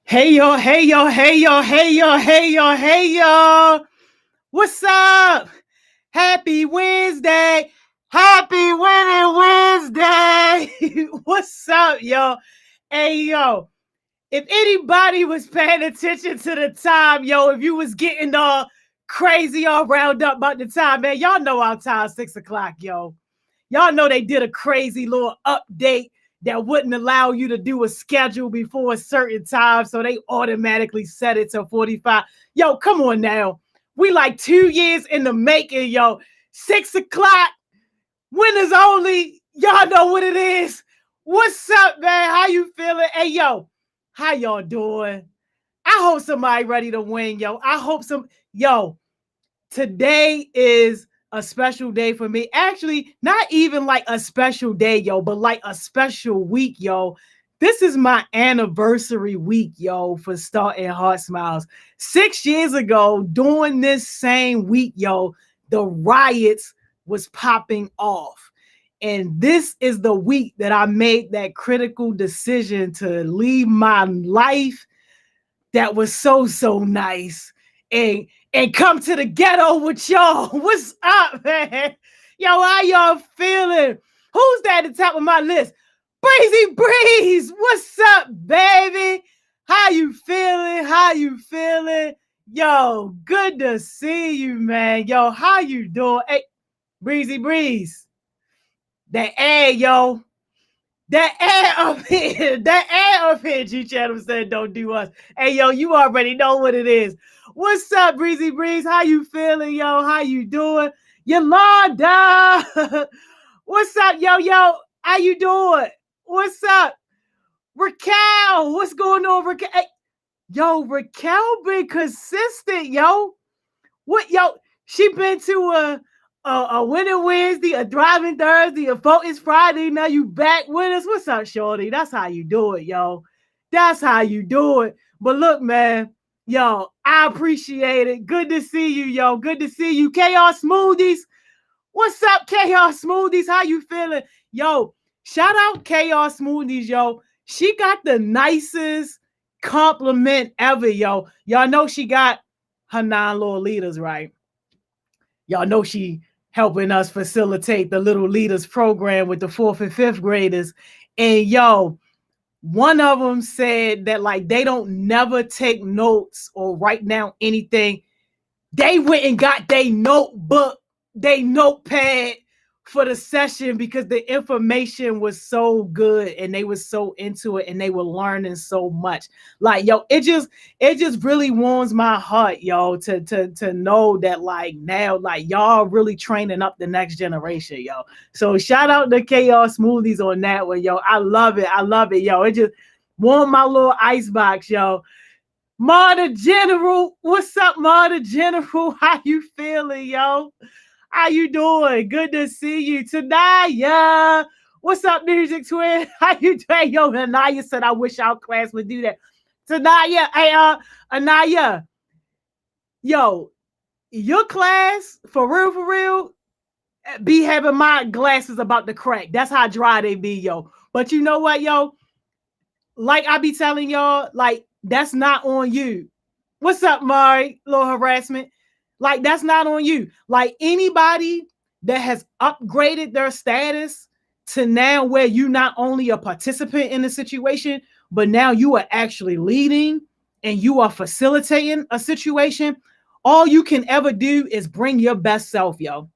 Hey yo, hey yo, hey yo, hey yo, hey yo, hey yo. What's up? Happy Wednesday. Happy Winning Wednesday. What's up, yo? Hey yo. If anybody was paying attention to the time, yo, if you was getting all crazy, all round up about the time, man, y'all know our time 6 o'clock, yo. Y'all know they did a crazy little update that wouldn't allow you to do a schedule before a certain time. So they automatically set it to 45. Yo, come on now. We like 2 years in the making, yo. 6 o'clock, winners only. Y'all know what it is. What's up, man? How you feeling? Hey, yo, how y'all doing? I hope somebody ready to win, yo. Yo, today is a special day for me. Actually, not even like a special day, yo, but like a special week, yo. This is my anniversary week, yo, for starting Heart Smiles. 6 years ago, during this same week, yo, the riots was popping off. And this is the week that I made that critical decision to leave my life that was so nice and come to the ghetto with y'all. What's up, man? Yo, how y'all feeling? Who's that at the top of my list? Breezy Breeze. What's up, baby? How you feeling? How you feeling? Yo, good to see you, man. Yo, how you doing? Hey, Breezy Breeze. That air, yo. That air up here, G Channel said don't do us. Hey, yo, you already know what it is. What's up, Breezy Breeze? How you feeling, yo? How you doing? Yolanda. What's up, yo? How you doing? What's up? Raquel, what's going on, Raquel? Hey, yo, Raquel been consistent, yo. What, yo? She been to a winning Wednesday, a driving Thursday, a focus Friday. Now you back with us. What's up, shorty? That's how you do it, yo. That's how you do it. But look, man, yo, I appreciate it. Good to see you, yo. Good to see you. Chaos Smoothies. What's up, Chaos Smoothies? How you feeling? Yo, shout out Chaos Smoothies, yo. She got the nicest compliment ever, yo. Y'all know she got her 9 little leaders, right? Y'all know she helping us facilitate the Little Leaders program with the 4th and 5th graders. And yo, one of them said that like they don't never take notes or write down anything. They went and got their notebook, their notepad for the session because the information was so good and they were so into it and they were learning so much. Like, yo, it just really warms my heart, yo, to know that like now, like y'all really training up the next generation, yo. So shout out to Chaos Smoothies on that one, yo. I love it, yo. It just warmed my little ice box, yo. Marta General, what's up, Marta General? How you feeling, yo? How you doing? Good to see you. Tanaya, what's up, Music Twin? How you doing? Yo, Anaya said, I wish our class would do that. Tanaya, hey, Anaya, yo, your class, for real, be having my glasses about to crack. That's how dry they be, yo. But you know what, yo? Like I be telling y'all, like, that's not on you. What's up, Mari? Little harassment. Like, that's not on you. Like, anybody that has upgraded their status to now where you not only a participant in the situation, but now you are actually leading and you are facilitating a situation, all you can ever do is bring your best self, yo.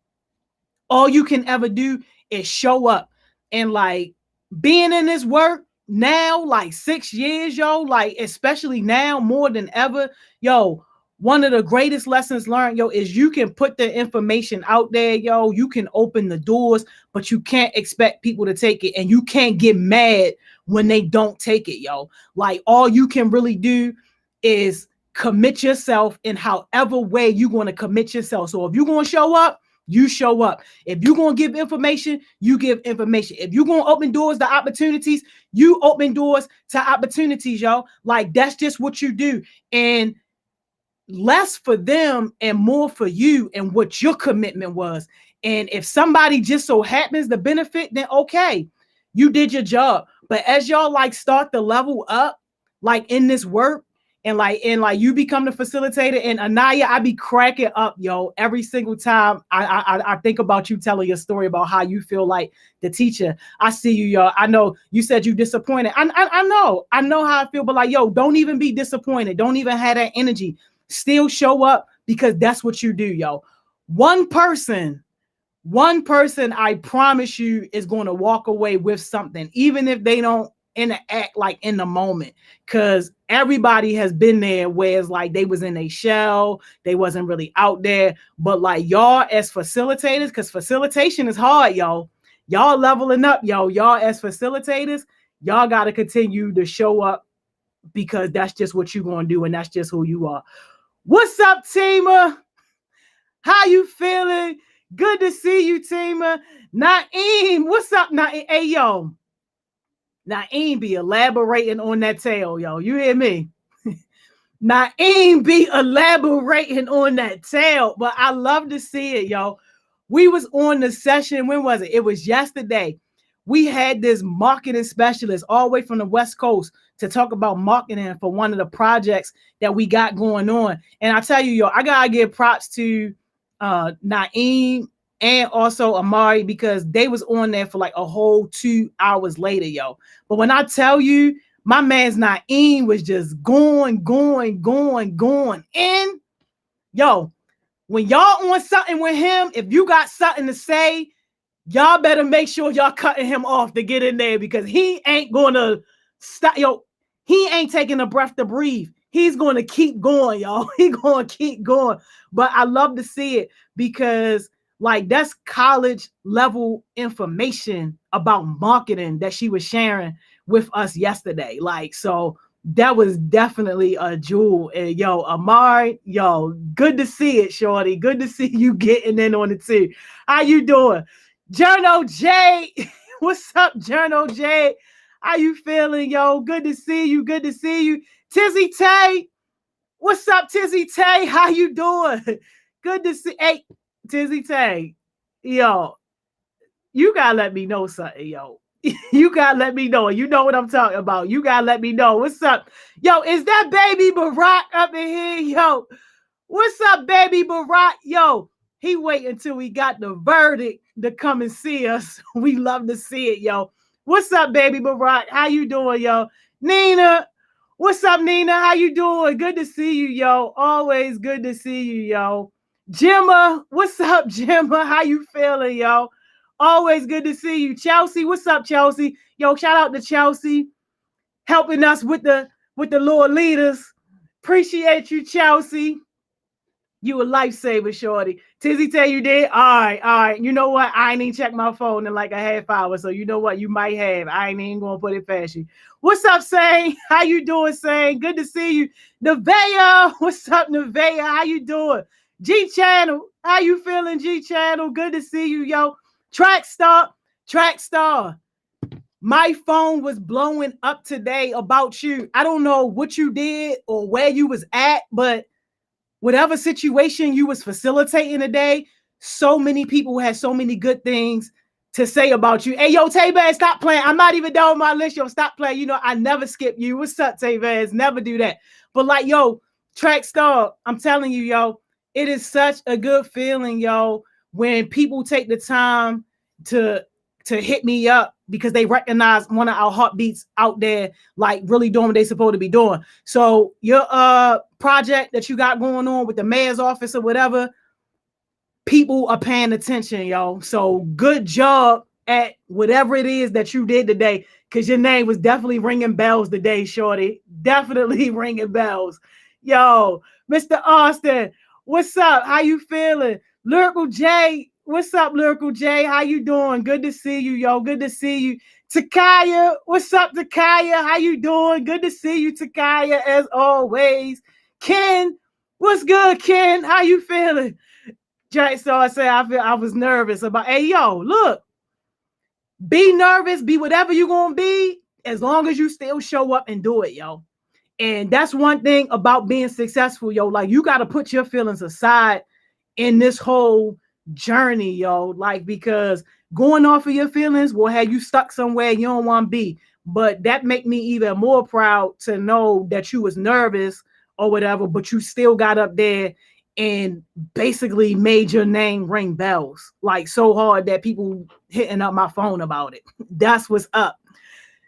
All you can ever do is show up. And like being in this work now, like 6 years, yo, like especially now more than ever, yo, one of the greatest lessons learned, yo, is you can put the information out there, yo. You can open the doors, but you can't expect people to take it. And you can't get mad when they don't take it, yo. Like all you can really do is commit yourself in however way you're going to commit yourself. So if you're going to show up, you show up. If you're going to give information, you give information. If you're going to open doors to opportunities, you open doors to opportunities, yo. Like that's just what you do. And less for them and more for you and what your commitment was. And if somebody just so happens to benefit, then okay, you did your job. But as y'all like start to level up, like in this work, and like you become the facilitator. And Anaya, I be cracking up, yo, every single time I think about you telling your story about how you feel like the teacher. I see you, yo. I know you said you disappointed. I know how I feel, but like, yo, don't even be disappointed. Don't even have that energy. Still show up, because that's what you do, yo. One person, I promise you, is going to walk away with something, even if they don't interact like in the moment, because everybody has been there where it's like they was in a shell, they wasn't really out there. But like y'all as facilitators, because facilitation is hard, y'all leveling up, y'all as facilitators, y'all got to continue to show up, because that's just what you're going to do, and that's just who you are. What's up, Tima? How you feeling? Good to see you, Tima. Naeem, what's up, Naeem? Hey, yo, Naeem be elaborating on that tail, yo. You hear me? Naeem be elaborating on that tail, but I love to see it, yo. We was on the session, when was it? It was yesterday. We had this marketing specialist all the way from the West Coast to talk about marketing for one of the projects that we got going on. And I tell you, yo, I gotta give props to Naeem and also Amari, because they was on there for like a whole 2 hours later, yo. But when I tell you, my man's Naeem was just going. And yo, when y'all on something with him, if you got something to say, y'all better make sure y'all cutting him off to get in there, because he ain't gonna stop, yo. He ain't taking a breath to breathe. He's going to keep going, y'all. He's going to keep going. But I love to see it, because like that's college level information about marketing that she was sharing with us yesterday. Like, so that was definitely a jewel. And yo, Amari, yo, good to see it, shorty. Good to see you getting in on it too. How you doing? Journo J, what's up, Journo J? How you feeling, yo? Good to see you. Good to see you. Tizzy Tay, what's up, Tizzy Tay? How you doing? Good to see. Hey, Tizzy Tay, yo, you gotta let me know something, yo. You gotta let me know. You know what I'm talking about. You gotta let me know. What's up, yo? Is that baby Barack up in here, yo? What's up, baby Barack, yo? He wait until we got the verdict to come and see us. We love to see it, yo. What's up, baby Barack? How you doing, yo? Nina, what's up, Nina? How you doing? Good to see you, yo. Always good to see you, yo. Gemma, what's up, Gemma? How you feeling, yo? Always good to see you. Chelsea, what's up, Chelsea? Yo, shout out to Chelsea, helping us with the Lord leaders. Appreciate you, Chelsea. You a lifesaver, shorty. Tizzy tell you did? All right. You know what? I ain't even checked my phone in like a half hour. So you know what? You might have. I ain't even gonna put it past you. What's up, Sane? How you doing, Sane? Good to see you. Nevaeh, what's up, Nevaeh? How you doing? G Channel, how you feeling, G Channel? Good to see you, yo. Track Star. My phone was blowing up today about you. I don't know what you did or where you was at, but whatever situation you was facilitating today, so many people had so many good things to say about you. Hey, yo, Tay-Vaz, stop playing. I'm not even done with my list, yo. Stop playing. You know, I never skip you. What's up, Tay-Vaz? Never do that. But like, yo, Track Star, I'm telling you, yo, it is such a good feeling, yo, when people take the time to hit me up because they recognize one of our heartbeats out there, like really doing what they're supposed to be doing. So your project that you got going on with the mayor's office or whatever, people are paying attention, yo. So good job at whatever it is that you did today, because your name was definitely ringing bells today, shorty. Definitely ringing bells. Yo, Mr. Austin, what's up? How you feeling? Lyrical J, what's up, Lyrical J? How you doing? Good to see you, yo. Good to see you. Takaya, what's up, Takaya? How you doing? Good to see you, Takaya, as always. Ken, what's good, Ken? How you feeling? Jay, so I say I was nervous about, hey, yo, look, be nervous, be whatever you're going to be, as long as you still show up and do it, yo. And that's one thing about being successful, yo. Like, you got to put your feelings aside in this whole journey, yo. Like, because going off of your feelings will have you stuck somewhere you don't want to be. but that make me even more proud to know that you was nervous or whatever, but you still got up there and basically made your name ring bells like so hard that people hitting up my phone about it. That's what's up.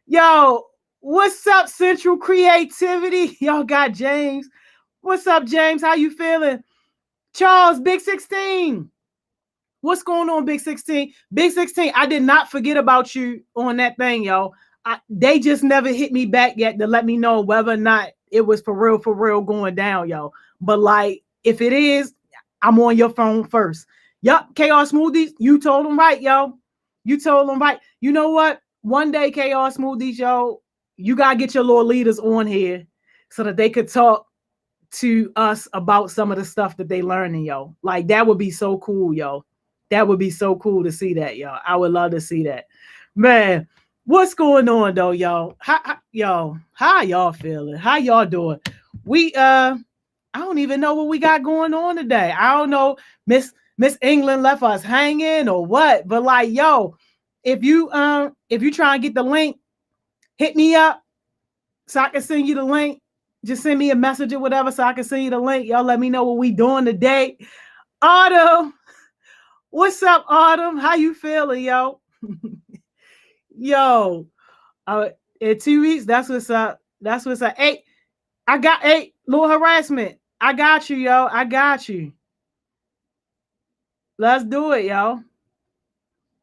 Yo, what's up, Central Creativity? Y'all got James. What's up, James? How you feeling? Charles, Big 16. What's going on, Big 16? Big 16, I did not forget about you on that thing, yo. They just never hit me back yet to let me know whether or not it was for real going down, yo. But like, if it is, I'm on your phone first. Yup, Chaos Smoothies, you told them right, yo. You told them right. You know what? One day, Chaos Smoothies, yo, you gotta get your little leaders on here so that they could talk to us about some of the stuff that they learning, yo. Like, that would be so cool, yo. That would be so cool to see that, yo. I would love to see that. Man, what's going on though, yo? How y'all feeling? How y'all doing? We I don't even know what we got going on today. I don't know. Miss England left us hanging or what, but like, yo, if you try and get the link, hit me up so I can send you the link. Just send me a message or whatever so I can send you the link. Y'all let me know what we doing today. Autumn, what's up, Autumn? How you feeling, yo? Yo, in 2 weeks, that's what's up. That's what's up. Hey, I got little harassment. I got you, yo. I got you. Let's do it, yo.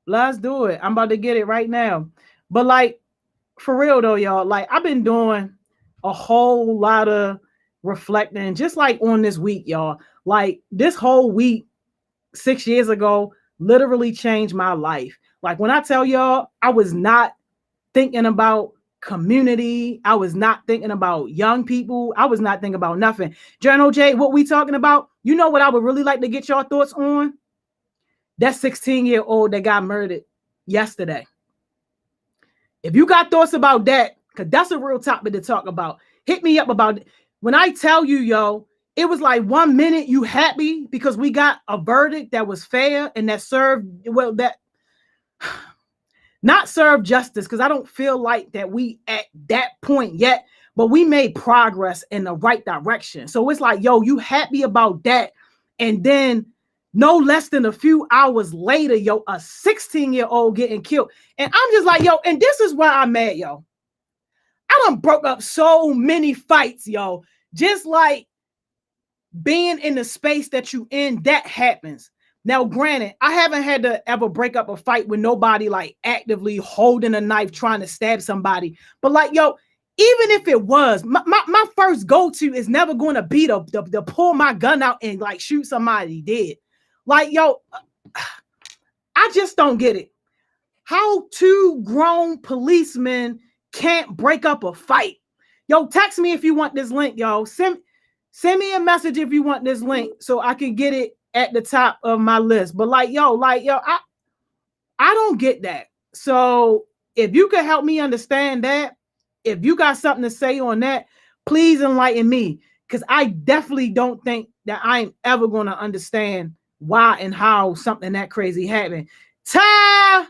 Let's do it. I'm about to get it right now. But like, for real though, y'all, like I've been doing a whole lot of reflecting just like on this week, y'all. Like this whole week 6 years ago literally changed my life. Like when I tell y'all, I was not thinking about community. I was not thinking about young people. I was not thinking about nothing. Journal J, what we talking about? You know what I would really like to get your thoughts on? That 16-year-old that got murdered yesterday. If you got thoughts about that, because that's a real topic to talk about, hit me up about it. When I tell you, yo, it was like 1 minute you happy because we got a verdict that was fair and that served, well, that not served justice, because I don't feel like that we at that point yet, but we made progress in the right direction. So it's like, yo, you happy about that. And then no less than a few hours later, yo, a 16-year-old getting killed. And I'm just like, yo, and this is where I'm at, yo. I done broke up so many fights, yo. Just like being in the space that you in, that happens. Now, granted, I haven't had to ever break up a fight with nobody like actively holding a knife trying to stab somebody. But like, yo, even if it was, my first go-to is never going to be to pull my gun out and like shoot somebody dead. Like, yo, I just don't get it. How two grown policemen can't break up a fight. Yo, text me if you want this link, yo. Send me a message if you want this link so I can get it at the top of my list. But like, yo, I don't get that. So if you can help me understand that, if you got something to say on that, please enlighten me. Because I definitely don't think that I'm ever going to understand why and how something that crazy happened. Ty,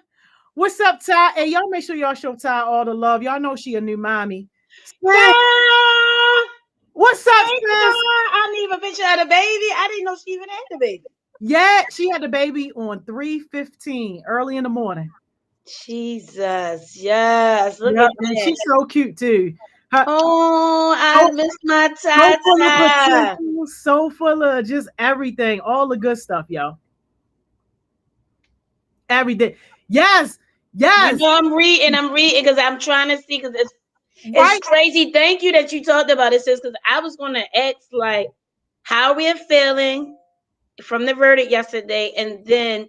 what's up, Ty? Hey, y'all make sure y'all show Ty all the love. Y'all know she a new mommy. Ty! What's up, sis? I didn't even picture of the baby. I didn't know she even had the baby. Yeah, she had the baby on 3:15 early in the morning. Jesus, yes. Look at and that. She's so cute too. I miss my Tata. So full of just everything, all the good stuff, yo. Every day. Yes. You know, I'm reading because I'm trying to see, because it's crazy. Thank you that you talked about it, sis, because I was going to ask, like, how we're feeling from the verdict yesterday, and then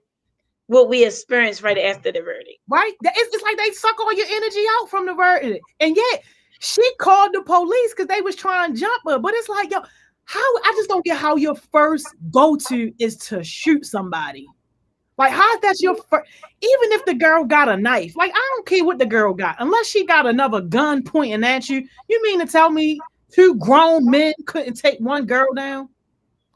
what we experienced right after the verdict. Right? It's like they suck all your energy out from the verdict. And yet, she called the police because they was trying to jump her. But it's like, yo, I just don't get how your first go-to is to shoot somebody. Like, how is that your first? Even if the girl got a knife, like, I don't care what the girl got. Unless she got another gun pointing at you, you mean to tell me two grown men couldn't take one girl down?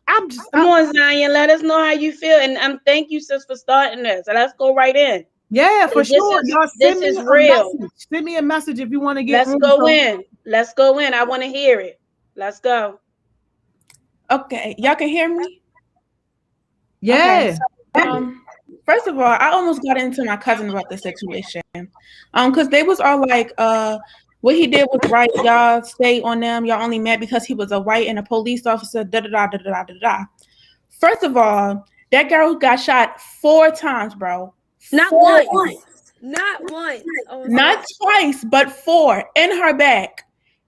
Come on, Zion, let us know how you feel. And thank you, sis, for starting this. So let's go right in. Yeah, for sure. Y'all this send me is a real. message. Send me a message if you want to get Let's on. go in. Let's go in. I want to hear it. Let's go. Okay, y'all can hear me? Yeah. Okay, so, first of all, I almost got into my cousin about the situation. Because they was all like, what he did was right, y'all stay on them, y'all only mad because he was a white and a police officer, da da da da da da da. First of all, that girl got shot 4 times, bro. Not once. Not once. Oh, Not twice, but 4 in her back.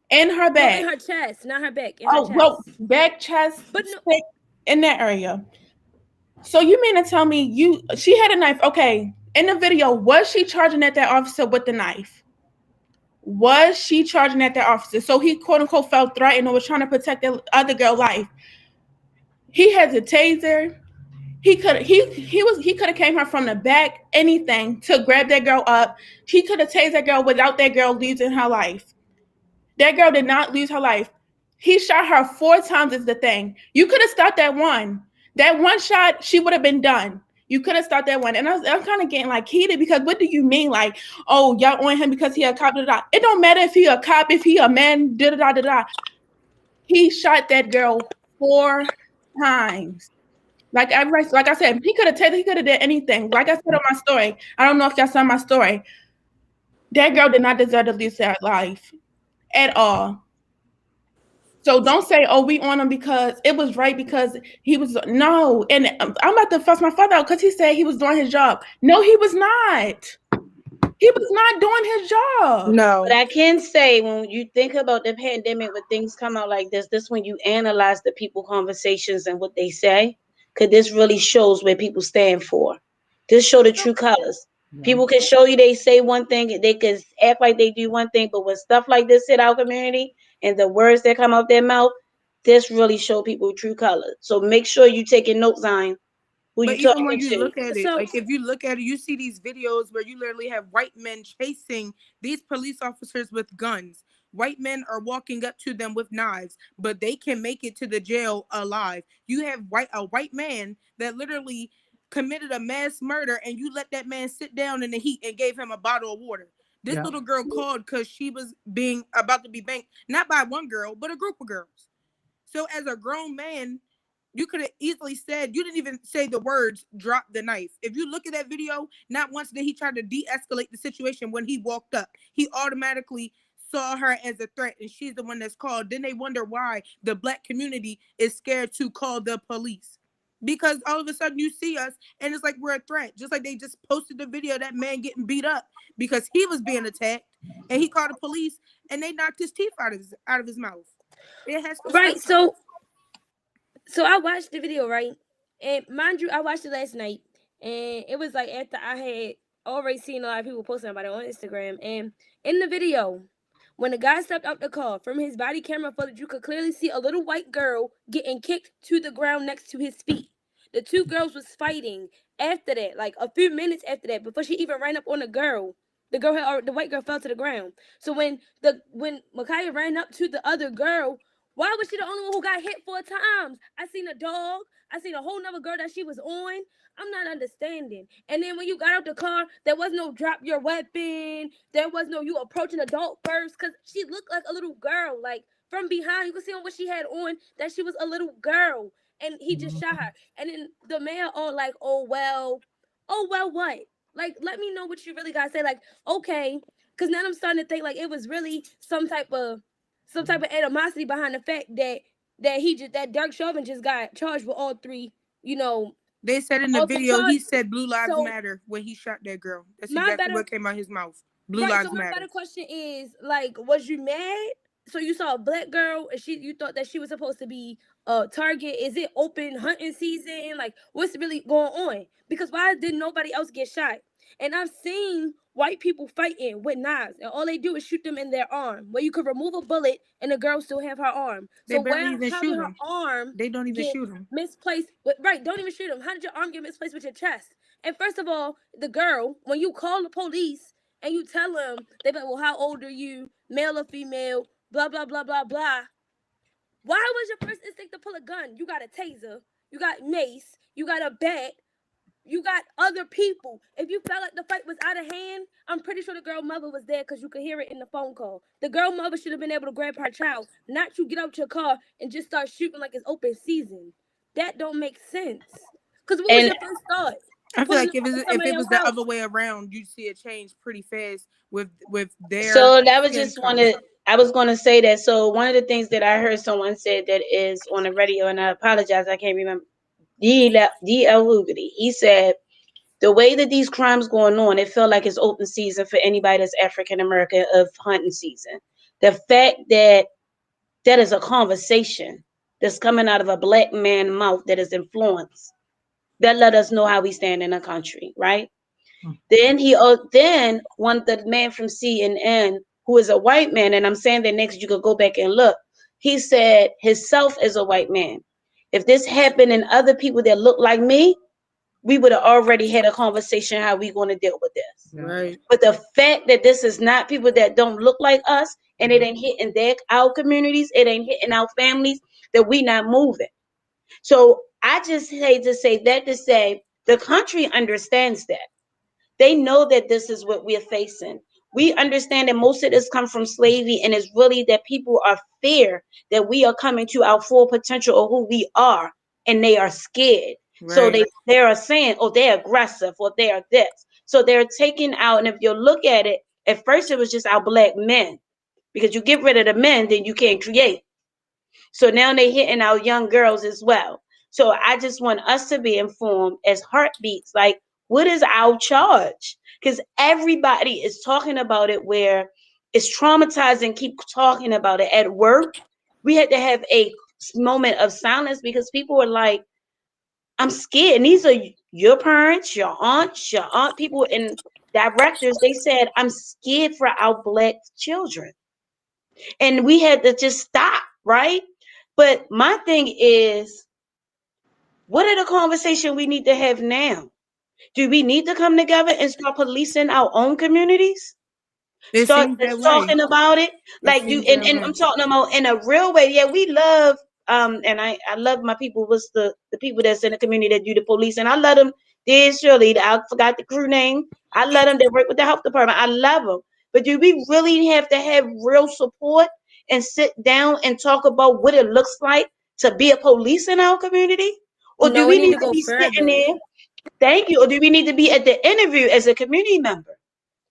In her back. No, in her chest, not her back. In her chest. Well, back, chest, but no, in that area. So you mean to tell me she had a knife? Okay, in the video, was she charging at that officer with the knife? Was she charging at that officer? So he quote unquote felt threatened or was trying to protect the other girl's life. He has a taser. He could have came her from the back, anything to grab that girl up. He could have tased that girl without that girl losing her life. That girl did not lose her life. He shot her 4 times is the thing. You could have stopped that one. That one shot, she would have been done. You could have stopped that one. And I'm kind of getting like heated because what do you mean? Like, oh, y'all on him because he a cop, da, da. It don't matter if he a cop, if he a man, da, da, da, da. He shot that girl 4 times. Like I said, he could have did anything. Like I said on my story, I don't know if y'all saw my story. That girl did not deserve to lose her life at all. So don't say, oh, we on him because it was right because he was, no. And I'm about to fuss my father out because he said he was doing his job. No, he was not. He was not doing his job. No. But I can say when you think about the pandemic, when things come out like this when you analyze the people conversations and what they say, because this really shows where people stand for. This show the true colors. Yeah. People can show you they say one thing, they can act like they do one thing, but when stuff like this hit our community and the words that come out their mouth, this really show people true colors. So make sure you taking notes on who but you even when you to. look at it, like if you look at it, you see these videos where you literally have white men chasing these police officers with guns. White men are walking up to them with knives, but they can make it to the jail alive. You have a white man that literally committed a mass murder, and you let that man sit down in the heat and gave him a bottle of water. This little girl called because she was being about to be banked, not by one girl, but a group of girls. So as a grown man, you could have easily said, you didn't even say the words, drop the knife. If you look at that video, not once did he try to de-escalate the situation when he walked up. He automatically saw her as a threat, and she's the one that's called. Then they wonder why the black community is scared to call the police. Because all of a sudden you see us and it's like we're a threat. Just like they just posted the video of that man getting beat up because he was being attacked, and he called the police and they knocked his teeth out of his mouth. It has to right. So I watched the video, right? And mind you, I watched it last night, and it was like after I had already seen a lot of people posting about it on Instagram. And in the video, when the guy stepped out the car, from his body camera footage, you could clearly see a little white girl getting kicked to the ground next to his feet. The 2 girls was fighting after that, like a few minutes after that, before she even ran up on the girl. The white girl fell to the ground. So when Ma'Khia ran up to the other girl, why was she the only one who got hit 4 times? I seen a dog. I seen a whole nother girl that she was on. I'm not understanding. And then when you got out the car, there was no drop your weapon. There was no you approaching adult first, because she looked like a little girl. Like from behind, you could see on what she had on that she was a little girl. And he just shot her. And then the mayor all like, oh well what? Like, let me know what you really got to say. Like, okay, because now I'm starting to think like it was really some type of animosity behind the fact that Derek Chauvin just got charged with all 3, They said in the video, he said Blue Lives Matter when he shot that girl. That's exactly what came out his mouth. Blue Lives Matter. So my better question is, like, was you mad? So you saw a black girl and you thought that she was supposed to be a target? Is it open hunting season? Like, what's really going on? Because why did nobody else get shot? And I've seen white people fighting with knives, and all they do is shoot them in their arm, where you could remove a bullet and the girl still have her arm. So how did her arm they don't even shoot him misplaced? Right, don't even shoot him. How did your arm get misplaced with your chest? And first of all, the girl, when you call the police and you tell them, they be like, well, how old are you, male or female, blah blah blah blah blah. Why was your first instinct to pull a gun? You got a taser, you got mace, you got a bat. You got other people. If you felt like the fight was out of hand, I'm pretty sure the girl mother was there because you could hear it in the phone call. The girl mother should have been able to grab her child, not you get out your car and just start shooting like it's open season. That don't make sense. Because what was And your first thought? I feel like if Somebody it was else the out. other way around, you'd see a change pretty fast with their so that was skin just color. I was going to say that. So one of the things that I heard someone said that is on the radio, and I apologize, I can't remember. D.L. Hughley. He said the way that these crimes going on, it felt like it's open season for anybody that's African American of hunting season. The fact that that is a conversation that's coming out of a black man's mouth that is influenced, that let us know how we stand in the country, right? Then one the man from CNN, who is a white man, and I'm saying that next you could go back and look. He said himself as a white man. If this happened in other people that look like me, we would have already had a conversation how we going to deal with this. Right. But the fact that this is not people that don't look like us, and it ain't hitting our communities, it ain't hitting our families, that we not moving. So I just hate to say that to say the country understands that. They know that this is what we're facing. We understand that most of this comes from slavery, and it's really that people are fear that we are coming to our full potential of who we are, and they are scared. Right. So they are saying, oh, they're aggressive or they're this. So they're taking out, and if you look at it, at first it was just our black men, because you get rid of the men, then you can't create. So now they're hitting our young girls as well. So I just want us to be informed as heartbeats, like, what is our charge? Because everybody is talking about it, where it's traumatizing, keep talking about it. At work, we had to have a moment of silence because people were like, I'm scared. And these are your parents, your aunt people and directors. They said, I'm scared for our black children. And we had to just stop, right? But my thing is, what are the conversation we need to have now? Do we need to come together and start policing our own communities? It Start seems that way. talking about it. Like and I'm talking about in a real way. Yeah, we love and I love my people. What's the people that's in the community that do the police, and I love them. There's Shirley, I forgot the crew name. I love them. They work with the health department. I love them. But do we really have to have real support and sit down and talk about what it looks like to be a police in our community? Or do No, we we need need to to go be sitting further. there? Thank you. Or do we need to be at the interview as a community member?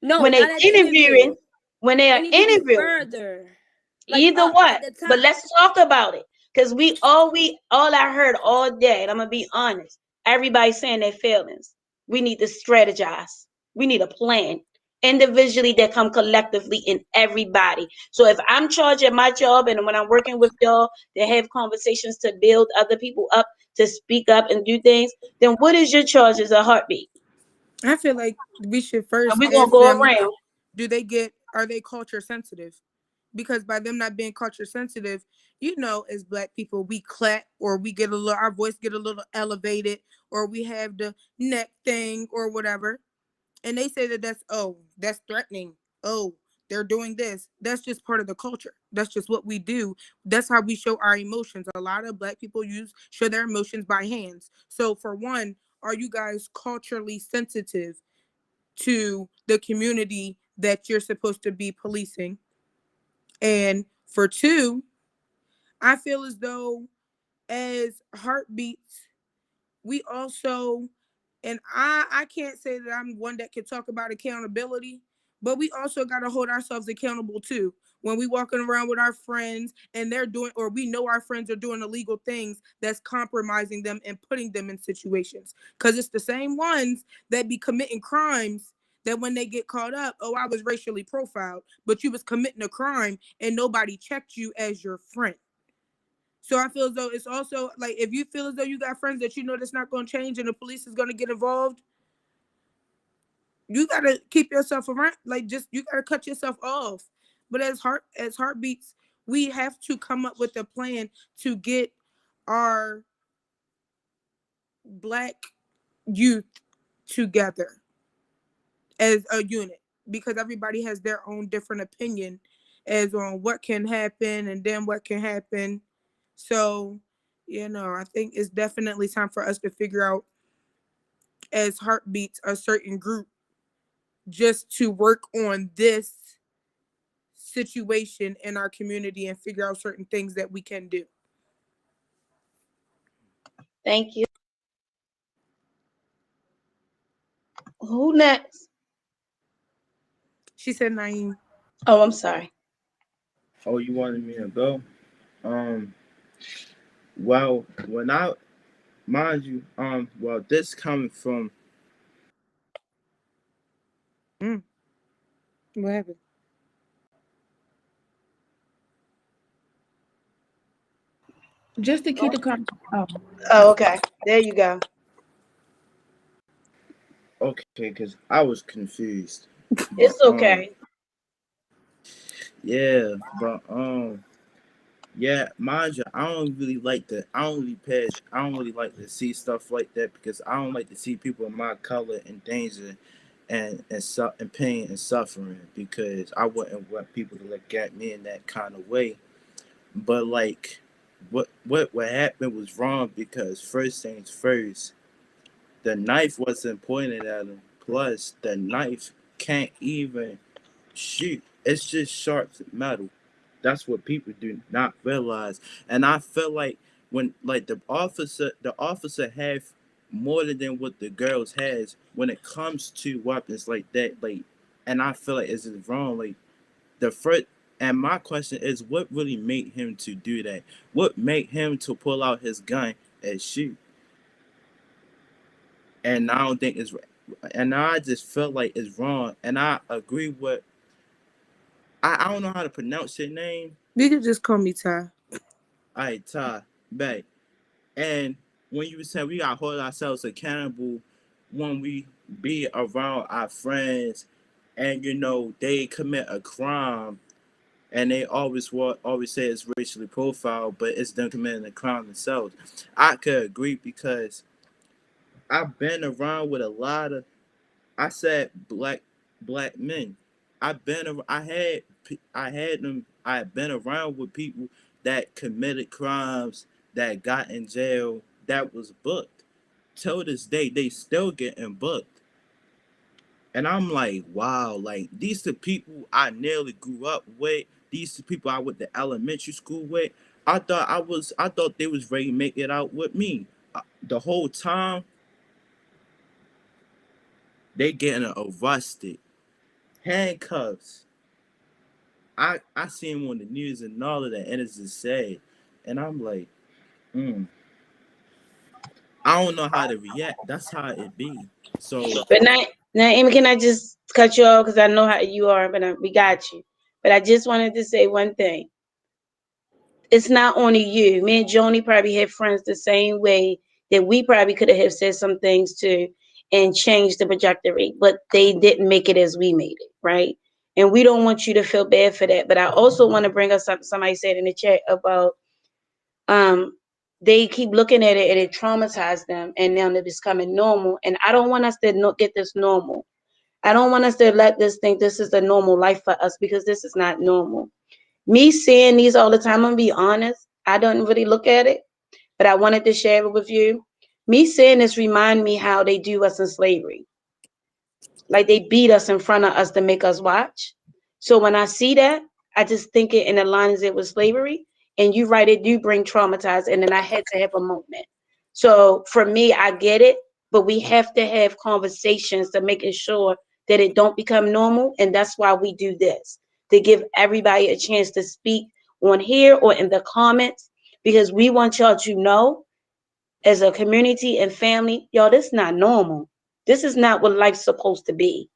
No, When they not at the interview. interviewing, when they It are need to be interviewing, further. Like either up what. at the But top. let's talk about it. Because all I heard all day, and I'm gonna be honest, everybody saying their feelings. We need to strategize. We need a plan. Individually that come collectively in everybody. So if I'm charged at my job and when I'm working with y'all to have conversations to build other people up, to speak up and do things, then what is your charge as a heartbeat? I feel like we should And first we're gonna ask go them, around. are they culture sensitive? Because by them not being culture sensitive, as black people, we clap or we get our voice get a little elevated, or we have the neck thing or whatever. And they say that that's threatening. Oh, they're doing this. That's just part of the culture. That's just what we do. That's how we show our emotions. A lot of black people show their emotions by hands. So for one, are you guys culturally sensitive to the community that you're supposed to be policing? And for two, I feel as though as heartbeats, we also, and I can't say that I'm one that can talk about accountability, but we also got to hold ourselves accountable too. When we walking around with our friends and they're doing, or we know our friends are doing illegal things that's compromising them and putting them in situations. Because it's the same ones that be committing crimes that when they get caught up, oh, I was racially profiled, but you was committing a crime and nobody checked you as your friend. So I feel as though it's also like, if you feel as though you got friends that that's not going to change and the police is going to get involved, you got to keep yourself around. Like, just you got to cut yourself off. But as heartbeats, we have to come up with a plan to get our black youth together as a unit, because everybody has their own different opinion as on what can happen and then what can happen. So, I think it's definitely time for us to figure out as Heartbeats, a certain group, just to work on this situation in our community and figure out certain things that we can do. Thank you. Who next? She said Naeem. Oh, I'm sorry. Oh, you wanted me to go? Well, when I mind you, well, this coming from What happened? Just to keep the conversation. Oh, okay. There you go. okay, because I was confused. It's okay. Yeah, but yeah, mind you, I don't really like to see stuff like that because I don't like to see people in my color in danger and pain and suffering because I wouldn't want people to look at me in that kind of way. But like what happened was wrong because first things first, the knife wasn't pointed at him. Plus the knife can't even shoot. It's just sharp metal. That's what people do not realize. And I feel like when like the officer have more than what the girls has when it comes to weapons like that. Like, and I feel like it's wrong. Like the first. And my question is, what really made him to do that? What made him to pull out his gun and shoot? And I don't think it's. And I just felt like it's wrong. And I agree with. I don't know how to pronounce your name. You can just call me Ty. All right, Ty, back. And when you were saying we gotta hold ourselves accountable when we be around our friends, and they commit a crime, and they always say it's racially profiled, but it's them committing a crime themselves. I could agree because I've been around with a lot of, I said black men. I've been around with people that committed crimes, that got in jail, that was booked. Till this day, they still getting booked. And I'm like, wow, like these the people I nearly grew up with. These the people I went to elementary school with. I thought they was ready to make it out with me. The whole time they getting arrested, handcuffs. I seen him on the news and all of that, and it's just sad. And I'm like, I don't know how to react. That's how it be. So, But now, Amy, can I just cut you off because I know how you are, but we got you. But I just wanted to say one thing. It's not only you. Me and Joni probably had friends the same way that we probably could have said some things to and changed the trajectory, but they didn't make it as we made it, right? And we don't want you to feel bad for that. But I also want to bring up something somebody said in the chat about they keep looking at it and it traumatized them, and now they're becoming normal. And I don't want us to get this normal. I don't want us to let this think this is a normal life for us because this is not normal. Me seeing these all the time, I'm gonna be honest, I don't really look at it, but I wanted to share it with you. Me seeing this remind me how they do us in slavery. Like they beat us in front of us to make us watch. So when I see that, I just think it in aligns it with slavery. And you right, it do bring traumatized. And then I had to have a moment. So for me, I get it, but we have to have conversations to making sure that it don't become normal. And that's why we do this, to give everybody a chance to speak on here or in the comments, because we want y'all to know as a community and family, y'all, this is not normal. This is not what life's supposed to be.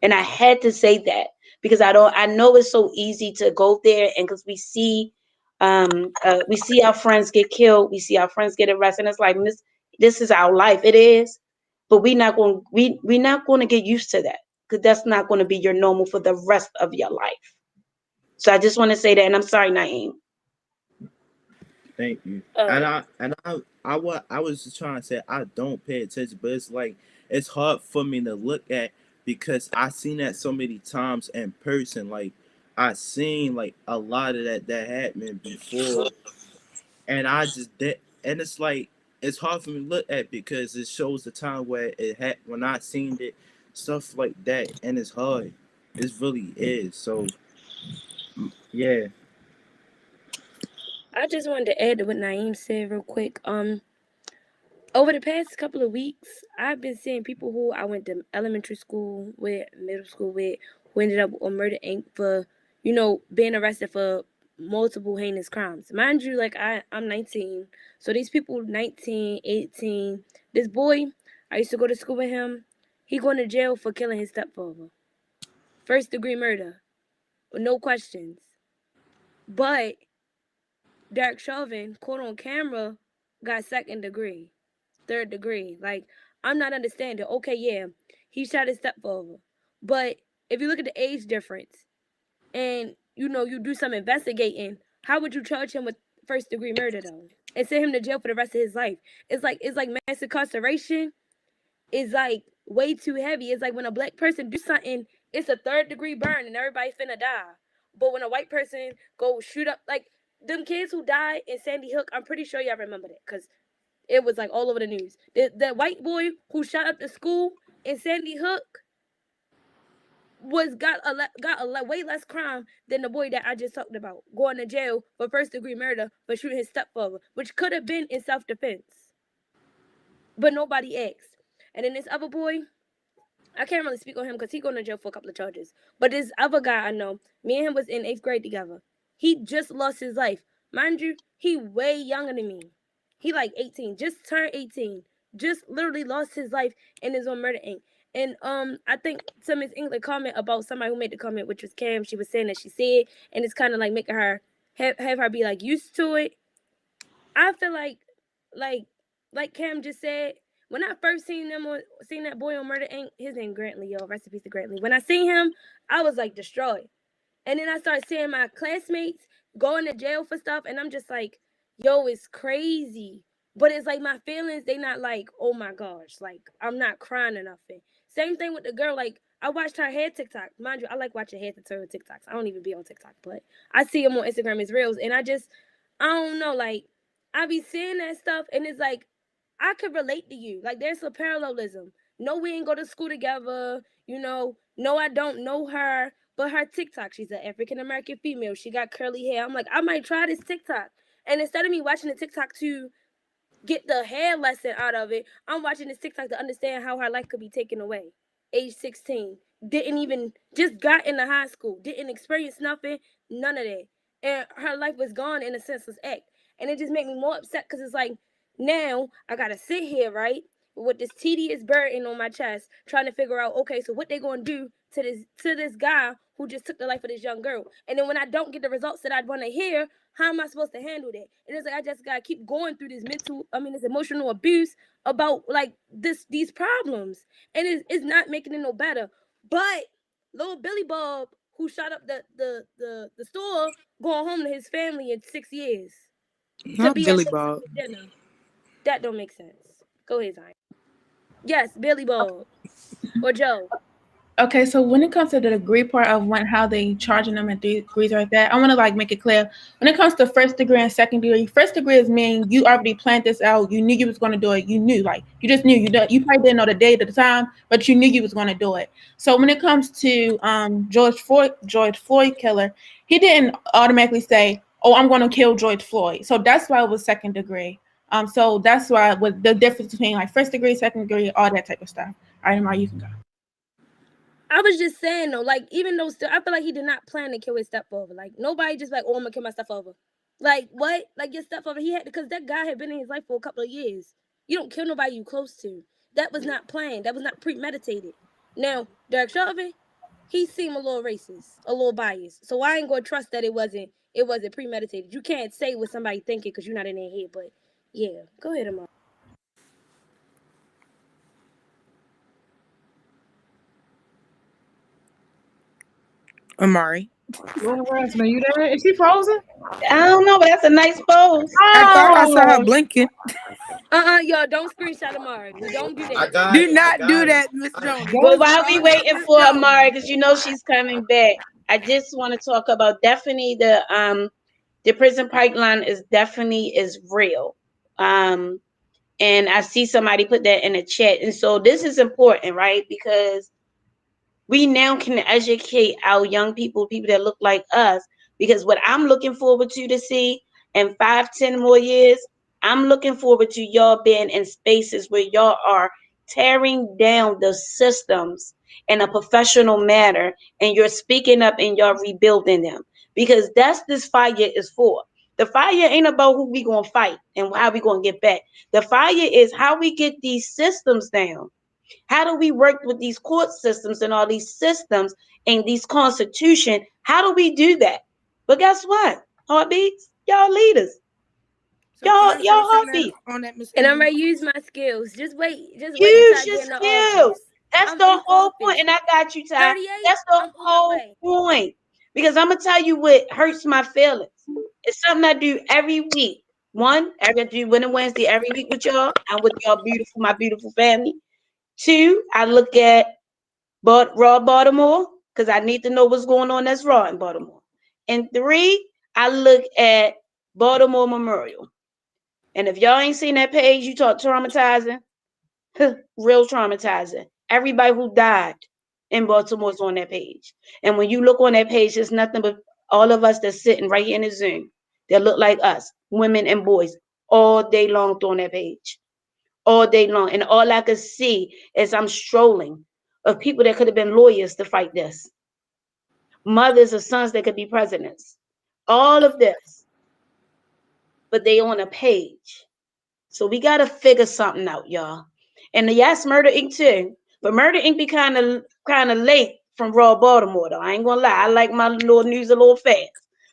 And I had to say that because I know it's so easy to go there, and because we see our friends get killed, we see our friends get arrested, and it's like this is our life. It is, but we're not going to get used to that, because that's not going to be your normal for the rest of your life. So I just want to say that, and I'm sorry, Naeem. Thank you. I was just trying to say I don't pay attention, but it's like it's hard for me to look at because I seen that so many times in person. Like I seen like a lot of that happened before, and I just did, and it's like it's hard for me to look at because it shows the time where it had when I seen it, stuff like that, and it's hard. It really is. So yeah. I just wanted to add to what Naeem said real quick. Over the past couple of weeks, I've been seeing people who I went to elementary school with, middle school with, who ended up on Murder Inc. for, being arrested for multiple heinous crimes. Mind you, like I'm 19. So these people 19, 18. This boy, I used to go to school with him. He going to jail for killing his stepfather. First degree murder. With no questions. But Derek Chauvin, caught on camera, got second degree. Third degree. Like, I'm not understanding. Okay, yeah, he shot his stepfather. But if you look at the age difference and, you do some investigating, how would you charge him with first degree murder, though? And send him to jail for the rest of his life? It's like mass incarceration is, like, way too heavy. It's like when a black person do something, it's a third degree burn and everybody finna die. But when a white person go shoot up, like, them kids who died in Sandy Hook, I'm pretty sure y'all remember that, because it was like all over the news. The white boy who shot up the school in Sandy Hook got a way less crime than the boy that I just talked about, going to jail for first degree murder for shooting his stepfather, which could have been in self-defense. But nobody asked. And then this other boy, I can't really speak on him because he going to jail for a couple of charges. But this other guy I know, me and him was in 8th grade together. He just lost his life. Mind you, he way younger than me. He like 18, just turned 18, just literally lost his life and is on Murder Inc. And I think to Miss England comment about somebody who made the comment, which was Cam, she was saying that she said, and it's kind of like making her have her be like used to it. I feel like Cam just said, when I first seen that boy on Murder Inc., his name Grantley, yo, rest in peace to Grantley. When I seen him, I was like destroyed. And then I started seeing my classmates going to jail for stuff, and I'm just like, yo, it's crazy. But it's like my feelings, they not like, oh my gosh, like I'm not crying or nothing. Same thing with the girl, like I watched her hair TikTok. Mind you, I like watching hair tutorial TikToks. I don't even be on TikTok, but I see them on Instagram as reels, and I don't know, like I be seeing that stuff, and it's like I could relate to you. Like there's a parallelism. No, we ain't go to school together, No, I don't know her. But her TikTok, she's an African-American female. She got curly hair. I'm like, I might try this TikTok. And instead of me watching the TikTok to get the hair lesson out of it, I'm watching this TikTok to understand how her life could be taken away. Age 16. Didn't even, just got into high school. Didn't experience nothing. None of that. And her life was gone in a senseless act. And it just made me more upset because it's like, now I got to sit here, right? With this tedious burden on my chest, trying to figure out, okay, so what they gonna do to this guy who just took the life of this young girl? And then when I don't get the results that I'd want to hear, how am I supposed to handle that? And it's like I just gotta keep going through this this emotional abuse about like these problems, and it's not making it no better. But little Billy Bob, who shot up the store, going home to his family in 6 years. Not Billy Bob. That don't make sense. Go ahead, Zion. Yes, Billy Bob or Joe. Okay, so when it comes to the degree part of how they charging them at 3 degrees like that, I want to like make it clear. When it comes to first degree and second degree, first degree is mean you already planned this out. You knew you was going to do it. You knew, like you just knew. You probably didn't know the date at the time, but you knew you was going to do it. So when it comes to George Floyd killer, he didn't automatically say, "Oh, I'm going to kill George Floyd." So that's why it was second degree. So that's why with the difference between like first degree, second degree, all that type of stuff. All right, Amar, you can go. I was just saying though, like even though I feel like he did not plan to kill his stepfather. Like nobody just like, oh, I'm gonna kill my stepfather. Like what? Like your stepfather, he had because that guy had been in his life for a couple of years. You don't kill nobody you close to. That was not planned. That was not premeditated. Now, Derek Chauvin, he seemed a little racist, a little biased. So I ain't gonna trust that it wasn't premeditated. You can't say what somebody thinking because you're not in their head. But yeah, go ahead, Amar. Amari. Are you there? Is she frozen? I don't know, but that's a nice pose. I thought I saw her blinking. Y'all don't screenshot Amari. Don't do that. Do not do that, Miss Jones. Well, while we waiting for Amari, because you know she's coming back, I just want to talk about definitely the prison pipeline is real. And I see somebody put that in the chat. And so this is important, right? Because we now can educate our young people that look like us. Because what I'm looking forward to see in 5-10 more years, I'm looking forward to y'all being in spaces where y'all are tearing down the systems in a professional manner, and you're speaking up and you're rebuilding them. Because that's this fire is for. The fire ain't about who we gonna fight and how we gonna get back. The fire is how we get these systems down. How do we work with these court systems and all these systems and these constitution? How do we do that? But guess what? Heartbeats, y'all leaders. So Y'all can I say something heartbeat. on that, Miss And I'm Amy? gonna use my skills. Just wait until Use I your get in the skills. office. That's I'm the in whole office. point. And I got you, Ty. 38, That's the I'm on my whole way. point. Because I'm gonna tell you what hurts my feelings. It's something I do every week. One, I do Winter Wednesday every week with y'all. I'm with y'all beautiful, my beautiful family. Two, I look at raw Baltimore because I need to know what's going on that's raw in Baltimore. And three, I look at Baltimore Memorial. And if y'all ain't seen that page, you talk traumatizing, real traumatizing. Everybody who died in Baltimore is on that page. And when you look on that page, it's nothing but all of us that's sitting right here in the Zoom that look like us, women and boys, all day long on that page. All day long. And all I could see as I'm strolling of people that could have been lawyers to fight this. Mothers or sons that could be presidents. All of this. But they on a page. So we got to figure something out, y'all. And yes, Murder Inc. too. But Murder Inc. be kind of late from Raw Baltimore, though. I ain't gonna lie. I like my little news a little fast.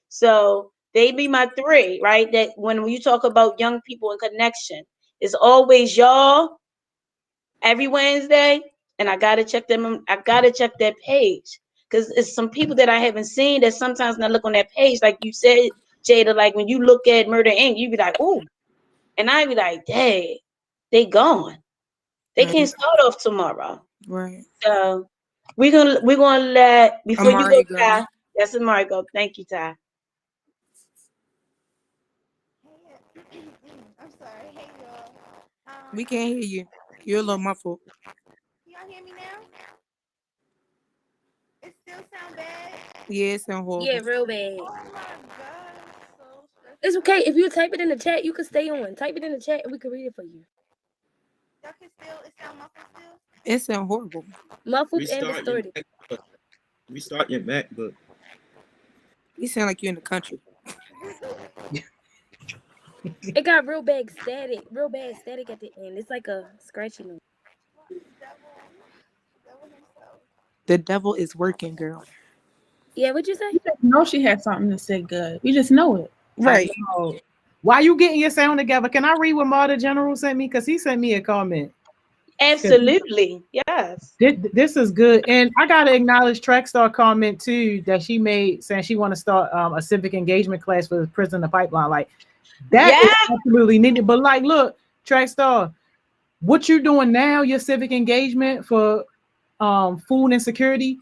So they be my three, right? That when you talk about young people and connection, it's always y'all every Wednesday. And I gotta check them. I gotta check that page. Because it's some people that I haven't seen that sometimes when I look on that page, like you said, Jada, like when you look at Murder Inc., you be like, ooh. And I be like, dang, they gone. They can't start off tomorrow. Right. So we're gonna let before Amari you go, go. Ty. That's Amari go. Thank you, Ty. I'm sorry. Hey, y'all. We can't hear you. You're a little muffled. Y'all hear me now? It still sound bad? Yeah, it sounds horrible. Yeah, real bad. Oh my god, I'm so stressed. It's okay. If you type it in the chat, you can stay on. Type it in the chat and we can read it for you. Y'all can still, it sound muffled still? It sounds horrible. Muffled and distorted. Restart your MacBook. You sound like you're in the country. It got real bad static at the end. It's like a scratchy noise. The devil is working, girl. Yeah, what'd you say? You just know she had something to say good. You just know it. Right. While you getting your sound together, can I read what Marta General sent me? Because he sent me a comment. Absolutely. Yes. This is good. And I got to acknowledge Trackstar comment too that she made saying she want to start a civic engagement class for the prison the pipeline. Like that is absolutely needed. But like, look, Trackstar, what you're doing now, your civic engagement for food insecurity,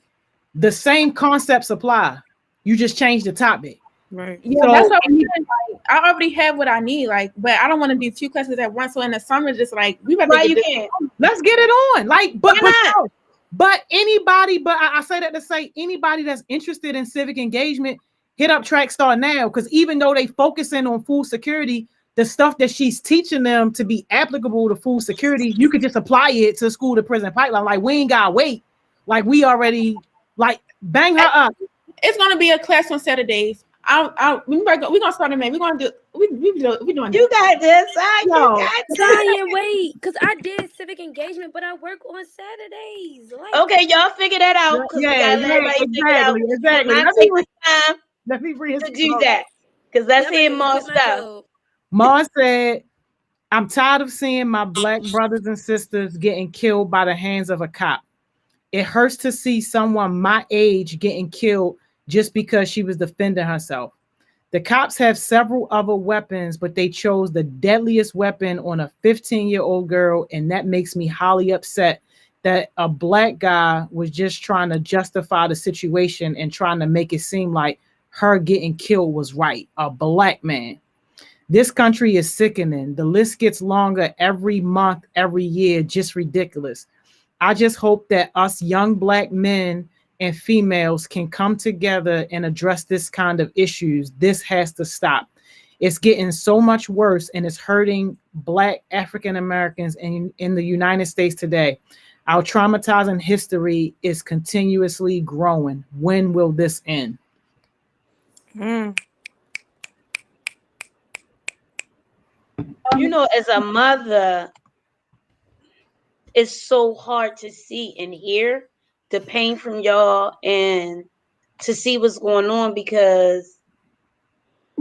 the same concepts apply. You just change the topic. Right. Yeah, So, that's what I'm saying. Like, I already have what I need, like, but I don't want to do 2 classes at once. So in the summer, just like we better Why get you this can't? let's get it on. Like, but Why not? but anybody, but I say that to say anybody that's interested in civic engagement, hit up Trackstar now. Because even though they focusing on food security, the stuff that she's teaching them to be applicable to food security, you could just apply it to school to prison pipeline. Like we ain't gotta wait. Like we already like bang her up. It's gonna be a class on Saturdays. We're gonna start in May. We're gonna do we doing You got this. You Yo, got this. Zion, wait, because I did civic engagement, but I work on Saturdays. Like, Okay, y'all figure that out. Because we gotta let everybody figure it out. exactly. Not take the time Let me read to do that. Because let's hear more stuff. Ma said, I'm tired of seeing my Black brothers and sisters getting killed by the hands of a cop. It hurts to see someone my age getting killed just because she was defending herself. The cops have several other weapons, but they chose the deadliest weapon on a 15-year-old girl, and that makes me highly upset that a Black guy was just trying to justify the situation and trying to make it seem like her getting killed was right. A Black man. This country is sickening. The list gets longer every month, every year, just ridiculous. I just hope that us young Black men and females can come together and address this kind of issues. This has to stop. It's getting so much worse, and it's hurting Black African Americans in the United States today. Our traumatizing history is continuously growing. When will this end? You know, as a mother, it's so hard to see and hear the pain from y'all and to see what's going on, because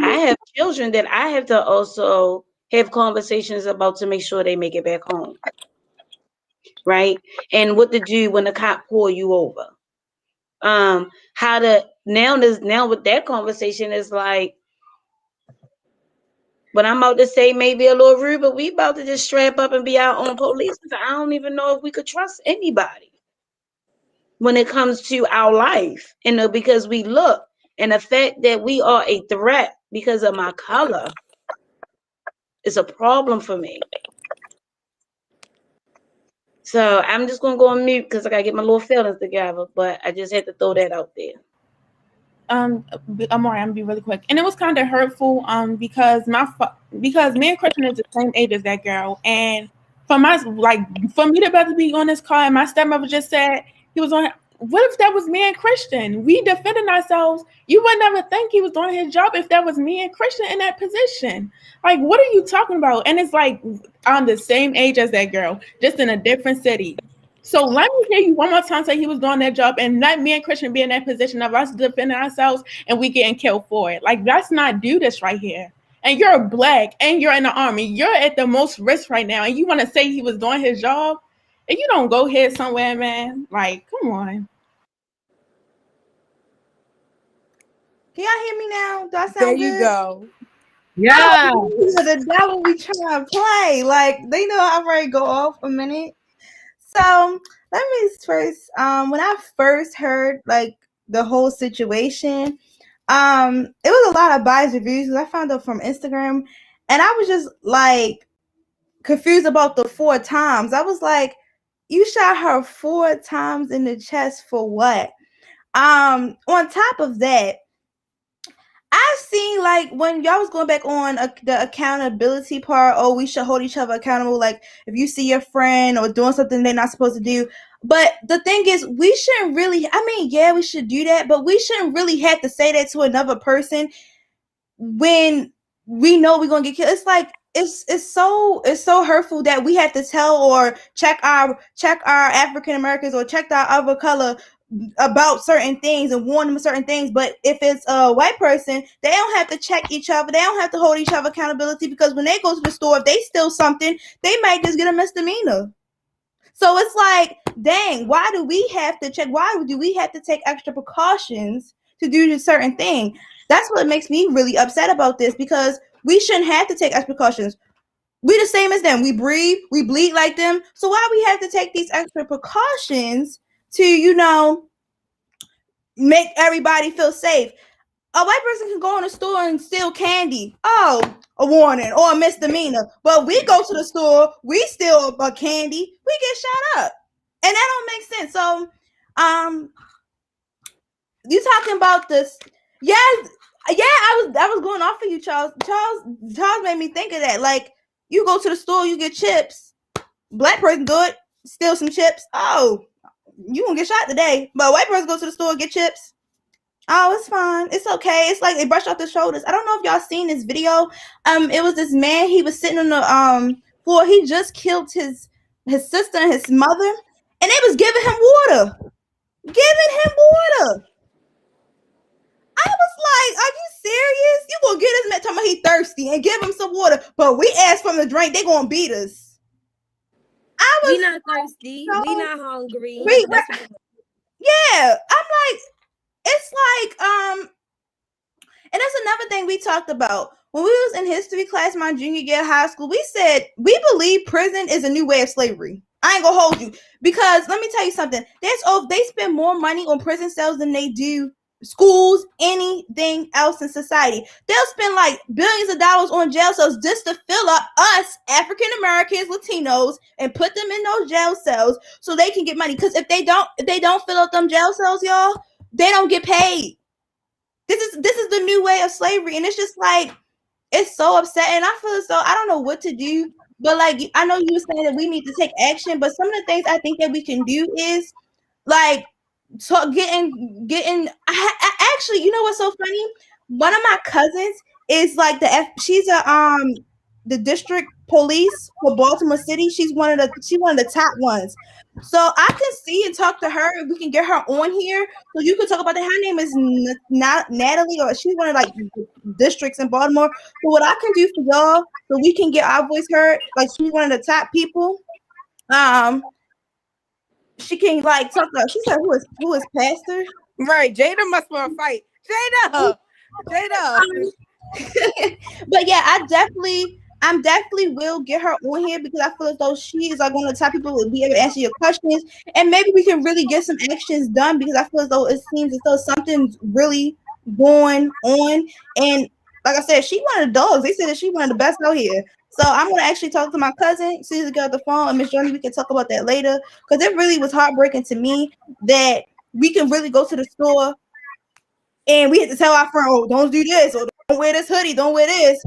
I have children that I have to also have conversations about to make sure they make it back home. Right? And what to do when the cop pull you over. How to now with that conversation is like, but I'm about to say maybe a little rude, but we about to just strap up and be our own police. I don't even know if we could trust anybody when it comes to our life, because we look, and the fact that we are a threat because of my color is a problem for me. So I'm just gonna go on mute because I gotta get my little feelings together. But I just had to throw that out there. Amari, I'm gonna be really quick, and it was kind of hurtful. Because because me and Christian is the same age as that girl, and for me to about to be on this car, and my stepmother just said he was on. What if that was me and Christian? We defending ourselves. You would never think he was doing his job if that was me and Christian in that position. Like, what are you talking about? And it's like, I'm the same age as that girl, just in a different city. So let me hear you one more time say he was doing that job, and let me and Christian be in that position of us defending ourselves and we getting killed for it. Like, let's not do this right here. And you're Black and you're in the Army. You're at the most risk right now, and you want to say he was doing his job? And you don't go here somewhere, man. Like, come on. Can y'all hear me now? Do I sound There good? you go. Yeah. That what we trying to play. Like, they know I'm ready to go off a minute. So let me first, when I first heard like the whole situation, it was a lot of biased reviews because I found out from Instagram, and I was just like confused about the 4 times. I was like, you shot her 4 times in the chest for what? On top of that, I've seen like when y'all was going back on the accountability part, oh, we should hold each other accountable. Like if you see your friend or doing something they're not supposed to do. But the thing is, we shouldn't really, I mean, yeah, we should do that, but we shouldn't really have to say that to another person when we know we're going to get killed. It's like, it's so hurtful that we have to tell or check our African Americans or check our other color about certain things and warn them certain things. But if it's a white person, they don't have to check each other. They don't have to hold each other accountability, because when they go to the store, if they steal something, they might just get a misdemeanor. So it's like, dang, why do we have to check? Why do we have to take extra precautions to do this certain thing? That's what makes me really upset about this, because we shouldn't have to take extra precautions. We the same as them. We breathe, we bleed like them. So why we have to take these extra precautions to, make everybody feel safe? A white person can go in the store and steal candy. Oh, a warning or a misdemeanor. But we go to the store, we steal a candy, we get shot up. And that don't make sense. So, you talking about this? Yeah, I was going off of you, Charles. Charles made me think of that. Like, you go to the store, you get chips. Black person do it, steal some chips. Oh, you gonna get shot today. But a white person go to the store and get chips. Oh, it's fine. It's okay. It's like they brush off their shoulders. I don't know if y'all seen this video. It was this man. He was sitting on the floor. He just killed his sister and his mother, and they was giving him water. I was like, are you serious? You gonna get this man talking about he thirsty and give him some water, but we ask for him to drink, they gonna beat us. We not thirsty. We not hungry. Yeah, I'm like, it's like, and that's another thing we talked about when we was in history class my junior year of high school. We said we believe prison is a new way of slavery. I ain't gonna hold you, because let me tell you something. They spend more money on prison cells than they do schools, anything else in society. They'll spend like billions of dollars on jail cells just to fill up us African Americans, Latinos, and put them in those jail cells so they can get money. Because if they don't fill up them jail cells, y'all, they don't get paid. This is the new way of slavery, and it's just like, it's so upsetting. I feel as though I don't know what to do, but like, I know you were saying that we need to take action, but some of the things I think that we can do is like, so getting actually, you know what's so funny? One of my cousins is like she's the district police for Baltimore City. She's one of the top ones. So I can see and talk to her, and we can get her on here so you can talk about that. Her name is Natalie, or she's one of like districts in Baltimore. So what I can do for y'all, so we can get our voice heard, like she's one of the top people. She can like talk about. She said, "Who is Pastor?" Right, Jada must want to fight. Jada. But yeah, I'm definitely will get her on here because I feel as though she is like one of the top people who will be able to answer your questions, and maybe we can really get some actions done because I feel as though it seems as though something's really going on. And like I said, she one of the dogs. They said that she one of the best out here. So I'm gonna actually talk to my cousin, see if we get the phone, and Miss Johnny, we can talk about that later because it really was heartbreaking to me that we can really go to the store and we had to tell our friend, oh, don't do this, or don't wear this hoodie, don't wear this,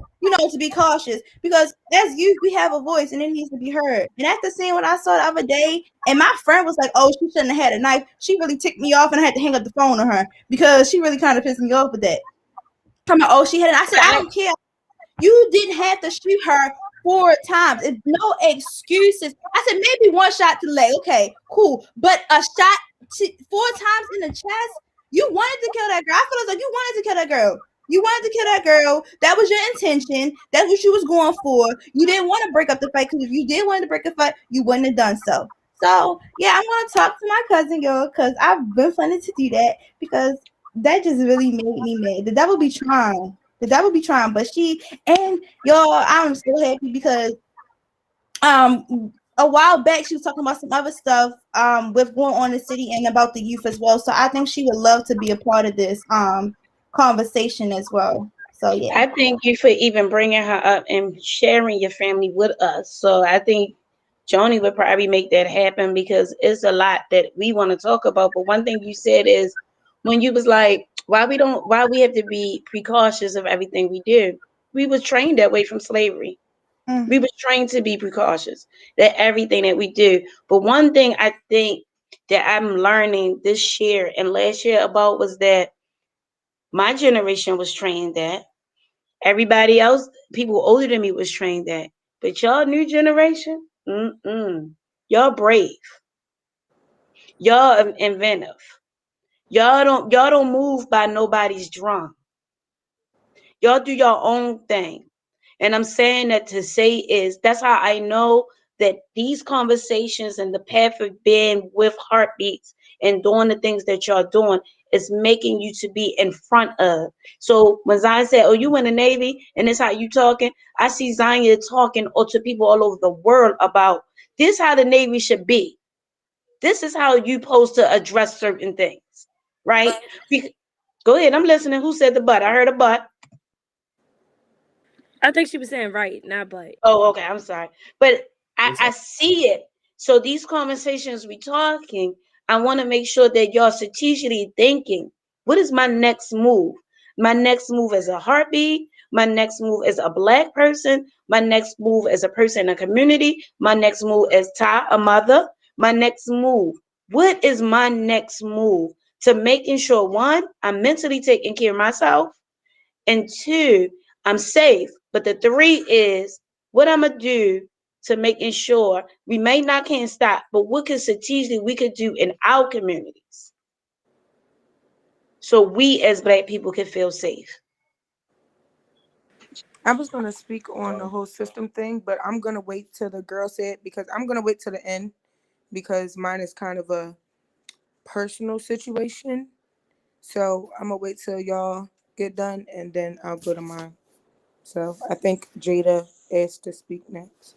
to be cautious. Because as youth, we have a voice and it needs to be heard. And after seeing what I saw the other day, and my friend was like, oh, she shouldn't have had a knife, she really ticked me off and I had to hang up the phone on her because she really kind of pissed me off with that. I'm like, oh, she had it. I said, I don't care. You didn't have to shoot her 4 times. It's no excuses. I said, maybe one shot to the leg. Okay, cool. But a shot 4 times in the chest, you wanted to kill that girl. I feel like you wanted to kill that girl. You wanted to kill that girl. That was your intention. That's what you was going for. You didn't want to break up the fight because if you did want to break a fight, you wouldn't have done so. So, yeah, I'm going to talk to my cousin, girl, because I've been planning to do that because that just really made me mad. The devil be trying. But y'all, I'm so happy because a while back she was talking about some other stuff with going on in the city and about the youth as well. So I think she would love to be a part of this conversation as well. So yeah, I thank you for even bringing her up and sharing your family with us. So I think Joni would probably make that happen because it's a lot that we want to talk about. But one thing you said is when you was like, why we have to be precautious of everything we do. We was trained that way from slavery. Mm-hmm. We was trained to be precautious that everything that we do. But one thing I think that I'm learning this year and last year about was that my generation was trained that. Everybody else, people older than me, was trained that. But y'all new generation, y'all brave. Y'all inventive. Y'all don't move by nobody's drum. Y'all do your own thing. And I'm saying that to say is that's how I know that these conversations and the path of being with heartbeats and doing the things that y'all doing is making you to be in front of. So when Zion said, oh, you in the Navy and this how you talking, I see Zion talking to people all over the world about this how the Navy should be. This is how you supposed to address certain things, right? Go ahead, I'm listening. Who said the butt? I heard a butt. I think she was saying right, not but. Oh, okay. I'm sorry. But I see it. So these conversations we talking, I want to make sure that y'all strategically thinking, what is my next move? My next move as a heartbeat. My next move as a Black person. My next move as a person in a community. My next move as a mother. My next move. What is my next move to making sure, 1, I'm mentally taking care of myself, and 2, I'm safe. But the 3 is what I'm gonna do to making sure we can't stop, but what can strategically we could do in our communities so we as Black people can feel safe. I was gonna speak on the whole system thing, but I'm gonna wait till the girl said because I'm gonna wait till the end because mine is kind of a personal situation. So I'm gonna wait till y'all get done and then I'll go to mine. So I think Jada asked to speak next.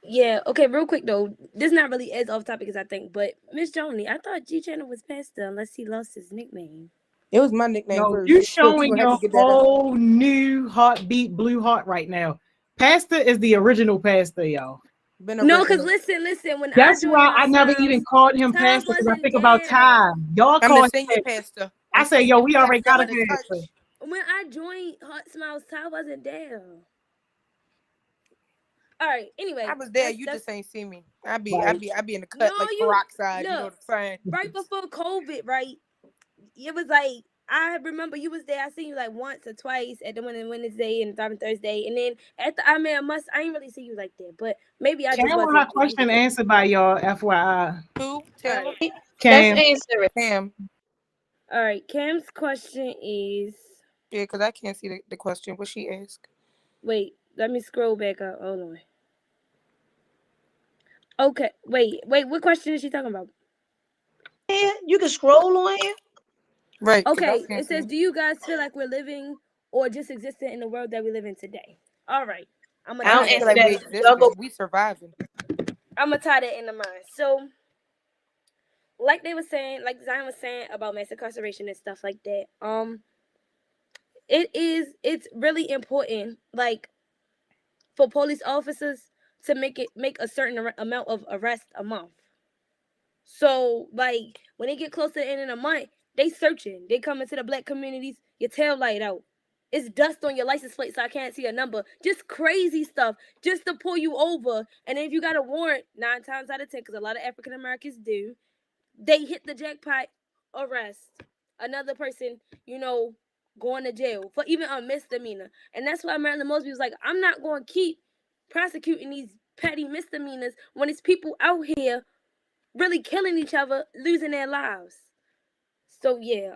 Yeah, okay, real quick though. This not really as off topic as I think, but Miss Joni, I thought G Channel was Pastor unless he lost his nickname. It was my nickname No, first. you But you showing gonna have your to get that out. whole new heartbeat, blue heart right now. Pastor is the original pastor, y'all. Been a No, because original. listen. When That's I why joined I never Hot even Smiles, called him Tom pastor because I wasn't think about there. time. Y'all I'm call the him senior pastor. pastor. I say, yo, we already got a Pastor of the pastor. church. When I joined Hot Smiles, Tom wasn't there. All right. Anyway, I was there. You just ain't see me. I be in the cut No, like you- peroxide. You know look. what I'm saying? right before COVID, right? It was like I remember you was there. I seen you like once or twice at the Wednesday and the Thursday, and then at the I ain't really see you like that, but maybe I just Cam want wasn't. her question answered by y'all, FYI. Who? Tell All me. Cam. Let's answer it. Cam. All right, Cam's question is. Yeah, because I can't see the question. What she asked. Wait, let me scroll back up. Hold on. Okay, wait. What question is she talking about? Yeah, you can scroll on here. Right. 'cause I Okay, can't it says, see. do you guys feel like we're living or just existing in the world that we live in today? All right, I'm I gonna don't tie I feel answer like that. we Y'all go. existing. We surviving. that into mind. So, like they were saying, like Zion was saying about mass incarceration and stuff like that. It's really important, like, for police officers to make a certain amount of arrests a month. So, like, when they get close to the end of the month, they searching. They come into the black communities, your tail light out. It's dust on your license plate, so I can't see a number. Just crazy stuff, just to pull you over. And if you got a warrant, 9 times out of 10, because a lot of African Americans do, they hit the jackpot, arrest another person, going to jail for even a misdemeanor. And that's why Marilyn Mosby was like, I'm not going to keep prosecuting these petty misdemeanors when it's people out here really killing each other, losing their lives. So yeah,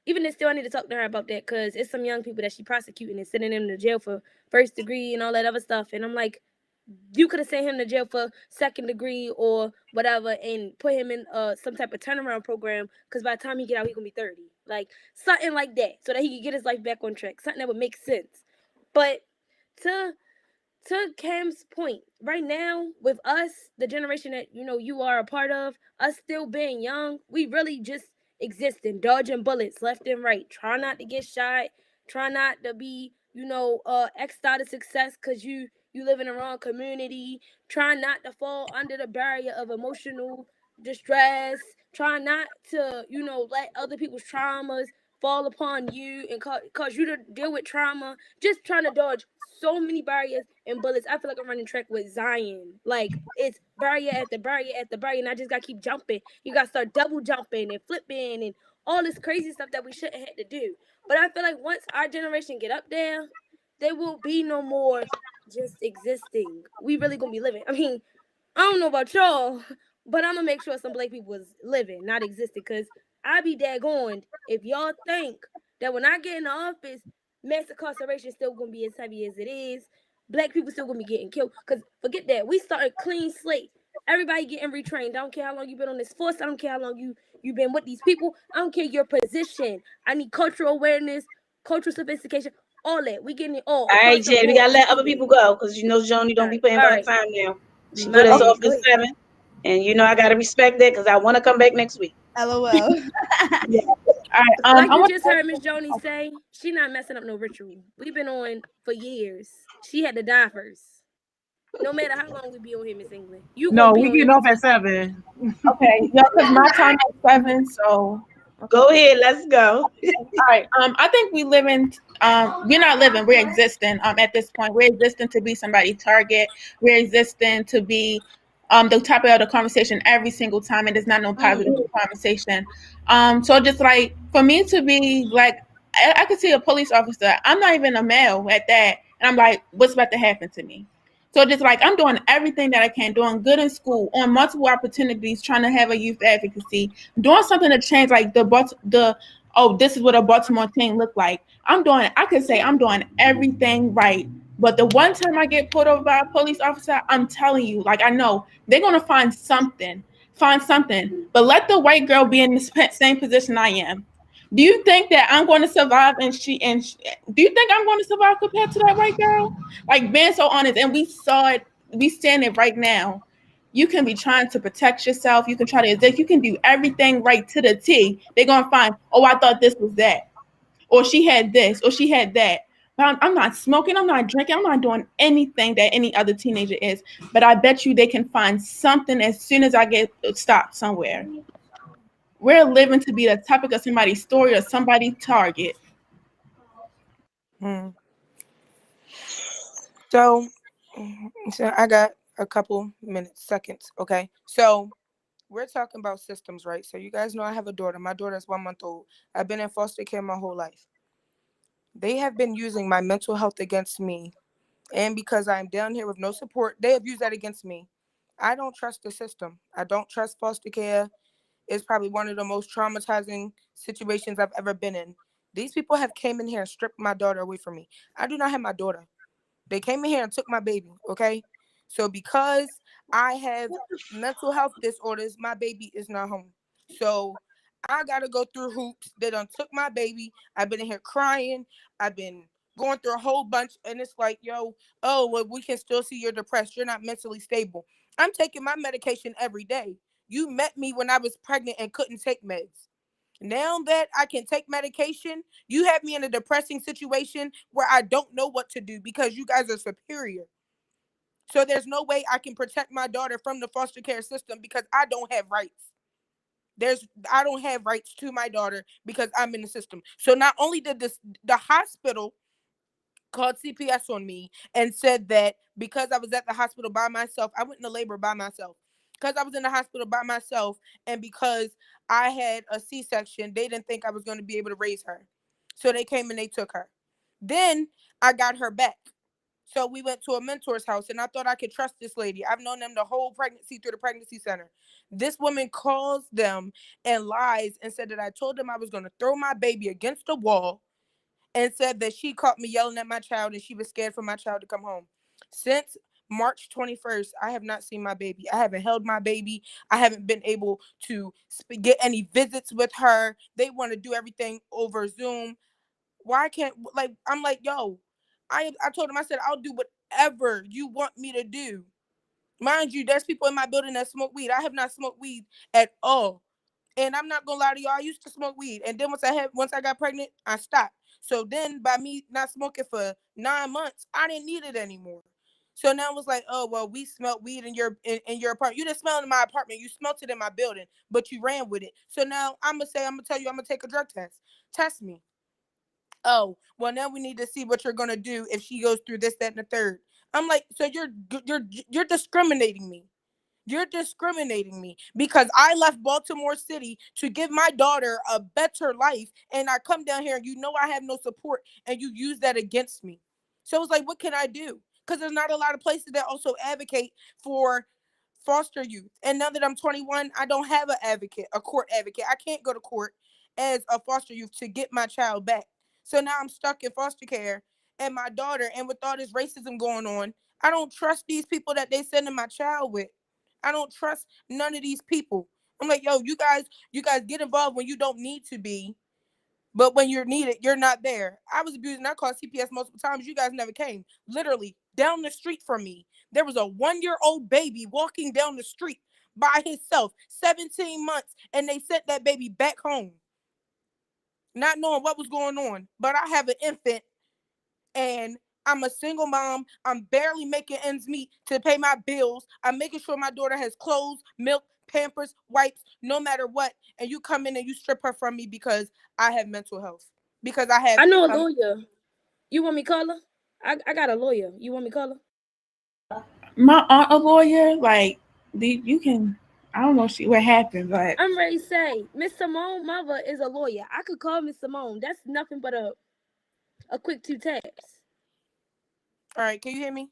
even still, I need to talk to her about that because it's some young people that she prosecuting and sending them to jail for first degree and all that other stuff. And I'm like, you could have sent him to jail for second degree or whatever and put him in some type of turnaround program because by the time he get out, he gonna be 30. Like, something like that so that he can get his life back on track. Something that would make sense. But to Cam's point, right now with us, the generation that you are a part of, us still being young, we really just existing, dodging bullets left and right. Try not to get shot. Try not to be, X'd out of success because you live in the wrong community. Try not to fall under the barrier of emotional distress. Try not to, let other people's traumas fall upon you and cause you to deal with trauma. Just trying to dodge so many barriers and bullets. I feel like I'm running track with Zion. Like, it's barrier after barrier after barrier, and I just gotta keep jumping. You gotta start double jumping and flipping and all this crazy stuff that we shouldn't have to do. But I feel like once our generation get up there will be no more just existing. We really gonna be living. I mean, I don't know about y'all, but I'm gonna make sure some black people is living, not existing, because I be daggone if y'all think that when I get in the office, mass incarceration still gonna be as heavy as it is. Black people still gonna be getting killed. Cause forget that, we started clean slate. Everybody getting retrained. I don't care how long you've been on this force. I don't care how long you've been with these people. I don't care your position. I need cultural awareness, cultural sophistication, all that. We getting it all. All right, Jay, we gotta let other people go because Joni don't be putting by time now. She put us off at 7, and I gotta respect that because I want to come back next week. LOL. Yeah. All right. Like you just heard Miss Joni say, she not messing up no ritual. We've been on for years. She had to die first. No matter how long we be on here, Miss England. We getting off at 7. Okay, yeah, because my time is 7, so go ahead, let's go. All right. I think we living. We're not living. We're existing. At this point, we're existing to be somebody's target. We're existing to be the topic of the conversation every single time. It is not no positive conversation. So just like for me to be like, I could see a police officer. I'm not even a male at that, and I'm like, what's about to happen to me? So just like I'm doing everything that I can, doing good in school, on multiple opportunities, trying to have a youth advocacy, doing something to change like this is what a Baltimore team look like. I could say I'm doing everything right. But the one time I get pulled over by a police officer, I'm telling you, like I know they're gonna find something. But let the white girl be in the same position I am. Do you think that I'm going to survive? Do you think I'm going to survive compared to that white girl? Like, being so honest, and we saw it. We stand it right now. You can be trying to protect yourself. You can try to, you can do everything right to the T. They're going to find, oh, I thought this was that. Or she had this, or she had that. But I'm not smoking, I'm not drinking, I'm not doing anything that any other teenager is. But I bet you they can find something as soon as I get stopped somewhere. We're living to be the topic of somebody's story or somebody's target. So I got a couple seconds. Okay. So we're talking about systems, right? So you guys know I have a daughter. My daughter is 1 month old. I've been in foster care my whole life. They have been using my mental health against me. And because I'm down here with no support, they have used that against me. I don't trust the system. I don't trust foster care. It's probably one of the most traumatizing situations I've ever been in. These people have came in here and stripped my daughter away from me. I do not have my daughter. They came in here and took my baby, okay? So because I have mental health disorders, my baby is not home. So I got to go through hoops. They done took my baby. I've been in here crying. I've been going through a whole bunch. And it's like, yo, oh, well, we can still see you're depressed. You're not mentally stable. I'm taking my medication every day. You met me when I was pregnant and couldn't take meds. Now that I can take medication, you have me in a depressing situation where I don't know what to do because you guys are superior. So there's no way I can protect my daughter from the foster care system because I don't have rights. I don't have rights to my daughter because I'm in the system. So not only did the hospital called CPS on me and said that because I was at the hospital by myself, I went into labor by myself. Because I was in the hospital by myself and because I had a C-section, they didn't think I was going to be able to raise her. So they came and they took her. Then I got her back. So we went to a mentor's house and I thought I could trust this lady. I've known them the whole pregnancy through the pregnancy center. This woman calls them and lies and said that I told them I was going to throw my baby against the wall and said that she caught me yelling at my child and she was scared for my child to come home. Since March 21st, I have not seen my baby. I haven't held my baby. I haven't been able to get any visits with her. They want to do everything over Zoom. Why can't, like, I'm like, yo, I told him, I said, I'll do whatever you want me to do. Mind you, there's people in my building that smoke weed. I have not smoked weed at all. And I'm not gonna lie to y'all, I used to smoke weed. And then once I got pregnant, I stopped. So then by me not smoking for 9 months, I didn't need it anymore. So now it was like, oh, well, we smelled weed in your apartment. You didn't smell it in my apartment. You smelled it in my building, but you ran with it. So now I'm gonna tell you, I'm gonna take a drug test. Test me. Oh, well, now we need to see what you're gonna do if she goes through this, that, and the third. I'm like, so you're discriminating me. You're discriminating me because I left Baltimore City to give my daughter a better life. And I come down here and you know I have no support and you use that against me. So it's like, what can I do? Because there's not a lot of places that also advocate for foster youth. And now that I'm 21, I don't have a court advocate. I can't go to court as a foster youth to get my child back. So now I'm stuck in foster care and my daughter, and with all this racism going on, I don't trust these people that they sending my child with. I don't trust none of these people. I'm like, yo, you guys get involved when you don't need to be, but when you're needed, you're not there. I was abused and I called CPS multiple times. You guys never came. Literally down the street from me, there was a 1-year-old baby walking down the street by himself, 17 months, and they sent that baby back home, not knowing what was going on. But I have an infant and I'm a single mom. I'm barely making ends meet to pay my bills. I'm making sure my daughter has clothes, milk, Pampers, wipes, no matter what. And you come in and you strip her from me because I have mental health. Because I know a lawyer. You want me to call her? I got a lawyer. You want me to call her? My aunt a lawyer. Like, you can. I don't know what happened, but I'm ready to say Miss Simone mother is a lawyer. I could call Miss Simone. That's nothing but a quick 2 taps. All right, can you hear me?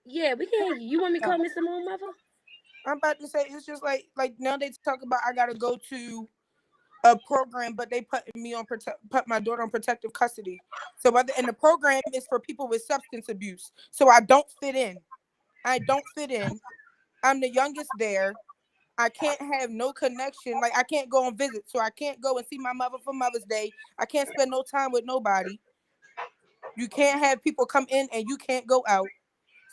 Yeah, we can hear you. You want me to call Miss Simone mother? I'm about to say it's just like now they talk about I gotta go to a program, but they put my daughter on protective custody. So and the program is for people with substance abuse. So I don't fit in. I'm the youngest there. I can't have no connection. Like I can't go on visit. So I can't go and see my mother for Mother's Day. I can't spend no time with nobody. You can't have people come in and you can't go out.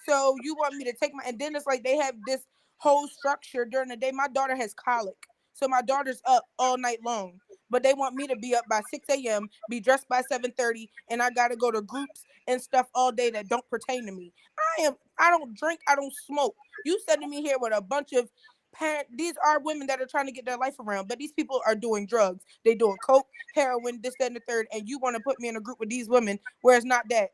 So you want me to take my, and then it's like they have this whole structure during the day. My daughter has colic. So my daughter's up all night long. But they want me to be up by 6 a.m., be dressed by 7:30, and I gotta go to groups and stuff all day that don't pertain to me. I don't drink, I don't smoke. You sending me here with a bunch of these are women that are trying to get their life around, but these people are doing drugs. They doing coke, heroin, this, that, and the third, and you want to put me in a group with these women where it's not that.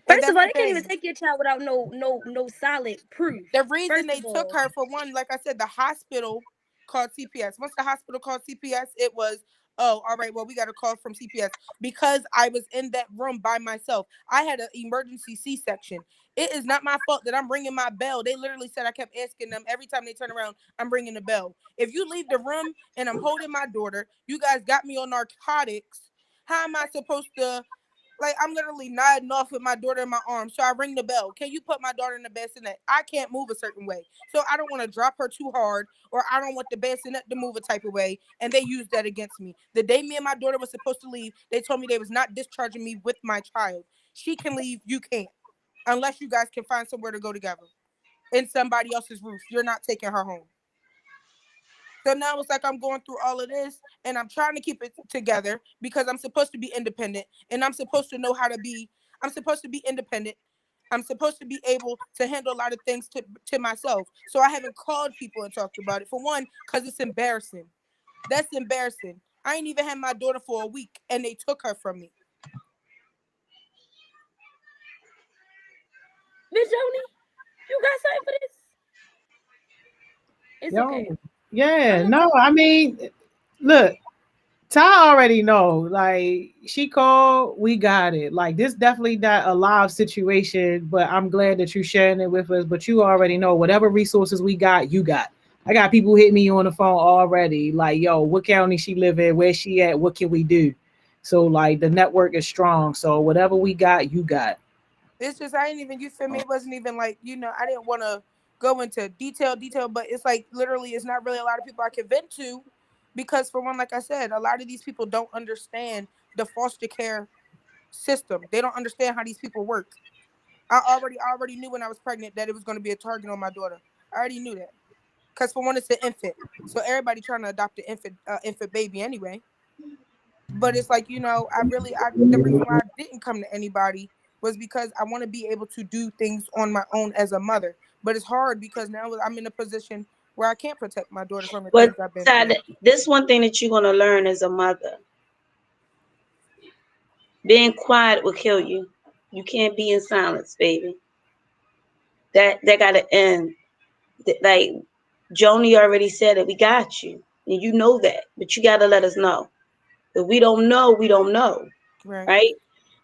First of all, they can't even take your child without no solid proof. The reason they took her, for one, like I said, the hospital called CPS. Once the hospital called CPS, it was, oh, all right, well, we got a call from CPS because I was in that room by myself. I had an emergency C-section. It is not my fault that I'm ringing my bell. They literally said I kept asking them every time they turn around, I'm ringing the bell. If you leave the room and I'm holding my daughter, you guys got me on narcotics. How am I supposed to, like, I'm literally nodding off with my daughter in my arms. So I ring the bell. Can you put my daughter in the bassinet? I can't move a certain way. So I don't want to drop her too hard, or I don't want the bassinet to move a type of way. And they used that against me. The day me and my daughter was supposed to leave, they told me they was not discharging me with my child. She can leave. You can't. Unless you guys can find somewhere to go together. In somebody else's roof. You're not taking her home. So now it's like I'm going through all of this and I'm trying to keep it together because I'm supposed to be independent and I'm supposed to know how to be, I'm supposed to be independent. I'm supposed to be able to handle a lot of things to myself. So I haven't called people and talked about it. For one, because it's embarrassing. That's embarrassing. I ain't even had my daughter for a week and they took her from me. Miss Joni, you got something for this? It's okay. Yeah, no, I mean, look, Ty already know. Like, she called, we got it. Like, this definitely not a live situation, but I'm glad that you're sharing it with us. But you already know whatever resources we got, you got. I got people hit me on the phone already. Like, yo, what county she live in? Where she at? What can we do? So, like, the network is strong. So whatever we got, you got. It's just, I didn't even, you feel me? It wasn't even like, I didn't want to go into detail, but it's like literally it's not really a lot of people I can vent to because, for one, like I said, a lot of these people don't understand the foster care system. They don't understand how these people work. I already knew when I was pregnant that it was going to be a target on my daughter. I already knew that because, for one, it's an infant, so everybody trying to adopt an infant baby anyway. But it's like, the reason why I didn't come to anybody was because I want to be able to do things on my own as a mother. But it's hard because now I'm in a position where I can't protect my daughter from the things I've been through. This one thing that you're going to learn as a mother. Being quiet will kill you. You can't be in silence, baby. That got to end. Like, Joni already said it. We got you. And you know that. But you got to let us know. If we don't know, we don't know. Right?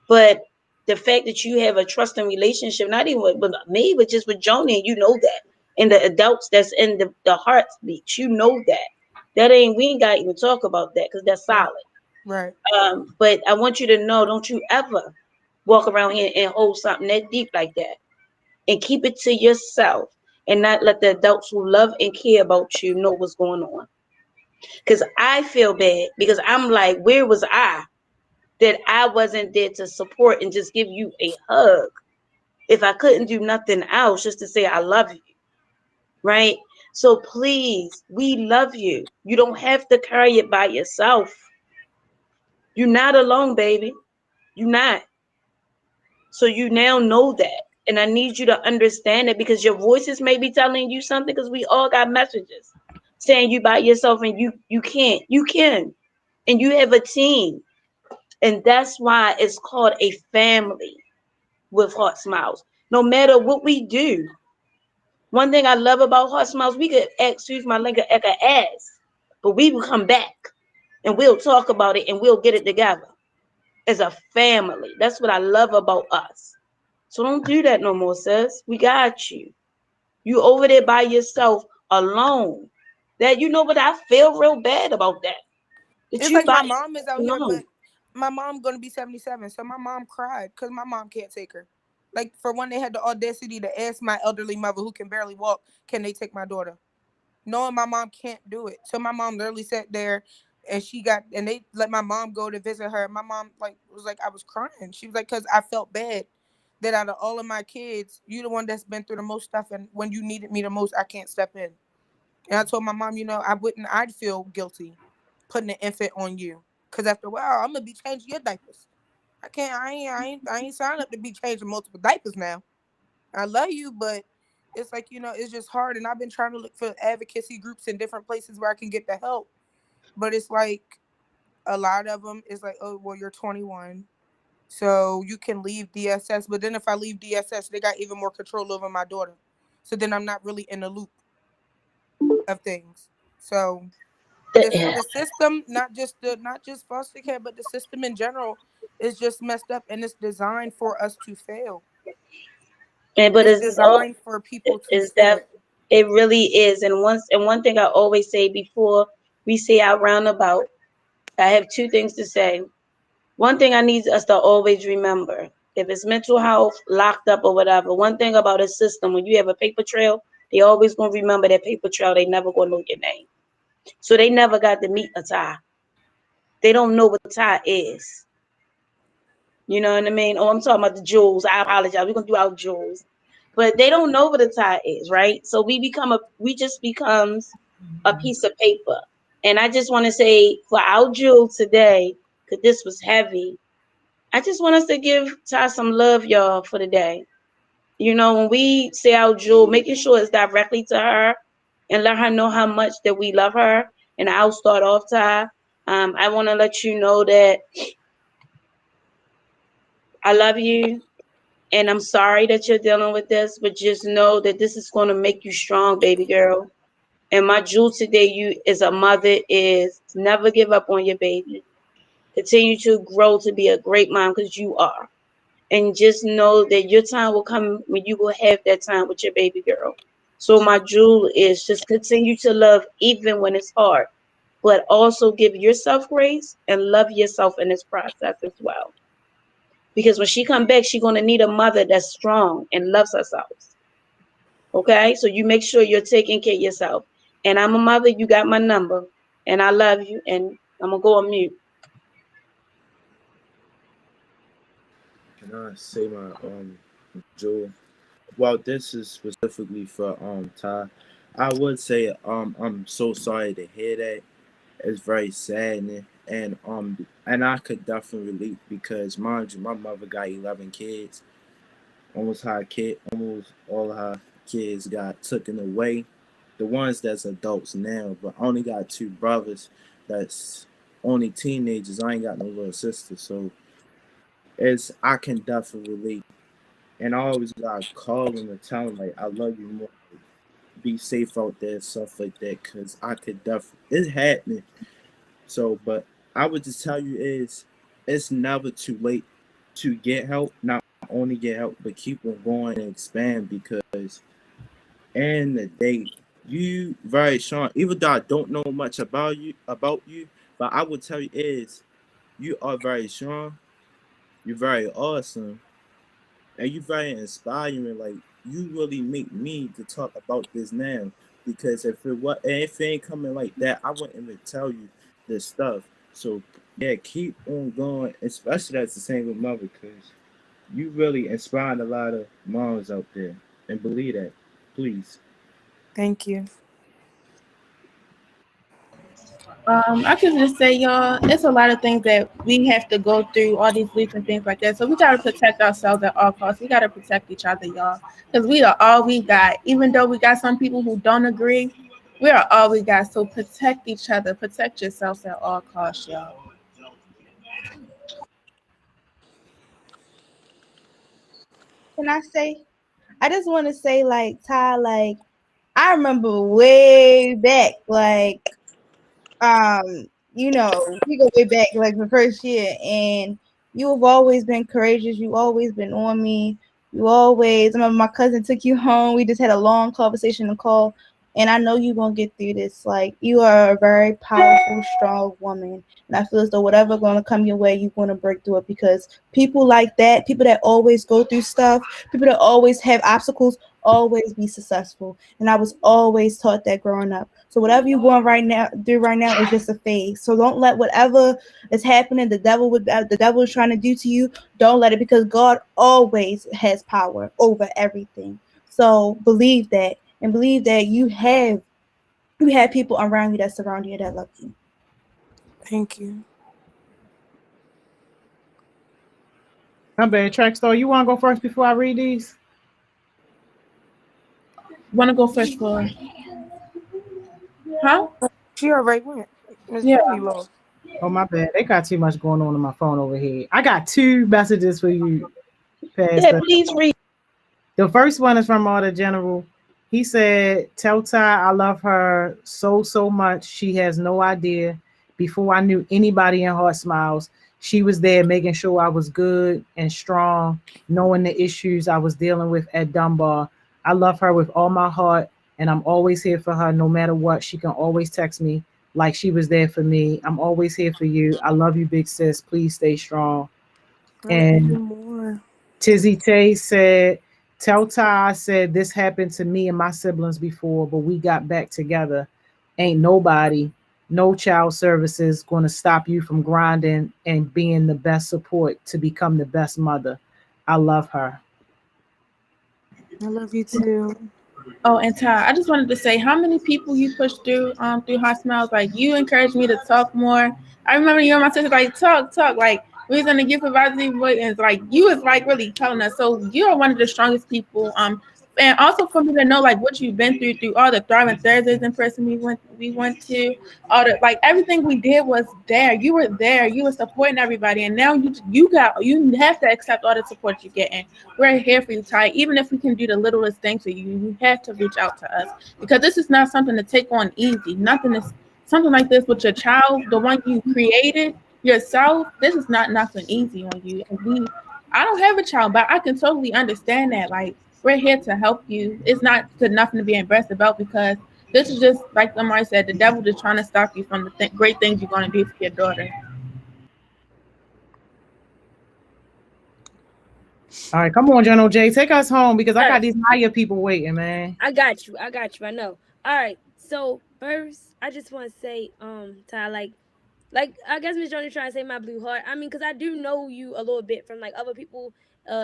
But the fact that you have a trusting relationship, not even with me, but just with Joni, and you know that. And the adults that's in the heartbeats, you know that. We ain't got to even talk about that because that's solid. Right. But I want you to know, don't you ever walk around here and hold something that deep like that. And keep it to yourself and not let the adults who love and care about you know what's going on. Because I feel bad because I'm like, where was I that I wasn't there to support and just give you a hug if I couldn't do nothing else just to say I love you, right? So please, we love you. You don't have to carry it by yourself. You're not alone, baby. You're not. So you now know that. And I need you to understand it because your voices may be telling you something because we all got messages saying you by yourself and you can't. You can. And you have a team. And that's why it's called a family with Heart Smiles. No matter what we do. One thing I love about Heart Smiles, we could excuse my lingo, ass, but we will come back and we'll talk about it and we'll get it together as a family. That's what I love about us. So don't do that no more, sis. We got you. You over there by yourself alone. That but I feel real bad about that. It's like my mom is out here, but my mom gonna be 77. So my mom cried because my mom can't take her. Like, for one, they had the audacity to ask my elderly mother who can barely walk, can they take my daughter? Knowing my mom can't do it. So my mom literally sat there and they let my mom go to visit her. My mom was like, I was crying. She was like, because I felt bad that out of all of my kids, you the one that's been through the most stuff, and when you needed me the most, I can't step in. And I told my mom, I'd feel guilty putting an infant on you, because after a while, I'm gonna be changing your diapers. I ain't signed up to be changing multiple diapers now. I love you, but it's like, it's just hard. And I've been trying to look for advocacy groups in different places where I can get the help. But it's like a lot of them is like, oh, well, you're 21, so you can leave DSS. But then if I leave DSS, they got even more control over my daughter. So then I'm not really in the loop of things. So the system, not just foster care, but the system in general is just messed up, and it's designed for us to fail. But it's designed for people to fail. It really is. And one thing I always say before we say our roundabout, I have two things to say. One thing I need us to always remember, if it's mental health, locked up or whatever, one thing about a system, when you have a paper trail, they always going to remember that paper trail. They never going to know your name. So they never got to meet a Ty. They don't know what Ty is. You know what I mean? Oh, I'm talking about the jewels. I apologize. We're going to do our jewels. But they don't know what a Ty is, right? So we just becomes a piece of paper. And I just want to say, for our jewel today, because this was heavy, I just want us to give Ty some love, y'all, for the day. When we say our jewel, making sure it's directly to her and let her know how much that we love her. And I'll start off, Ty. I want to let you know that I love you. And I'm sorry that you're dealing with this, but just know that this is going to make you strong, baby girl. And my jewel today, you as a mother, is never give up on your baby. Continue to grow to be a great mom, because you are. And just know that your time will come when you will have that time with your baby girl. So my jewel is just continue to love even when it's hard, but also give yourself grace and love yourself in this process as well. Because when she come back, she's going to need a mother that's strong and loves herself. Okay? So you make sure you're taking care of yourself. And I'm a mother. You got my number. And I love you. And I'm going to go on mute. Can I say my jewel? Well, this is specifically for Ty. I would say I'm so sorry to hear that. It's very saddening, and I could definitely relate, because mind you, my mother got 11 kids. Almost all of her kids got taken away. The ones that's adults now, but I only got 2 brothers that's only teenagers. I ain't got no little sister, so I can definitely relate. And I always gotta call them and tell them, like, I love you more. Be safe out there, stuff like that, because I could definitely, it's happening. So, but I would just tell you it's never too late to get help. Not only get help, but keep on going and expand, because in the day, you very strong. Even though I don't know much about you, but I would tell you you are very strong. You're very awesome. And you're very inspiring. Like, you really make me to talk about this now, because if it ain't coming like that, I wouldn't even tell you this stuff. So yeah, keep on going, especially as a single mother, because you really inspired a lot of moms out there, and believe that, please. Thank you. I can just say, y'all, it's a lot of things that we have to go through, all these leaks and things like that. So we got to protect ourselves at all costs. We got to protect each other, y'all, because we are all we got. Even though we got some people who don't agree, we are all we got. So protect each other. Protect yourselves at all costs, y'all. Can I say? I just want to say, like, Ty, like, I remember way back, like, we go way back, like, the first year, and you have always been courageous. You always been on me. I remember my cousin took you home. We just had a long conversation and call, and I know you're going to get through this. Like, you are a very powerful, strong woman, and I feel as though whatever going to come your way, you're going to break through it, because people like that, people that always go through stuff, people that always have obstacles, always be successful. And I was always taught that growing up. So whatever you're going right now is just a phase. So don't let whatever is happening, the devil is trying to do to you, don't let it, because God always has power over everything. So believe that, and believe that you have people around you that surround you that love you. Thank you. I'm bad. Track Star, you want to go first before I read these? Want to go first, Flora? Huh? She already went. Miss Yeah. Johnny lost. Oh, my bad. They got too much going on my phone over here. I got 2 messages for you, Pastor. Yeah, please read. The first one is from Auditor General. He said, tell Ty I love her so much. She has no idea. Before I knew anybody in Heart Smiles, she was there making sure I was good and strong, knowing the issues I was dealing with at Dunbar. I love her with all my heart, and I'm always here for her no matter what. She can always text me like she was there for me. I'm always here for you. I love you, big sis. Please stay strong. And Tizzy Tay said, tell Ty I said this happened to me and my siblings before, but we got back together. Ain't nobody, no child services going to stop you from grinding and being the best support to become the best mother. I love her. I love you too. Oh, and Ty, I just wanted to say how many people you pushed through Heart Smiles. Like, you encouraged me to talk more. I remember you and my sister like talk. Like, we was in the Gift Advisory Board, and it's like you was like really telling us. So you are one of the strongest people. And also for me to know like what you've been through all the Thriving Thursdays in person we went to, all the like everything we did was there. You were there. You were supporting everybody, and now you have to accept all the support you're getting. We're here for you, Ty. Even if we can do the littlest things for you, you have to reach out to us, because this is not something to take on easy. Something like this with your child, the one you created yourself. This is not nothing easy on you. And I don't have a child, but I can totally understand that. Like, we're here to help you. It's not nothing to be embarrassed about, because this is just, like Amari said, the devil just trying to stop you from the great things you're going to do for your daughter. All right, come on, General J. Take us home, because I got these higher people waiting, man. I got you. I know. All right. So first, I just want to say, Ty, like I guess Miss Johnny trying to say my blue heart. I mean, because I do know you a little bit from like other people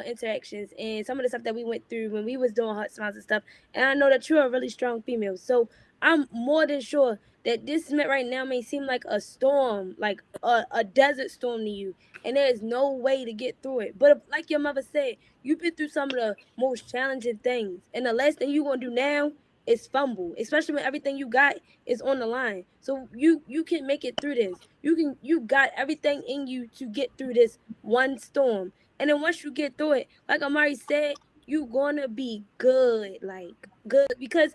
interactions and some of the stuff that we went through when we was doing Heart Smiles and stuff. And I know that you're a really strong female. So I'm more than sure that this right now may seem like a storm, like a desert storm to you, and there is no way to get through it. But like your mother said, you've been through some of the most challenging things, and the last thing you're gonna do now is fumble, especially when everything you got is on the line. So you can make it through this. You got everything in you to get through this one storm. And then once you get through it, like Amari said, you gonna be good, like good, because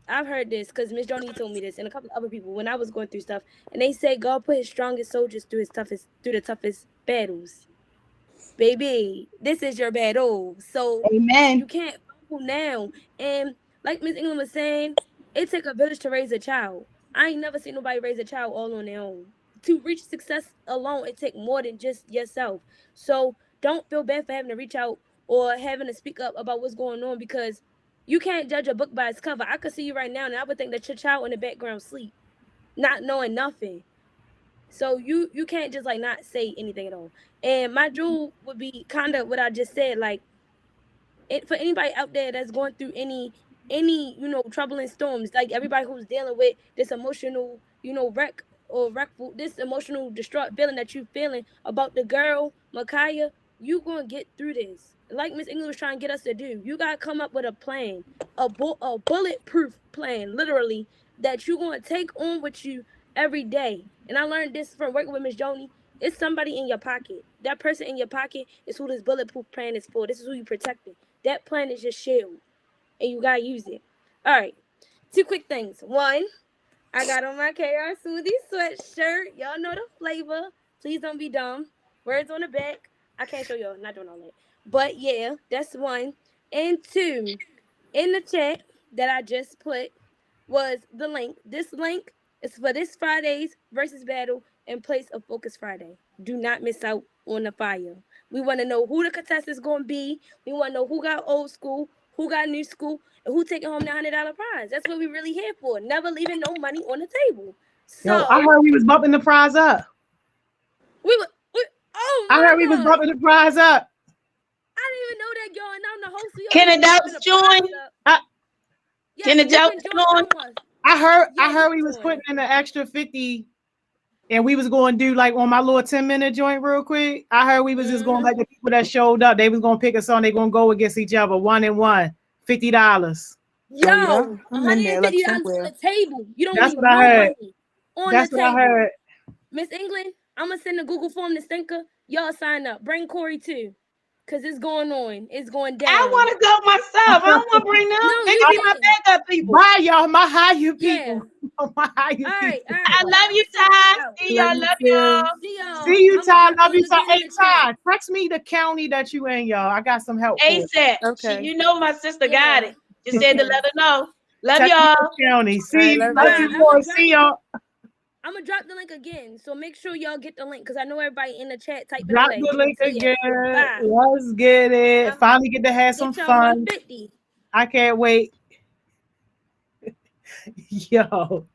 I've heard this, because Miss Joni told me this and a couple of other people when I was going through stuff, and they say God put his strongest soldiers through the toughest battles. Baby, this is your battle. So Amen. you can't fumble now. And like Miss England was saying, it takes a village to raise a child. I ain't never seen nobody raise a child all on their own. To reach success alone, it takes more than just yourself. So don't feel bad for having to reach out or having to speak up about what's going on, because you can't judge a book by its cover. I could see you right now, and I would think that your child in the background sleep, not knowing nothing. So you can't just like not say anything at all. And my jewel would be kind of what I just said, like for anybody out there that's going through any troubling storms, like everybody who's dealing with this emotional this emotional distraught feeling that you feeling about the girl Micaiah, you gonna get through this. Like Miss English was trying to get us to do, you gotta come up with a plan, a bulletproof plan, literally, that you gonna take on with you every day. And I learned this from working with Miss Joni. It's somebody in your pocket. That person in your pocket is who this bulletproof plan is for. This is who you protecting. That plan is your shield, and you gotta use it. All right, 2 quick things. One, I got on my KR Smoothie sweatshirt. Y'all know the flavor. Please don't be dumb. Words on the back. I can't show y'all. Not doing all that. But yeah, that's 1. And 2, in the chat that I just put was the link. This link is for this Friday's versus battle in place of Focus Friday. Do not miss out on the fire. We want to know who the contestant is going to be. We want to know who got old school, who got a new school, and who taking home the $100 prize. That's what we really here for. Never leaving no money on the table. So Yo, I heard we was bumping the prize up. Oh I my heard we was God. bumping the prize up. I didn't even know that, y'all, and I'm the host. Can adults join? Can adults join? I Yes, heard we was join. putting in an extra 50 and we was going to do like on my little 10-minute joint real quick. I heard we was just going like the people that showed up. They was going to pick a song. They going to go against each other 1-1, $50. Yo, Oh, yeah. I'm in there, like, $150 on somewhere. the table. You don't That's need what I no heard. money on That's the what table. I heard. Miss England, I'm gonna send a Google form to Stinker. Y'all sign up. Bring Corey too, cause it's going on. It's going down. I want to go myself. I don't want to bring them. No, They you can be my can. backup people. Bye, y'all. My higher Yeah. people. My higher All right, people. all right. I love you, Ty. See y'all. Love y'all. See y'all. See you, Ty. I'ma drop Love the you, link Ty. again Hey, in the chat. Ty, text me the county that you in, y'all. I got some help for you. ASAP. Okay. You know my sister Yeah. got it. Just said to let her know. Love Text me y'all. the county. See All right, you. love Love y'all. you, I'ma boy. drop- See y'all. I'm gonna drop the link again, so make sure y'all get the link, cause I know everybody in the chat typing Drop away. the link So, yeah. again. Bye. Let's get it. Finally get to have some Get y'all fun. 150. I can't wait. Yo.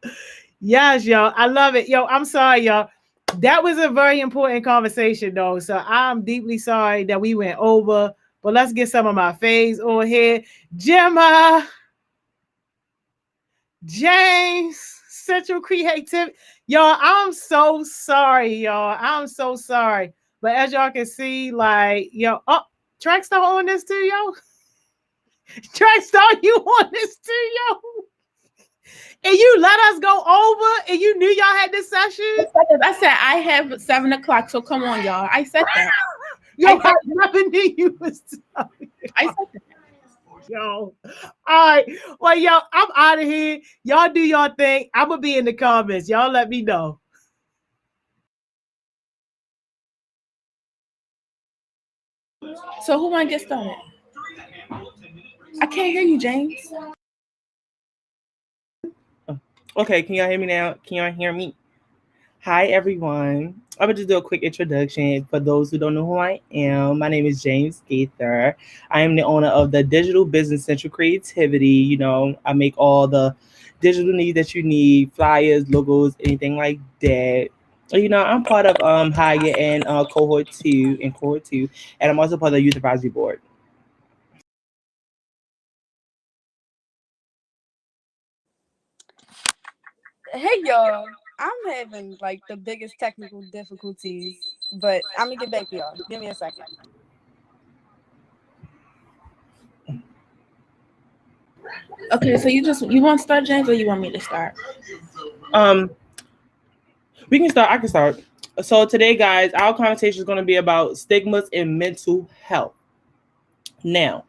Yes, yo. I love it. Yo, I'm sorry, y'all. That was a very important conversation, though. So I'm deeply sorry that we went over. But let's get some of my faves on here. Gemma, James, Central Creativity. Y'all, I'm so sorry, y'all. I'm so sorry. But as y'all can see, like, yo, oh, Trackstar on this too, yo. Trackstar, you on this too, yo. And you let us go over and you knew y'all had this session? I said I have 7:00, so come on, y'all. I said that. Yo, I never knew you was telling me. I said that. Yo. All right. Well, yo, I'm out of here. Y'all do your thing. I'm gonna be in the comments. Y'all let me know. So who want to get started? I can't hear you, James. Okay, can y'all hear me now? Can y'all hear me? Hi, everyone. I'm going to just do a quick introduction for those who don't know who I am. My name is James Gaither. I am the owner of the digital business Central Creativity. You know, I make all the digital needs that you need, flyers, logos, anything like that. You know, I'm part of Higher and Cohort 2, and I'm also part of the Youth Advisory Board. Hey y'all, I'm having like the biggest technical difficulties, but I'm gonna get back to y'all. Give me a second. Okay, so you want to start, James, or you want me to start? We can start. I can start. So today, guys, our conversation is going to be about stigmas in mental health. Now,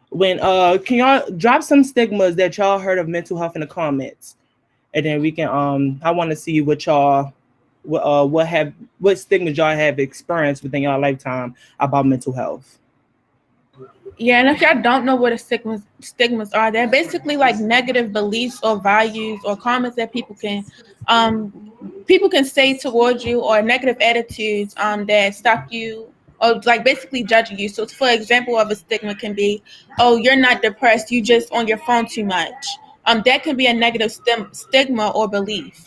when can y'all drop some stigmas that y'all heard of mental health in the comments, and then we can I want to see what y'all what stigmas y'all have experienced within y'all lifetime about mental health. Yeah, and if y'all don't know what a stigmas are, they're basically like negative beliefs or values or comments that people can say towards you, or negative attitudes that stop you, or like basically judging you. So for example of a stigma can be, oh, you're not depressed, you just on your phone too much. That can be a negative stigma or belief.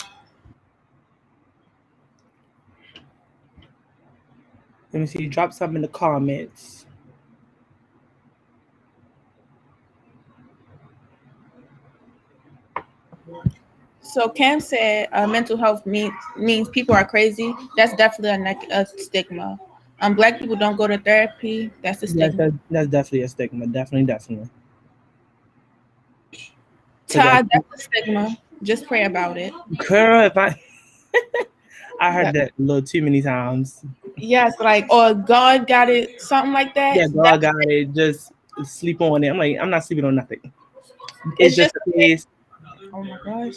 Let me see. Drop something in the comments. So Cam said mental health means people are crazy. That's definitely a stigma. Black people don't go to therapy. That's a stigma. Yes, that's definitely a stigma. Definitely. Todd, that's a stigma. Just pray about it. Girl, if I heard that a little too many times. Yes, like, or God got it, something like that. Yeah, God got it. Just sleep on it. I'm like, I'm not sleeping on nothing. It's just a case. Oh my gosh.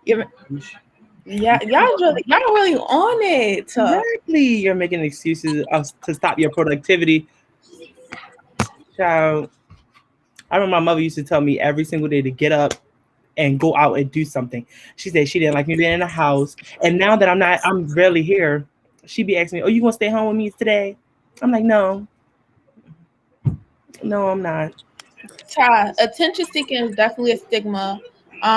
Yeah, y'all really on it. Exactly. You're making excuses to stop your productivity. Child, I remember my mother used to tell me every single day to get up and go out and do something. She said she didn't like me being in the house. And now that I'm rarely here, she be asking me, oh, you gonna stay home with me today? I'm like, no, I'm not. Ty, attention seeking is definitely a stigma.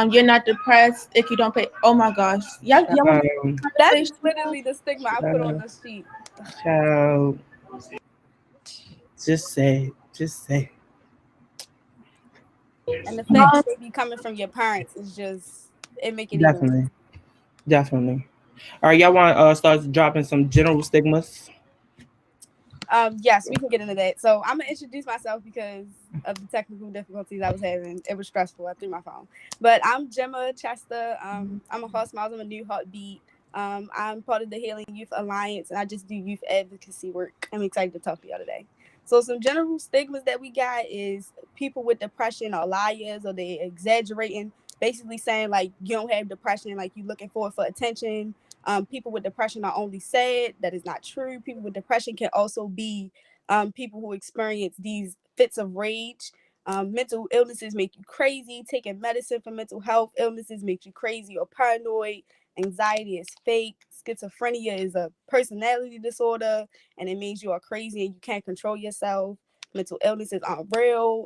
You're not depressed if you don't pay. Oh my gosh, y'all want Um, to That's conversation? literally the stigma I put on the sheet. child, just say, just say. And the fact Um, that they be coming from your parents is just, it make it even worse. Definitely, definitely. All right, y'all want to start dropping some general stigmas? Yes, we can get into that. So I'm gonna introduce myself because of the technical difficulties I was having. It was stressful. I threw my phone. But I'm Gemma Chester. I'm a Heart Smiles. I'm a new heartbeat. I'm part of the Healing Youth Alliance, and I just do youth advocacy work. I'm excited to talk to y'all today. So some general stigmas that we got is people with depression are liars or they exaggerating, basically saying like you don't have depression, like you looking for it for attention. People with depression are only sad. That is not true. People with depression can also be people who experience these fits of rage. Mental illnesses make you crazy. Taking medicine for mental health illnesses makes you crazy or paranoid. Anxiety is fake. Schizophrenia is a personality disorder, and it means you are crazy and you can't control yourself. Mental illnesses aren't real.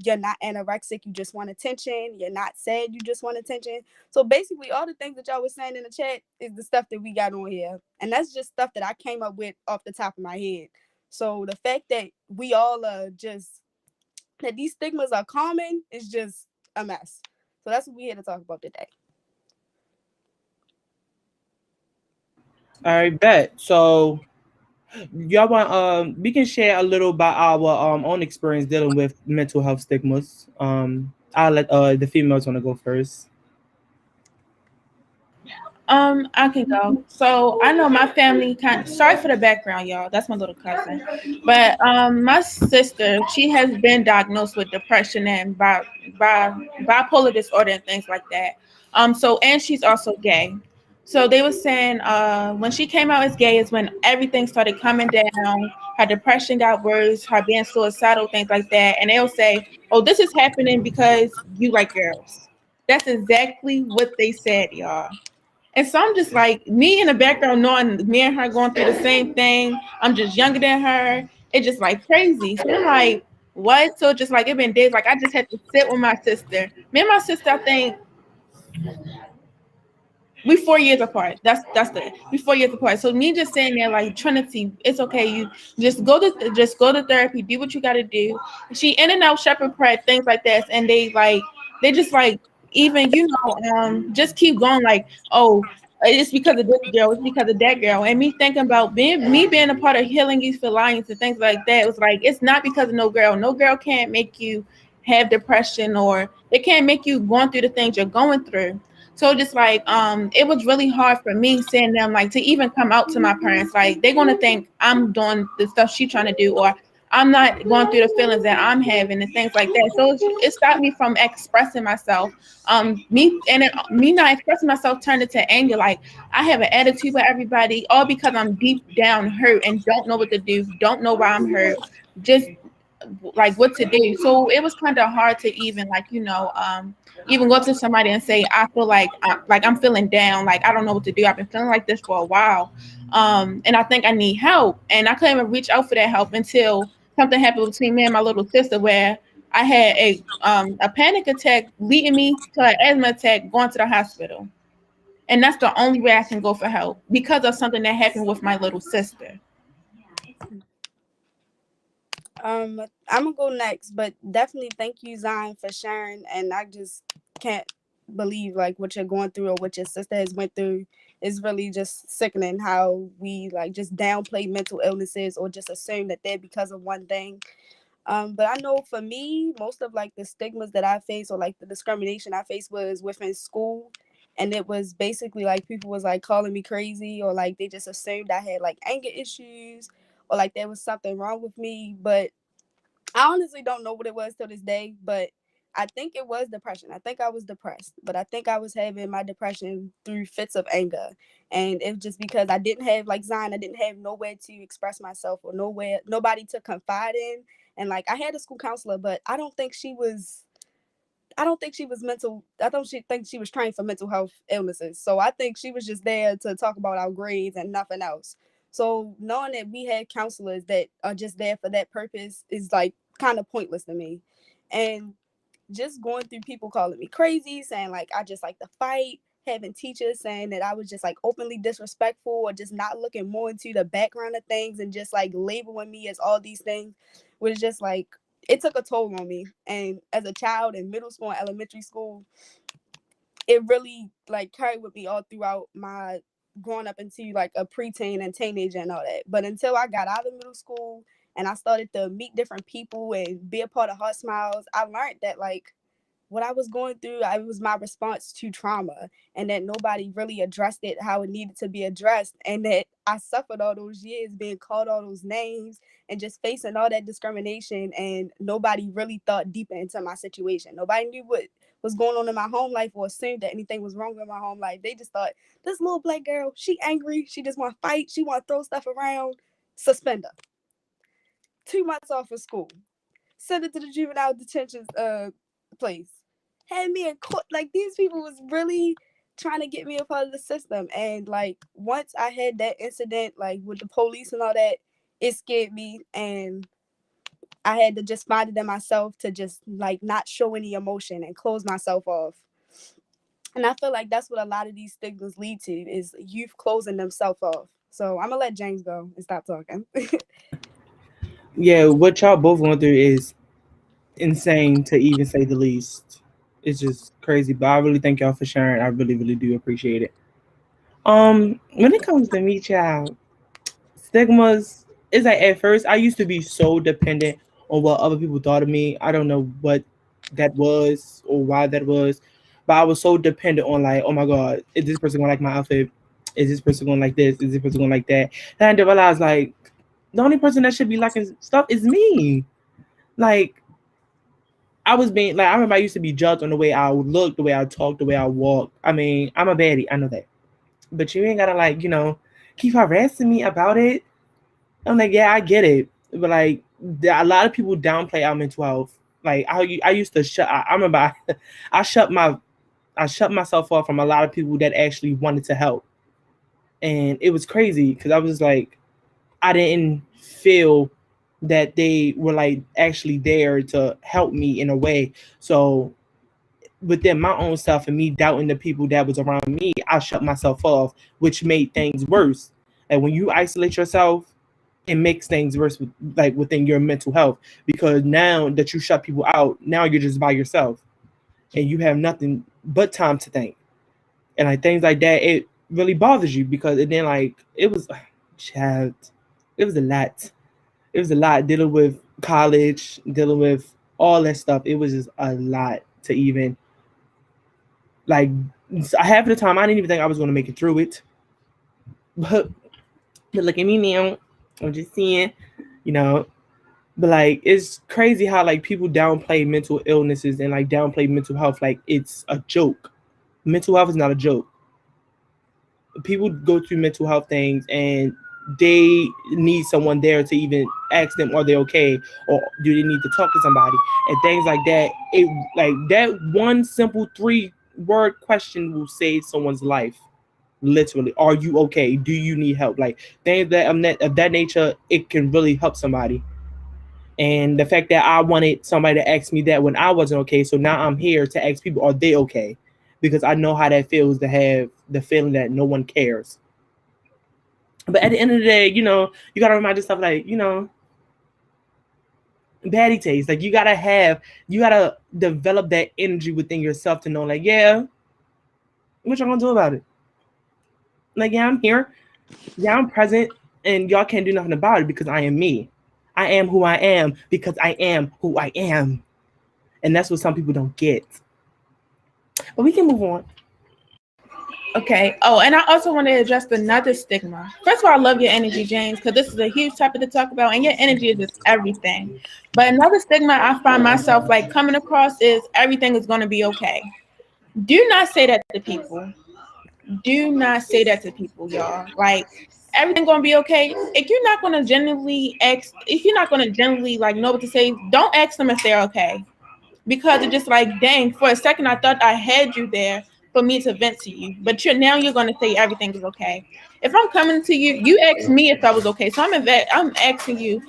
You're not anorexic. You just want attention. You're not sad. You just want attention. So basically, all the things that y'all was saying in the chat is the stuff that we got on here, and that's just stuff that I came up with off the top of my head. So the fact that we all are just that these stigmas are common is just a mess. So that's what we're here to talk about today. All right, bet. So y'all want we can share a little about our own experience dealing with mental health stigmas. I'll let the females want to go first. I can go. So I know my family sorry for the background, y'all. That's my little cousin. But my sister, she has been diagnosed with depression and bipolar disorder and things like that. So and she's also gay. So they were saying when she came out as gay is when everything started coming down. Her depression got worse, her being suicidal, things like that. And they'll say, oh, this is happening because you like girls. That's exactly what they said, y'all. And so I'm just like, me in the background, knowing me and her going through the same thing. I'm just younger than her. It's just like crazy. So I'm like, what? So just like, it been days. Like, I just had to sit with my sister. Me and my sister, I think, we 4 years apart. We 4 years apart. So me just saying there, like, Trinity, it's okay. You just go to therapy, do what you gotta do. She in and out Shepherd Pratt, things like that. And they just like, even, just keep going, like, oh, it's because of this girl, it's because of that girl. And me thinking about being a part of Healing Youth Alliance and things like that, it was like, it's not because of no girl. No girl can't make you have depression, or they can't make you going through the things you're going through. So just like it was really hard for me seeing them, like, to even come out to my parents. Like, they're gonna think I'm doing the stuff she's trying to do, or I'm not going through the feelings that I'm having and things like that. So it stopped me from expressing myself. Me not expressing myself turned into anger. Like, I have an attitude with everybody, all because I'm deep down hurt and don't know what to do, don't know why I'm hurt, just like what to do. So it was kind of hard to even, like, even go to somebody and say, I feel like I'm feeling down, like I don't know what to do. I've been feeling like this for a while, and I think I need help. And I couldn't even reach out for that help until something happened between me and my little sister, where I had a panic attack leading me to an asthma attack, going to the hospital. And that's the only way I can go for help, because of something that happened with my little sister. I'm gonna go next, but definitely thank you, Zion, for sharing. And I just can't believe like what you're going through or what your sister has went through. Is really just sickening how we like just downplay mental illnesses or just assume that they're because of one thing. But I know for me, most of like the stigmas that I face or like the discrimination I faced was within school. And it was basically like people was like calling me crazy, or like they just assumed I had like anger issues, or like there was something wrong with me. But I honestly don't know what it was till this day, but I think it was depression. I think I was depressed, but I think I was having my depression through fits of anger. And it's just because I didn't have, like Zion, I didn't have nowhere to express myself or nobody to confide in. And like I had a school counselor, but I don't think she was mental. I don't think she was trained for mental health illnesses. So I think she was just there to talk about our grades and nothing else. So knowing that we had counselors that are just there for that purpose is like kind of pointless to me. And just going through people calling me crazy, saying like I just like to fight, having teachers saying that I was just like openly disrespectful or just not looking more into the background of things and just like labeling me as all these things was just like, it took a toll on me. And as a child in middle school and elementary school, it really like carried with me all throughout my growing up into like a preteen and teenager and all that. But until I got out of middle school and I started to meet different people and be a part of Heart Smiles, I learned that like what I was going through, it was my response to trauma, and that nobody really addressed it how it needed to be addressed, and that I suffered all those years being called all those names and just facing all that discrimination, and nobody really thought deeper into my situation. Nobody knew what was going on in my home life or assumed that anything was wrong with my home life. They just thought, this little black girl, she angry, she just want to fight, she want to throw stuff around, suspend her. 2 months off of school, send it to the juvenile detention place, had me in court. Like, these people was really trying to get me a part of the system. And like, once I had that incident, like with the police and all that, it scared me, and I had to just find it in myself to just like not show any emotion and close myself off. And I feel like that's what a lot of these stigmas lead to, is youth closing themselves off. So I'm gonna let James go and stop talking. Yeah, what y'all both going through is insane, to even say the least. It's just crazy, but I really thank y'all for sharing. I really, really do appreciate it. When it comes to me, child, stigmas is like, at first I used to be so dependent on what other people thought of me. I don't know what that was or why that was, but I was so dependent on like, oh my God, is this person gonna like my outfit? Is this person gonna like this? Is this person gonna like that? And I didn't realize like the only person that should be liking stuff is me. Like, I was being like, I remember I used to be judged on the way I would look, the way I talk, the way I walk. I mean, I'm a baddie, I know that, but you ain't gotta like, keep harassing me about it. I'm like, yeah, I get it, but like, a lot of people downplay our mental health. Like, I used to I remember I shut myself off from a lot of people that actually wanted to help, and it was crazy because I was like, I didn't feel that they were like actually there to help me in a way. So within my own self and me doubting the people that was around me, I shut myself off, which made things worse. And when you isolate yourself, it makes things worse within your mental health, because now that you shut people out, now you're just by yourself and you have nothing but time to think. And like things like that, it really bothers you, because it then like it was a lot. It was a lot dealing with college, dealing with all that stuff. It was just a lot to even like. Half of the time, I didn't even think I was going to make it through it. But look at me now. I'm just saying, But like, it's crazy how like people downplay mental illnesses and like downplay mental health like it's a joke. Mental health is not a joke. People go through mental health things and they need someone there to even ask them, are they okay, or do they need to talk to somebody, and things like that. It like that one simple 3-word question will save someone's life. Literally, are you okay? Do you need help? Like things that of that nature, it can really help somebody. And the fact that I wanted somebody to ask me that when I wasn't okay, so now I'm here to ask people, are they okay? Because I know how that feels to have the feeling that no one cares. But at the end of the day, you gotta remind yourself, like, baddie taste. Like you gotta develop that energy within yourself to know, like, yeah, what y'all gonna do about it? Like, yeah, I'm here. Yeah, I'm present, and y'all can't do nothing about it because I am me. I am who I am because I am who I am. And that's what some people don't get. But we can move on. Okay. Oh, and I also want to address another stigma. First of all, I love your energy, James, because this is a huge topic to talk about, and your energy is just everything. But another stigma I find myself like coming across is everything is going to be okay. Do not say that to people. Do not say that to people, y'all. Like, everything going to be okay. If you're not going to genuinely like know what to say, don't ask them if they're okay. Because it's just like, dang, for a second I thought I had you there for me to vent to you, but you're going to say everything is okay. If I'm coming to you, you asked me if I was okay, so I'm asking you,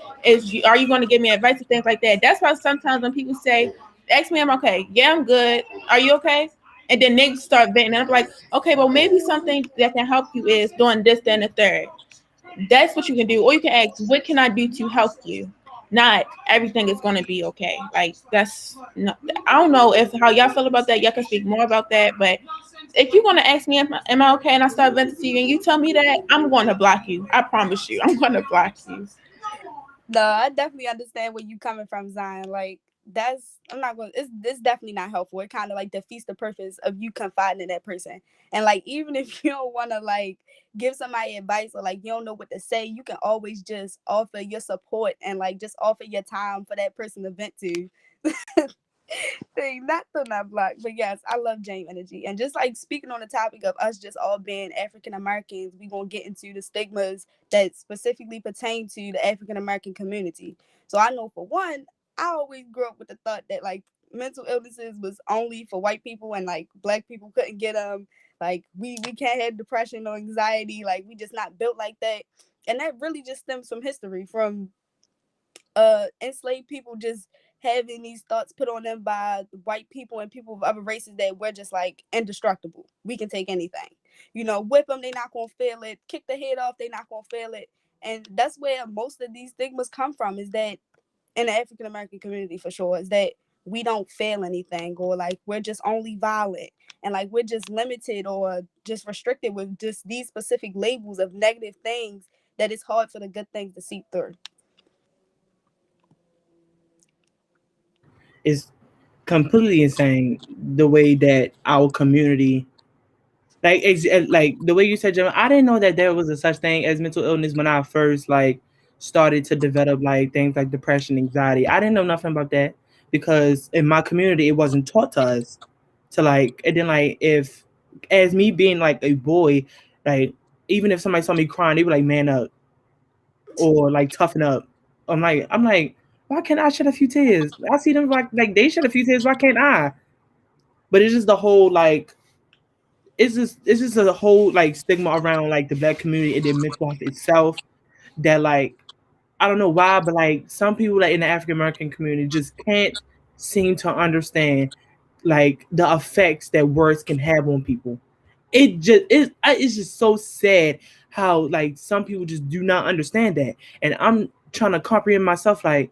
are you going to give me advice and things like that? That's why sometimes when people say, ask me, I'm okay. Yeah, I'm good. Are you okay? And then they start venting. And I'm like, okay, well, maybe something that can help you is doing this, then, and the third. That's what you can do. Or you can ask, what can I do to help you? Not everything is going to be okay. Like, that's not, I don't know if how y'all feel about that. Y'all can speak more about that. But if you're going to ask me, am I okay? And I start venting to you and you tell me that, I'm going to block you. I promise you. I'm going to block you. No, I definitely understand where you coming from, Zion. Like, it's definitely not helpful. It kind of like defeats the purpose of you confiding in that person. And like, even if you don't want to like give somebody advice or like you don't know what to say, you can always just offer your support and like just offer your time for that person to vent to. Thing, not to not block, but yes, I love Jane energy. And just like speaking on the topic of us just all being African Americans, we gonna get into the stigmas that specifically pertain to the African American community. So I know for one, I always grew up with the thought that like mental illnesses was only for white people and like black people couldn't get them. Like we can't have depression or anxiety. Like we just not built like that. And that really just stems from history, from enslaved people just having these thoughts put on them by white people and people of other races that we're just like indestructible. We can take anything. You know, whip them, they not gonna feel it. Kick the head off, they not gonna feel it. And that's where most of these stigmas come from, is that in the African American community for sure, is that we don't feel anything, or like we're just only violent, and like we're just limited or just restricted with just these specific labels of negative things that it's hard for the good things to seep through. It's completely insane the way that our community, like the way you said, Jim, I didn't know that there was a such thing as mental illness when I first like started to develop like things like depression, anxiety. I didn't know nothing about that because in my community it wasn't taught to us to like. And then like, if as me being like a boy, like even if somebody saw me crying, they were like, man up or like toughen up. I'm like, why can't I shed a few tears? I see them like they shed a few tears. Why can't I? But it's just the whole like, it's just a whole like stigma around like the black community and the mental health itself that like, I don't know why, but like some people like in the African American community just can't seem to understand like the effects that words can have on people. It's just so sad how like some people just do not understand that, and I'm trying to comprehend myself like,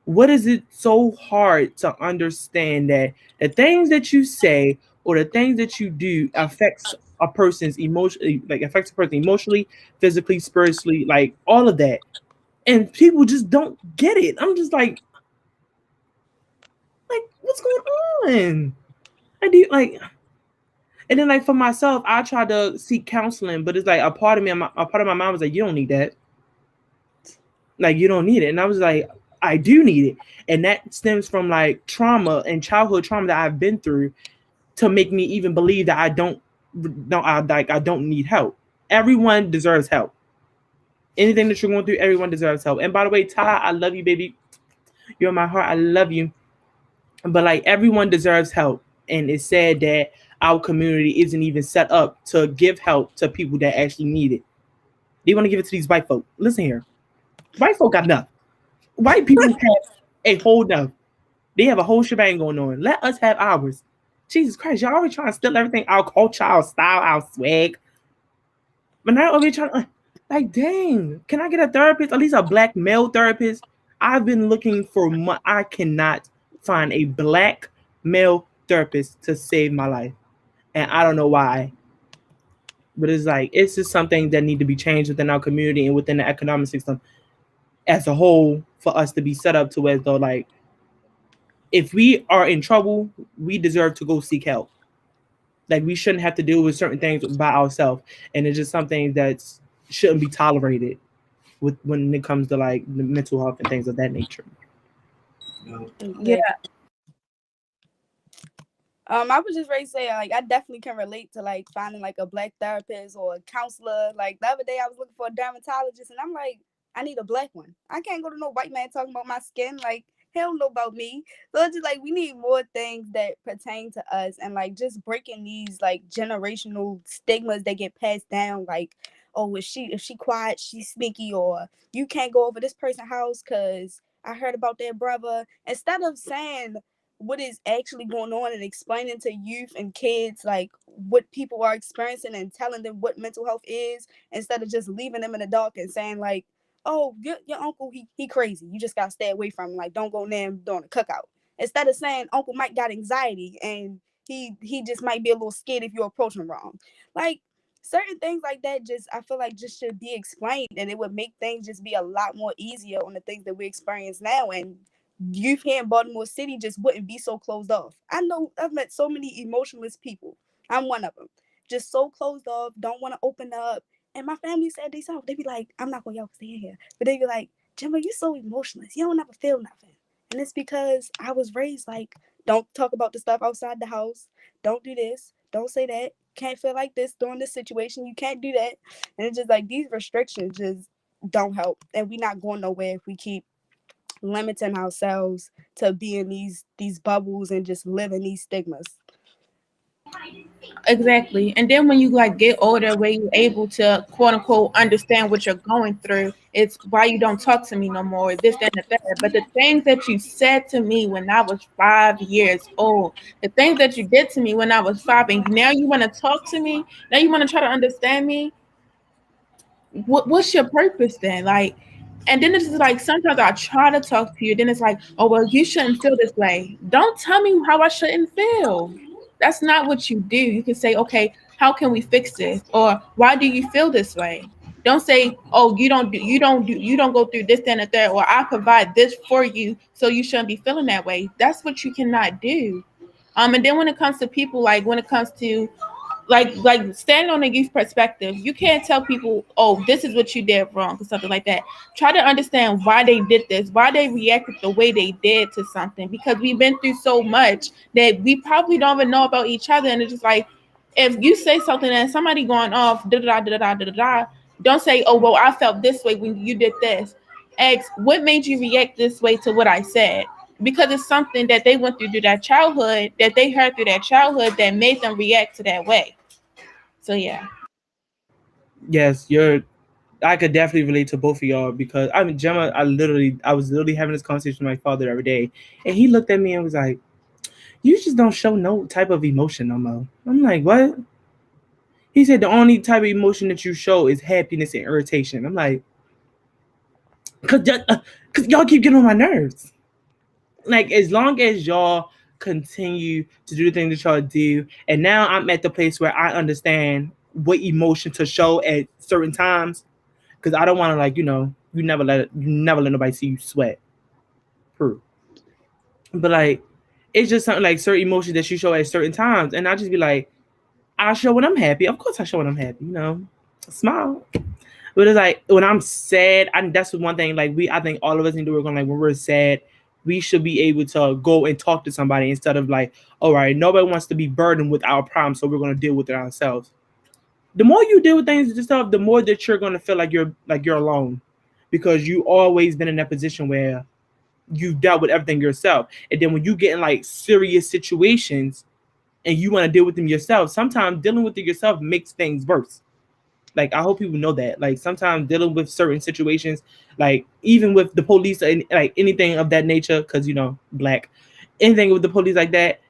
what is it so hard to understand that the things that you say or the things that you do affects a person's emotionally, like affects a person emotionally, physically, spiritually, like all of that, and people just don't get it. I'm just like what's going on? I do like. And then, like for myself, I tried to seek counseling, but it's like a part of me, a part of my mind was like, "You don't need that. Like, you don't need it." And I was like, "I do need it," and that stems from like trauma and childhood trauma that I've been through to make me even believe that I don't need help. Everyone deserves help. Anything that you're going through, everyone deserves help. And by the way, Ty, I love you, baby. You're in my heart. I love you. But like everyone deserves help, and it's sad that our community isn't even set up to give help to people that actually need it. They want to give it to these white folk. Listen here. White folk got enough. White people have a whole enough. They have a whole shebang going on. Let us have ours. Jesus Christ, y'all always trying to steal everything, our culture, our style, our swag. But now over trying to, like, dang, can I get a therapist? At least a black male therapist. I've been looking for I cannot find a black male therapist to save my life. And I don't know why. But it's like, it's just something that need to be changed within our community and within the economic system as a whole for us to be set up to as though, like, if we are in trouble, we deserve to go seek help. Like, we shouldn't have to deal with certain things by ourselves. And it's just something that shouldn't be tolerated when it comes to, like, the mental health and things of that nature. Yeah. I was just ready to say, like, I definitely can relate to like finding like a black therapist or a counselor. Like the other day I was looking for a dermatologist and I'm like, I need a black one. I can't go to no white man talking about my skin. Like, he don't know about me. So it's just like we need more things that pertain to us, and like just breaking these like generational stigmas that get passed down. Like, oh, if she quiet, she's sneaky, or you can't go over this person's house because I heard about their brother. Instead of saying, what is actually going on and explaining to youth and kids like what people are experiencing and telling them what mental health is, instead of just leaving them in the dark and saying like, oh, your uncle, he crazy, you just gotta stay away from him, like don't go near him during a cookout. Instead of saying Uncle Mike got anxiety and he just might be a little scared if you approach him wrong. Like certain things like that, just I feel like just should be explained, and it would make things just be a lot more easier on the things that we experience now. And youth here in Baltimore City just wouldn't be so closed off. I know I've met so many emotionless people. I'm one of them. Just so closed off, don't want to open up. And my family said themselves, they be like, I'm not gonna y'all stay in here. But they be like, Gemma, you so emotionless. You don't ever feel nothing. And it's because I was raised like, don't talk about the stuff outside the house. Don't do this. Don't say that. Can't feel like this during this situation. You can't do that. And it's just like these restrictions just don't help. And we're not going nowhere if we keep limiting ourselves to be in these bubbles and just live in these stigmas. Exactly. And then when you like get older, where you're able to quote unquote understand what you're going through, it's why you don't talk to me no more, this, that, and the third. But the things that you said to me when I was 5 years old, the things that you did to me when I was 5, and now you want to talk to me, now you want to try to understand me. What's your purpose then? Like, and then it's like sometimes I try to talk to you, then it's like, oh well, you shouldn't feel this way. Don't tell me how I shouldn't feel. That's not what you do. You can say, okay, how can we fix this? Or why do you feel this way? Don't say, oh, you don't go through this, that, and the third, or I provide this for you, so you shouldn't be feeling that way. That's what you cannot do. And then when it comes to people, like when it comes to like standing on a youth perspective, you can't tell people, oh, this is what you did wrong or something like that. Try to understand why they did this, why they reacted the way they did to something, because we've been through so much that we probably don't even know about each other. And it's just like, if you say something and somebody going off, don't say, oh, well, I felt this way when you did this. Ask, what made you react this way to what I said? Because it's something that they went through their childhood, that they heard through their childhood, that made them react to that way. So yeah. Yes, I could definitely relate to both of y'all, because I mean, Gemma, I was literally having this conversation with my father every day, and he looked at me and was like, you just don't show no type of emotion no more. I'm like, what? He said the only type of emotion that you show is happiness and irritation. I'm like, cause y'all keep getting on my nerves. Like, as long as y'all continue to do the things that y'all do, and now I'm at the place where I understand what emotion to show at certain times, because I don't want to, like, you never let nobody see you sweat. True. But like, it's just something like certain emotions that you show at certain times, and I just be like, I show when I'm happy. Of course, I show when I'm happy. Smile. But it's like when I'm sad, that's one thing. Like I think all of us need to work on. Like when we're sad, we should be able to go and talk to somebody instead of like, all right, nobody wants to be burdened with our problems, so we're going to deal with it ourselves. The more you deal with things and stuff, the more that you're going to feel like you're alone, because you always been in that position where you've dealt with everything yourself. And then when you get in like serious situations and you want to deal with them yourself, sometimes dealing with it yourself makes things worse. Like, I hope people know that. Like, sometimes dealing with certain situations, like even with the police and like anything of that nature, because Black, anything with the police like that,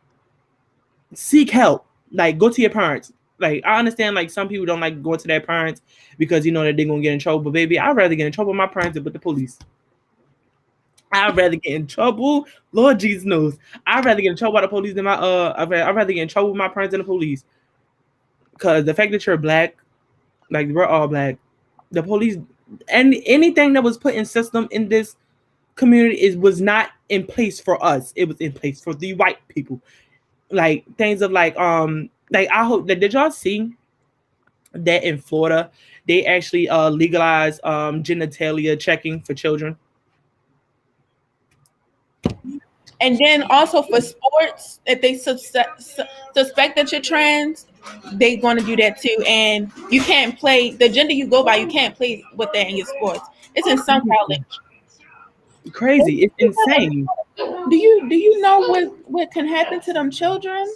seek help. Like, go to your parents. Like, I understand like some people don't like going to their parents because that they're gonna get in trouble. But baby, I'd rather get in trouble with my parents than with the police. I'd rather get in trouble. Lord Jesus knows. I'd rather get in trouble by the police than I'd rather get in trouble with my parents than the police. Because the fact that you're Black, like we're all Black, the police and anything that was put in system in this community was not in place for us. It was in place for the white people. Like things of like I hope that, did y'all see that in Florida they actually legalized genitalia checking for children? And then also for sports, if they suspect that you're trans, they're going to do that too. And you can't play the gender you go by. You can't play with that in your sports. It's in some college. Crazy. It's insane. Do you know what can happen to them children?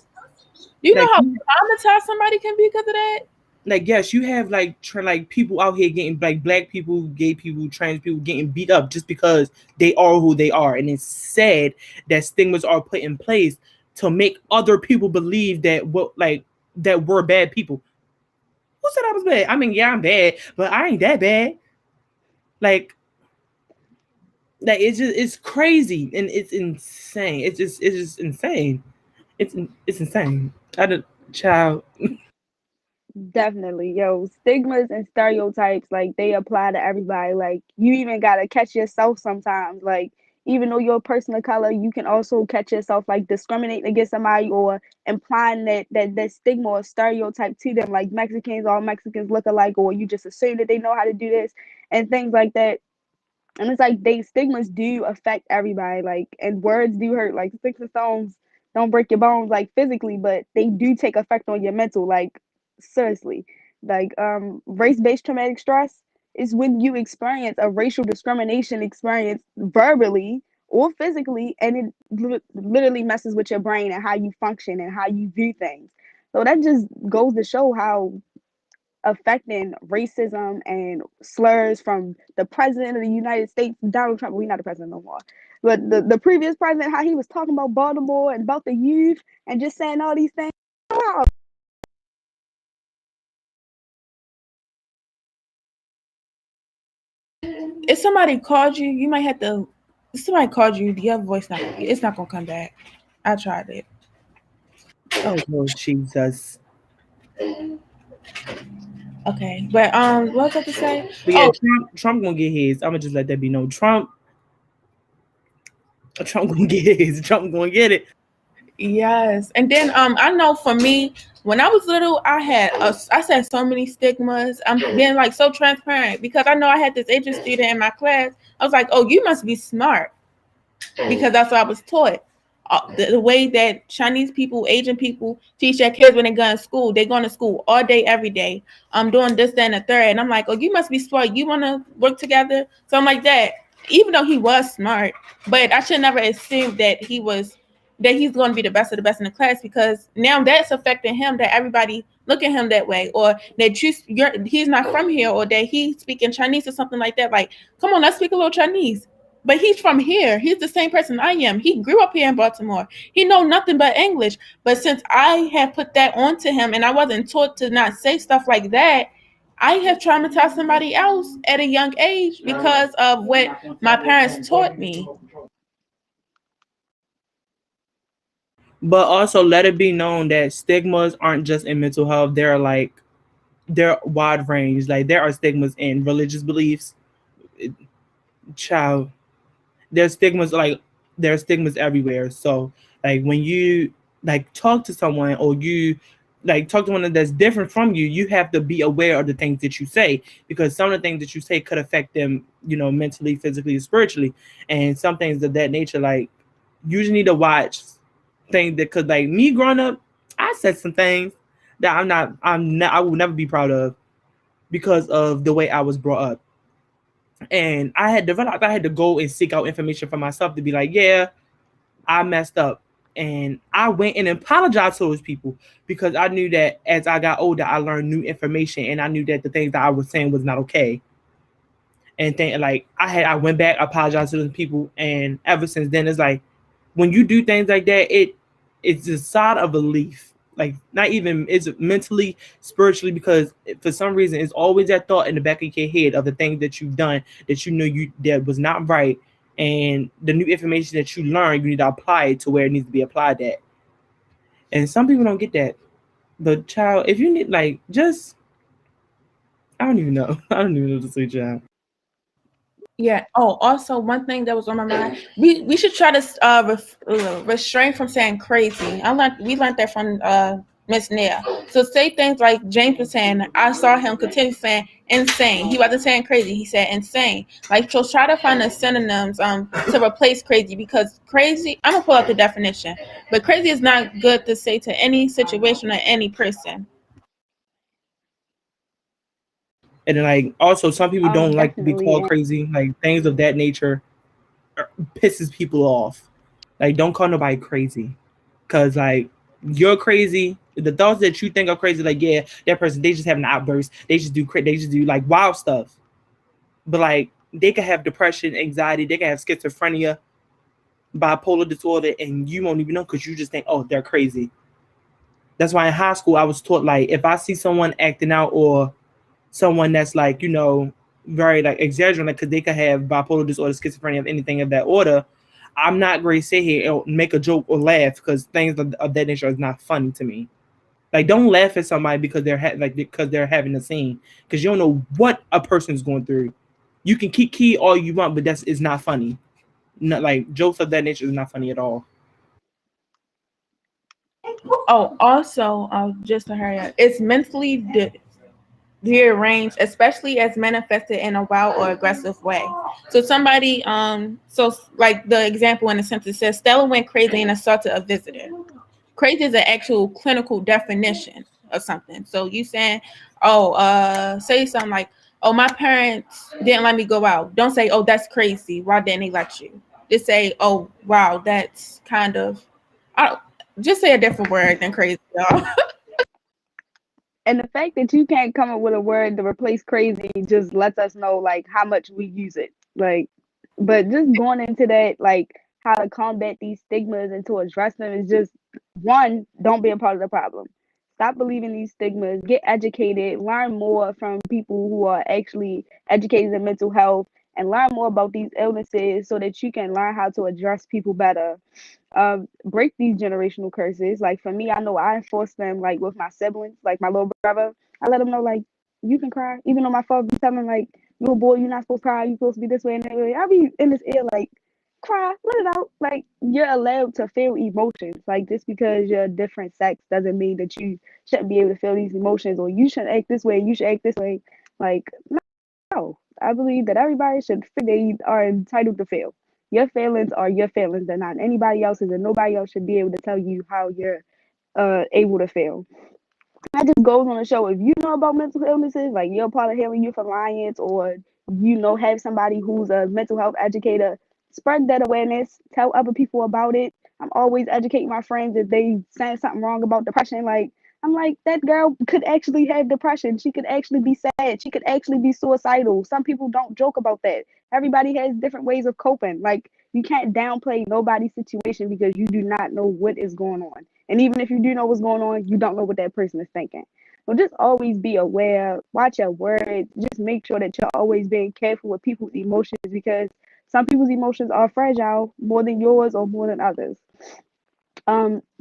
Do you know how traumatized somebody can be because of that? like, yes, you have like like people out here getting, like, black people, gay people, trans people getting beat up just because they are who they are, and it's sad that stigmas are put in place to make other people believe that that we're bad people. Who said I was bad? I mean, yeah, I'm bad, but I ain't that bad. Like it's crazy and it's insane. It's just insane. It's insane. I don't, child. Definitely, yo, stigmas and stereotypes, like, they apply to everybody. Like, you even gotta catch yourself sometimes. Like, even though you're a person of color, you can also catch yourself like discriminating against somebody or implying that stigma or stereotype to them, like Mexicans, all Mexicans look alike, or you just assume that they know how to do this and things like that. And it's like they stigmas do affect everybody, like, and words do hurt. Like, sticks and stones don't break your bones, like, physically, but they do take effect on your mental, like, seriously. Like, race-based traumatic stress is when you experience a racial discrimination experience verbally or physically, and it literally messes with your brain and how you function and how you view things. So that just goes to show how affecting racism and slurs from the president of the United States, Donald Trump. Well, he's not the president no more, but the previous president, how he was talking about Baltimore and about the youth and just saying all these things. If somebody called you, you might have to. If somebody called you, your voice it's not gonna come back. I tried it. Oh Lord Jesus. Okay, but what was I to say? But yeah, Trump gonna get his. I'm gonna just let that be known. Trump gonna get his. Trump gonna get it. Yes, and then I know for me, when I was little, I said so many stigmas. I'm being like so transparent because I know I had this Asian student in my class. I was like, "Oh, you must be smart," because that's what I was taught. The way that Chinese people, Asian people teach their kids when they go to school, they going to school all day, every day. I'm doing this, that, and the third, and I'm like, "Oh, you must be smart. You want to work together?" Something like that. Even though he was smart, but I should never assume that he's going to be the best of the best in the class, because now that's affecting him, that everybody look at him that way, or that he's not from here, or that he's speaking Chinese or something like that. Like, come on, let's speak a little Chinese. But he's from here. He's the same person I am. He grew up here in Baltimore. He know nothing but English. But since I have put that onto him and I wasn't taught to not say stuff like that, I have traumatized somebody else at a young age because of what my parents taught me. But also let it be known that stigmas aren't just in mental health. They're wide range. Like, there are stigmas in religious beliefs. Child, there's stigmas everywhere. So like when you like talk to someone, or you like talk to someone that's different from you, you have to be aware of the things that you say, because some of the things that you say could affect them, mentally, physically, spiritually, and some things of that nature. Like, you just need to watch things that could, like, me growing up, I said some things that I will never be proud of because of the way I was brought up. And I had to go and seek out information for myself to be like, yeah, I messed up. And I went and apologized to those people, because I knew that as I got older, I learned new information, and I knew that the things that I was saying was not okay. And I went back, apologized to those people, and ever since then, it's like, when you do things like that, it's a sigh of relief. Like, not even it's mentally, spiritually, because for some reason it's always that thought in the back of your head of the things that you've done that that was not right, and the new information that you learn, you need to apply it to where it needs to be applied at. And some people don't get that. But child, if you need, like, just I don't even know what to say, child. Yeah. Oh, also one thing that was on my mind, we should try to restrain from saying crazy. We learned that from Miss Nia. So say things like James was saying. I saw him continue saying insane. He wasn't saying crazy. He said insane. Like, so try to find the synonyms to replace crazy, because crazy, I'm gonna pull up the definition, but crazy is not good to say to any situation or any person. And then, like, also some people don't like to be called Definitely. crazy. Like, things of that nature pisses people off. Like, don't call nobody crazy, because like, you're crazy The thoughts that you think are crazy, like, yeah, that person, they just have an outburst. They just do like wild stuff. But like, they can have depression, anxiety, they can have schizophrenia, bipolar disorder, and you won't even know because you just think, oh, they're crazy. That's why in high school I was taught, like, if I see someone acting out or someone that's like, you know, very like exaggerating, like, because they could have bipolar disorder, schizophrenia, anything of that order, I'm not going to sit here and make a joke or laugh because things of that nature is not funny to me. Like, don't laugh at somebody because they're having a scene, because you don't know what a person's going through. You can keep key all you want, but it's not funny. Not like jokes of that nature is not funny at all. Oh, also, just to hurry up, it's mentally rearranged, especially as manifested in a wild or aggressive way. So somebody, so like the example in the sentence says, Stella went crazy and assaulted a visitor. Crazy is an actual clinical definition of something. So you saying, say something like, oh, my parents didn't let me go out. Don't say, oh, that's crazy. Why didn't they let you? Just say, oh, wow, that's kind of, just say a different word than crazy, y'all. And the fact that you can't come up with a word to replace crazy just lets us know like how much we use it. Like, but just going into that, like how to combat these stigmas and to address them is just, one, don't be a part of the problem. Stop believing these stigmas, get educated, learn more from people who are actually educated in mental health, and learn more about these illnesses so that you can learn how to address people better. Break these generational curses. Like for me, I know I enforce them like with my siblings, like my little brother. I let him know like you can cry, even though my father be telling like, little boy, you're not supposed to cry, you're supposed to be this way and that way. I'll be in his ear like, cry, let it out. Like, you're allowed to feel emotions. Like, just because you're a different sex doesn't mean that you shouldn't be able to feel these emotions, or you shouldn't act this way, you should act this way. Like, no. I believe that everybody should feel they are entitled to feel. Your feelings are your feelings. They're not anybody else's, and nobody else should be able to tell you how you're able to feel. That just goes on to show, if you know about mental illnesses, like you're part of Healing Youth Alliance, or you know, have somebody who's a mental health educator, spread that awareness, tell other people about it. I'm always educating my friends if they saying something wrong about depression. Like, I'm like, that girl could actually have depression. She could actually be sad. She could actually be suicidal. Some people don't joke about that. Everybody has different ways of coping. Like, you can't downplay nobody's situation because you do not know what is going on. And even if you do know what's going on, you don't know what that person is thinking. So just always be aware, watch your words, just make sure that you're always being careful with people's emotions, because some people's emotions are fragile more than yours or more than others.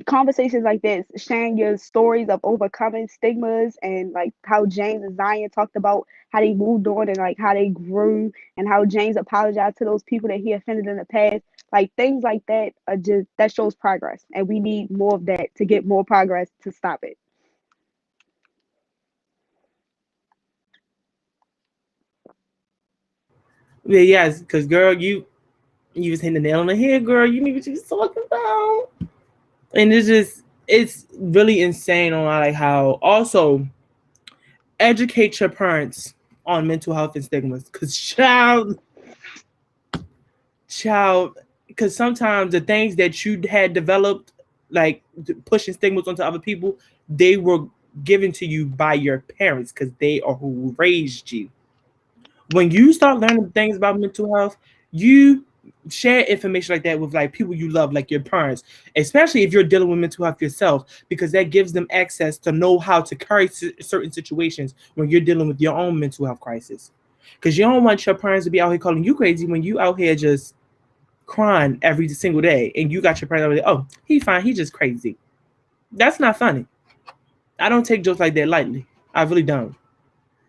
Conversations like this, sharing your stories of overcoming stigmas, and like how James and Zion talked about how they moved on and like how they grew, and how James apologized to those people that he offended in the past. Like, things like that are just, that shows progress, and we need more of that to get more progress to stop it. Yeah, yes, because girl, you was hitting the nail on the head, girl. You knew what you was talking about. And it's really insane on like how also educate your parents on mental health and stigmas, because child, because sometimes the things that you had developed, like pushing stigmas onto other people, they were given to you by your parents because they are who raised you. When you start learning things about mental health, you share information like that with like people you love, like your parents, especially if you're dealing with mental health yourself, because that gives them access to know how to carry certain situations when you're dealing with your own mental health crisis. Because you don't want your parents to be out here calling you crazy when you out here just crying every single day, and you got your parents like, oh, he's fine, he's just crazy. That's not funny. I don't take jokes like that lightly. I really don't.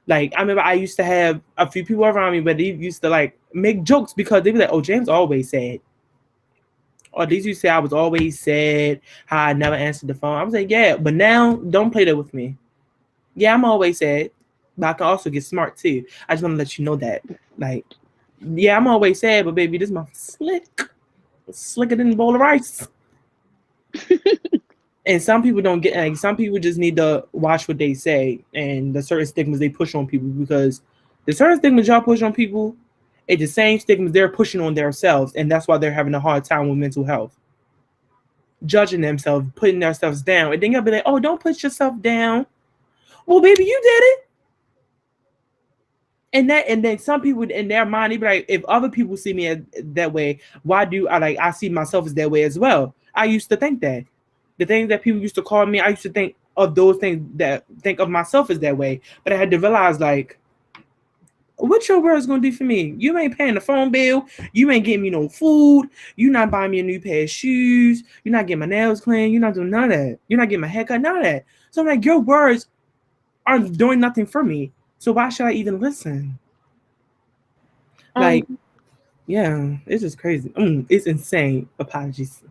Like, I remember I used to have a few people around me, but they used to like make jokes because they were like, oh, James always sad. Or these used to say I was always sad, how I never answered the phone. I was like, yeah, but now don't play that with me. Yeah, I'm always sad, but I can also get smart too. I just want to let you know that. Like, yeah, I'm always sad, but baby, this mouth slick. Slicker than a bowl of rice. And some people don't get, like, some people just need to watch what they say and the certain stigmas they push on people, because the certain stigmas y'all push on people are the same stigmas they're pushing on themselves, and that's why they're having a hard time with mental health. judging themselves, putting themselves down. And then you'll be like, oh, don't put yourself down. Well, baby, you did it. And then some people in their mind, they be like, if other people see me that way, why do I see myself as that way as well? I used to think that. The things that people used to call me, I used to think of those things that think of myself as that way. But I had to realize, like, what your words gonna do for me? You ain't paying the phone bill. You ain't getting me no food. You not buying me a new pair of shoes. You're not getting my nails clean. You're not doing none of that. You're not getting my haircut, none of that. So I'm like, your words aren't doing nothing for me. So why should I even listen? Like, yeah, it's just crazy. It's insane. Apologies.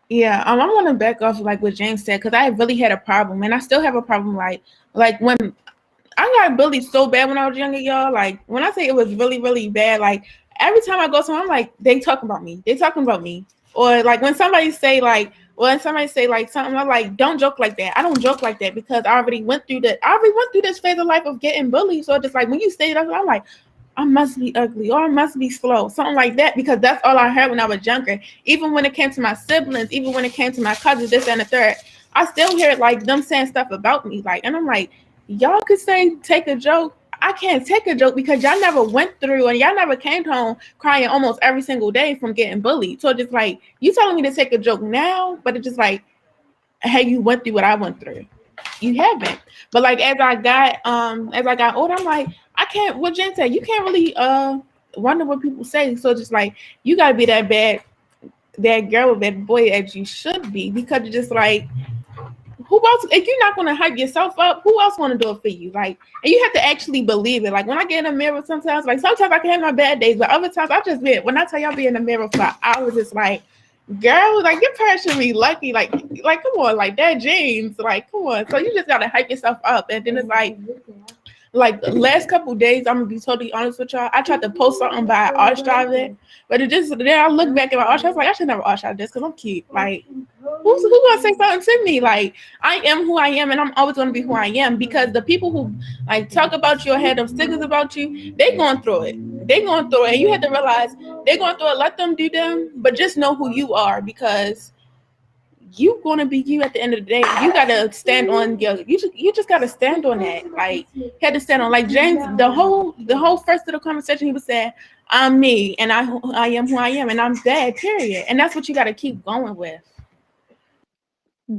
Yeah, I want to back off like what James said, because I really had a problem, and I still have a problem. Like when I got bullied so bad when I was younger, y'all. Like when I say it was really, really bad, like every time I go somewhere, I'm like, they talking about me. They talking about me. Or like when somebody say something, I'm like, don't joke like that. I don't joke like that because I already went through that. I already went through this phase of life of getting bullied. So just like when you say that, I'm like, I must be ugly or I must be slow, something like that, because that's all I heard when I was younger. Even when it came to my siblings, even when it came to my cousins, this and the third, I still hear like them saying stuff about me. Like, and I'm like, y'all could say take a joke. I can't take a joke because y'all never went through and y'all never came home crying almost every single day from getting bullied. So just like you telling me to take a joke now, but it's just like, hey, you went through what I went through. You haven't. But like as I got older, I'm like, I can't, what Jen said, you can't really wonder what people say. So just like you gotta be that girl or that boy as you should be, because you're just like, who else, if you're not gonna hype yourself up, who else wanna do it for you? Like, and you have to actually believe it. Like when I get in the mirror sometimes I can have my bad days, but other times when I tell y'all be in the mirror for hours, it's like, girl, like your parents should be lucky. Like come on, like that James, like come on. So you just gotta hype yourself up, and then it's like the last couple of days, I'm gonna be totally honest with y'all. I tried to post something by Arch Drive, but then I look back at my Arch. I was like, I should never Arch Drive this because I'm cute. Like, who's gonna say something to me? Like, I am who I am, and I'm always gonna be who I am, because the people who like talk about you or have them stickers about you, they going through it. And you have to realize they're going through it. Let them do them, but just know who you are, because you gonna be you at the end of the day. You gotta stand on you just gotta stand on that. Like you had to stand on, like James, the whole first of the conversation, he was saying, I'm me and I am who I am and I'm that, period. And that's what you gotta keep going with.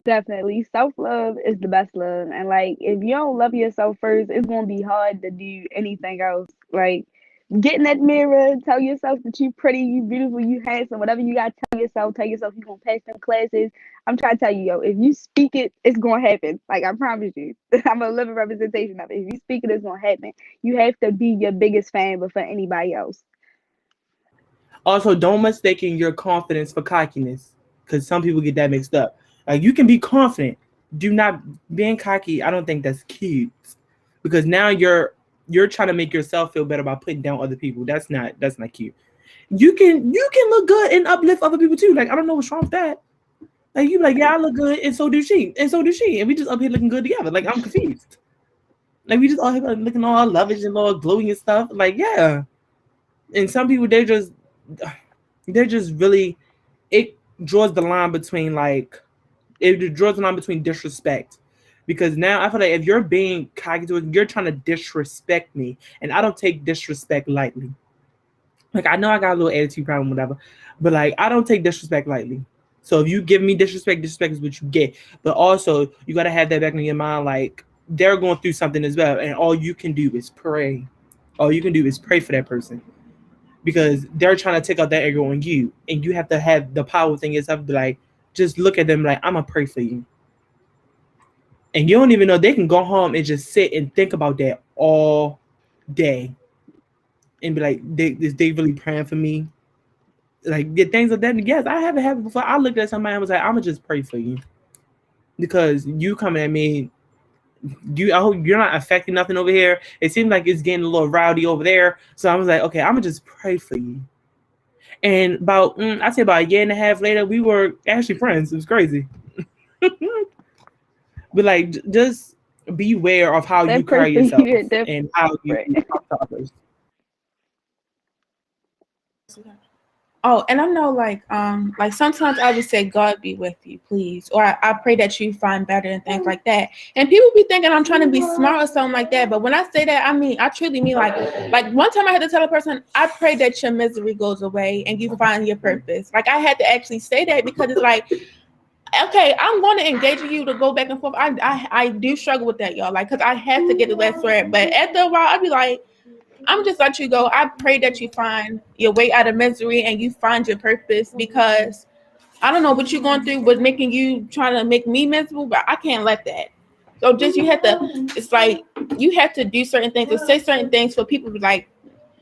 Definitely. Self-love is the best love. And like if you don't love yourself first, it's gonna be hard to do anything else. Like get in that mirror, tell yourself that you're pretty, you beautiful, you handsome, whatever you gotta tell yourself you're gonna pass them classes. I'm trying to tell you, yo, if you speak it, it's gonna happen. Like I promise you. I'm a living representation of it. If you speak it, it's gonna happen. You have to be your biggest fan before anybody else. Also, don't mistake your confidence for cockiness, because some people get that mixed up. Like you can be confident. Do not being cocky. I don't think that's cute, because now you're trying to make yourself feel better by putting down other people. That's not cute. You can look good and uplift other people too. Like I don't know what's wrong with that. Like you be like, yeah, I look good, and so do she, and we just up here looking good together. Like I'm confused. Like we just all here looking all lavish and all glowy and stuff. Like yeah, and some people they're just really, it draws the line between disrespect. Because now I feel like if you're being cocky to it, you're trying to disrespect me. And I don't take disrespect lightly. Like, I know I got a little attitude problem, whatever. But, like, I don't take disrespect lightly. So if you give me disrespect is what you get. But also, you got to have that back in your mind. Like, they're going through something as well. And all you can do is pray. All you can do is pray for that person. Because they're trying to take out that ego on you. And you have to have the power within yourself to, like, just look at them like, I'm going to pray for you. And you don't even know, they can go home and just sit and think about that all day. And be like, is they really praying for me? Like, the things like that. Yes, I haven't had it before. I looked at somebody and was like, I'm going to just pray for you. Because you coming at me, I hope you're not affecting nothing over here. It seems like it's getting a little rowdy over there. So I was like, okay, I'm going to just pray for you. And I'd say about a year and a half later, we were actually friends. It was crazy. But like, just be aware of how you carry yourself and how you talk to others. Oh, and I know, like sometimes I would say, "God be with you, please," or I pray that you find better and things like that. And people be thinking I'm trying to be smart or something like that. But when I say that, I truly mean like one time I had to tell a person, "I pray that your misery goes away and you find your purpose." Like I had to actually say that because it's like, okay, I'm going to engage with you to go back and forth. I do struggle with that, y'all. Like, cause I have to get the last word, but after a while, I'll be like, I'm just let you go. I pray that you find your way out of misery and you find your purpose, because I don't know what you're going through was making you trying to make me miserable, but I can't let that. So just you have to, it's like you have to do certain things or say certain things for people to like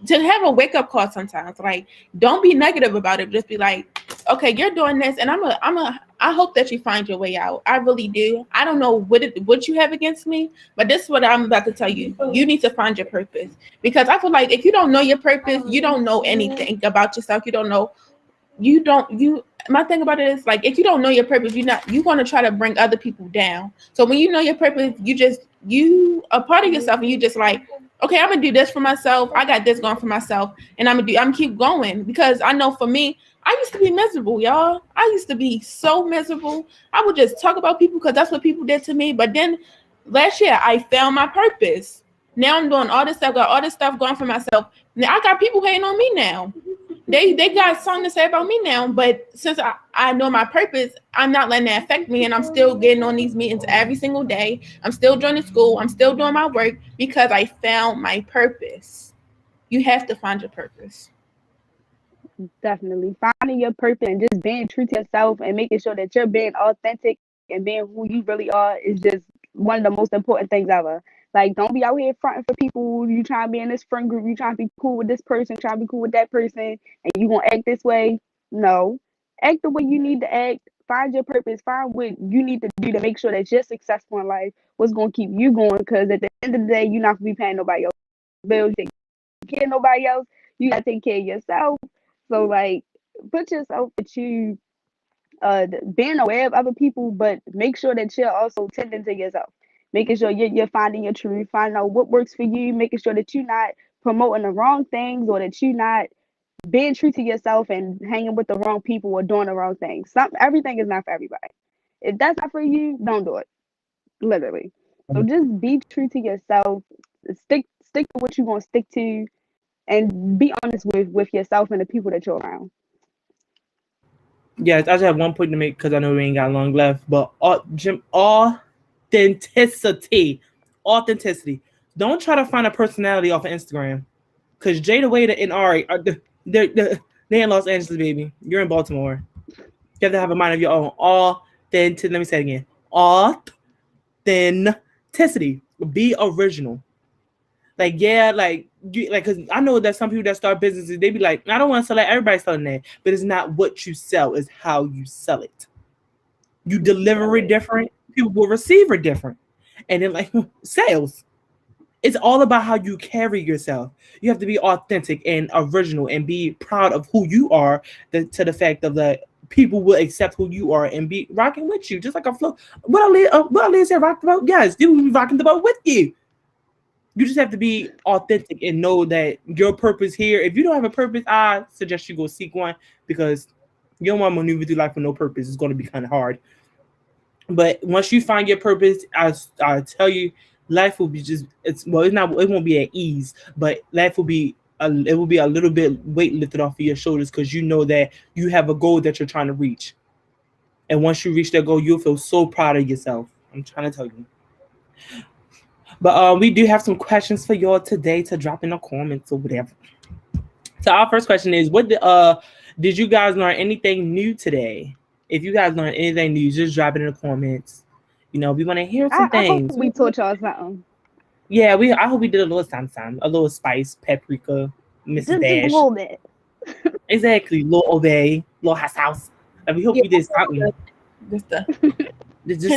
to have a wake up call sometimes. Like, don't be negative about it. Just be like, okay, you're doing this, and I hope that you find your way out. I really do. I don't know what you have against me, but this is what I'm about to tell you. You need to find your purpose, because I feel like if you don't know your purpose, you don't know anything about yourself. My thing about it is, like, if you don't know your purpose, you're going to try to bring other people down. So when you know your purpose, you a part of yourself, and you just like, okay, I'm gonna do this for myself. I got this going for myself, and I'm gonna keep going, because I know for me, I used to be miserable, y'all. I used to be so miserable. I would just talk about people because that's what people did to me. But then last year, I found my purpose. Now I'm doing all this stuff, got all this stuff going for myself. Now I got people hating on me now. They got something to say about me now, but since I know my purpose, I'm not letting that affect me, and I'm still getting on these meetings every single day. I'm still joining school. I'm still doing my work because I found my purpose. You have to find your purpose. Definitely finding your purpose and just being true to yourself and making sure that you're being authentic and being who you really are is just one of the most important things ever. Like, don't be out here fronting for people. You trying to be in this friend group, you trying to be cool with this person, trying to be cool with that person, and you gonna act this way. No, act the way you need to act. Find your purpose. Find what you need to do to make sure that you're successful in life. What's gonna keep you going? Because at the end of the day, you're not gonna be paying nobody else bills. You take care of nobody else. You gotta take care of yourself. So, like, put yourself into being aware of other people, but make sure that you're also tending to yourself. Making sure you're finding your truth, finding out what works for you, making sure that you're not promoting the wrong things, or that you're not being true to yourself and hanging with the wrong people or doing the wrong things. Everything is not for everybody. If that's not for you, don't do it. Literally. So just be true to yourself. Stick to what you're gonna stick to, and be honest with yourself and the people that you're around. Yes, I just have one point to make because I know we ain't got long left. But authenticity. Don't try to find a personality off of Instagram, because Jada Wade and Ari they're in Los Angeles, baby. You're in Baltimore. You have to have a mind of your own. Let me say it again. Authenticity. Be original. Like, yeah, because I know that some people that start businesses, they be like, I don't want to sell that. Everybody's selling that. But it's not what you sell, it's how you sell it. You deliver it different, people will receive it different. And then, like, sales. It's all about how you carry yourself. You have to be authentic and original and be proud of who you are, to the fact of that people will accept who you are and be rocking with you. Just like a flow. What Aaliyah said, rock the boat. Yes, they will be rocking the boat with you. You just have to be authentic and know that your purpose here. If you don't have a purpose, I suggest you go seek one, because you don't want to maneuver through life with no purpose. It's going to be kind of hard. But once you find your purpose, I tell you, life will be it won't be at ease, but life will be a little bit weight lifted off of your shoulders, because you know that you have a goal that you're trying to reach. And once you reach that goal, you'll feel so proud of yourself. I'm trying to tell you. But we do have some questions for y'all today to drop in the comments or whatever. So our first question is, did you guys learn anything new today? If you guys learned anything new, just drop it in the comments. You know, we want to hear some things. I hope we taught y'all something. Yeah, I hope we did a little something, a little spice, paprika, Mrs. Dash. Just a little bit. Exactly, little obey, little hot sauce. And we hope we did something. Just a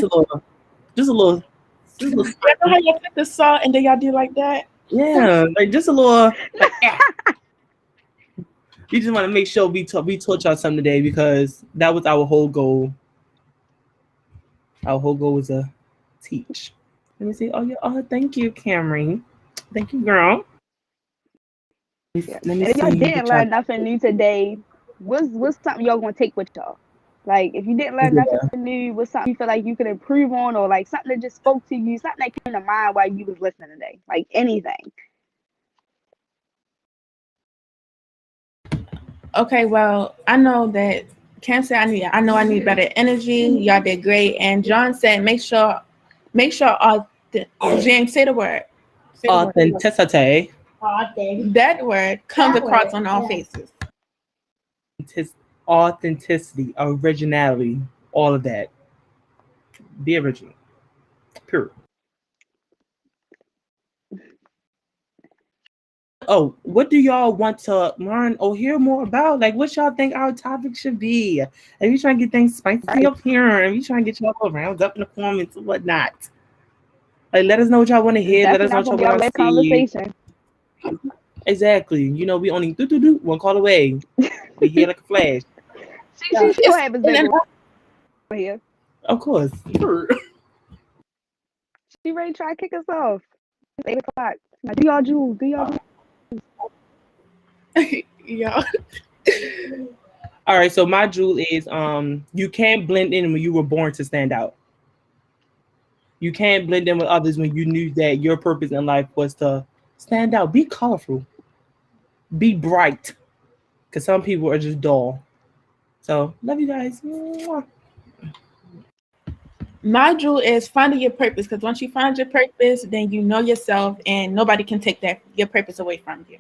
little. You know how you put the salt and then y'all do like that? Yeah, like just a little. Like, yeah. We just want to make sure we taught y'all something today, because that was our whole goal. Our whole goal was to teach. Let me see. Oh, thank you, Camry. Thank you, girl. Let me see. If y'all didn't learn nothing new today, what's something y'all gonna take with y'all? Like, if you didn't learn Yeah. nothing new, what's something you feel like you could improve on, or like something that just spoke to you, something that came to mind while you was listening today, like anything. Okay, well, I know that Cam said I know I need better energy. Y'all did great. And John said make sure James, say the word. Say the word. Authenticity. That word comes across on all faces. Authenticity, originality, all of that. Be original. Pure. Oh, what do y'all want to learn or hear more about? Like, what y'all think our topic should be? If you trying to get things spicy up here, if you trying to get y'all rounds up in the comments and whatnot, like, let us know what y'all want to hear. Let us know what y'all want to see. Conversation. Exactly. You know, we only one call away. We here like a flash. She will have his back here. Of course. She ready to try to kick us off. It's 8 o'clock. Now, do y'all jewels. Yeah. All right, so my jewel is you can't blend in when you were born to stand out. You can't blend in with others when you knew that your purpose in life was to stand out. Be colorful. Be bright. Because some people are just dull. So, love you guys. My jewel is finding your purpose, because once you find your purpose, then you know yourself and nobody can take your purpose away from you.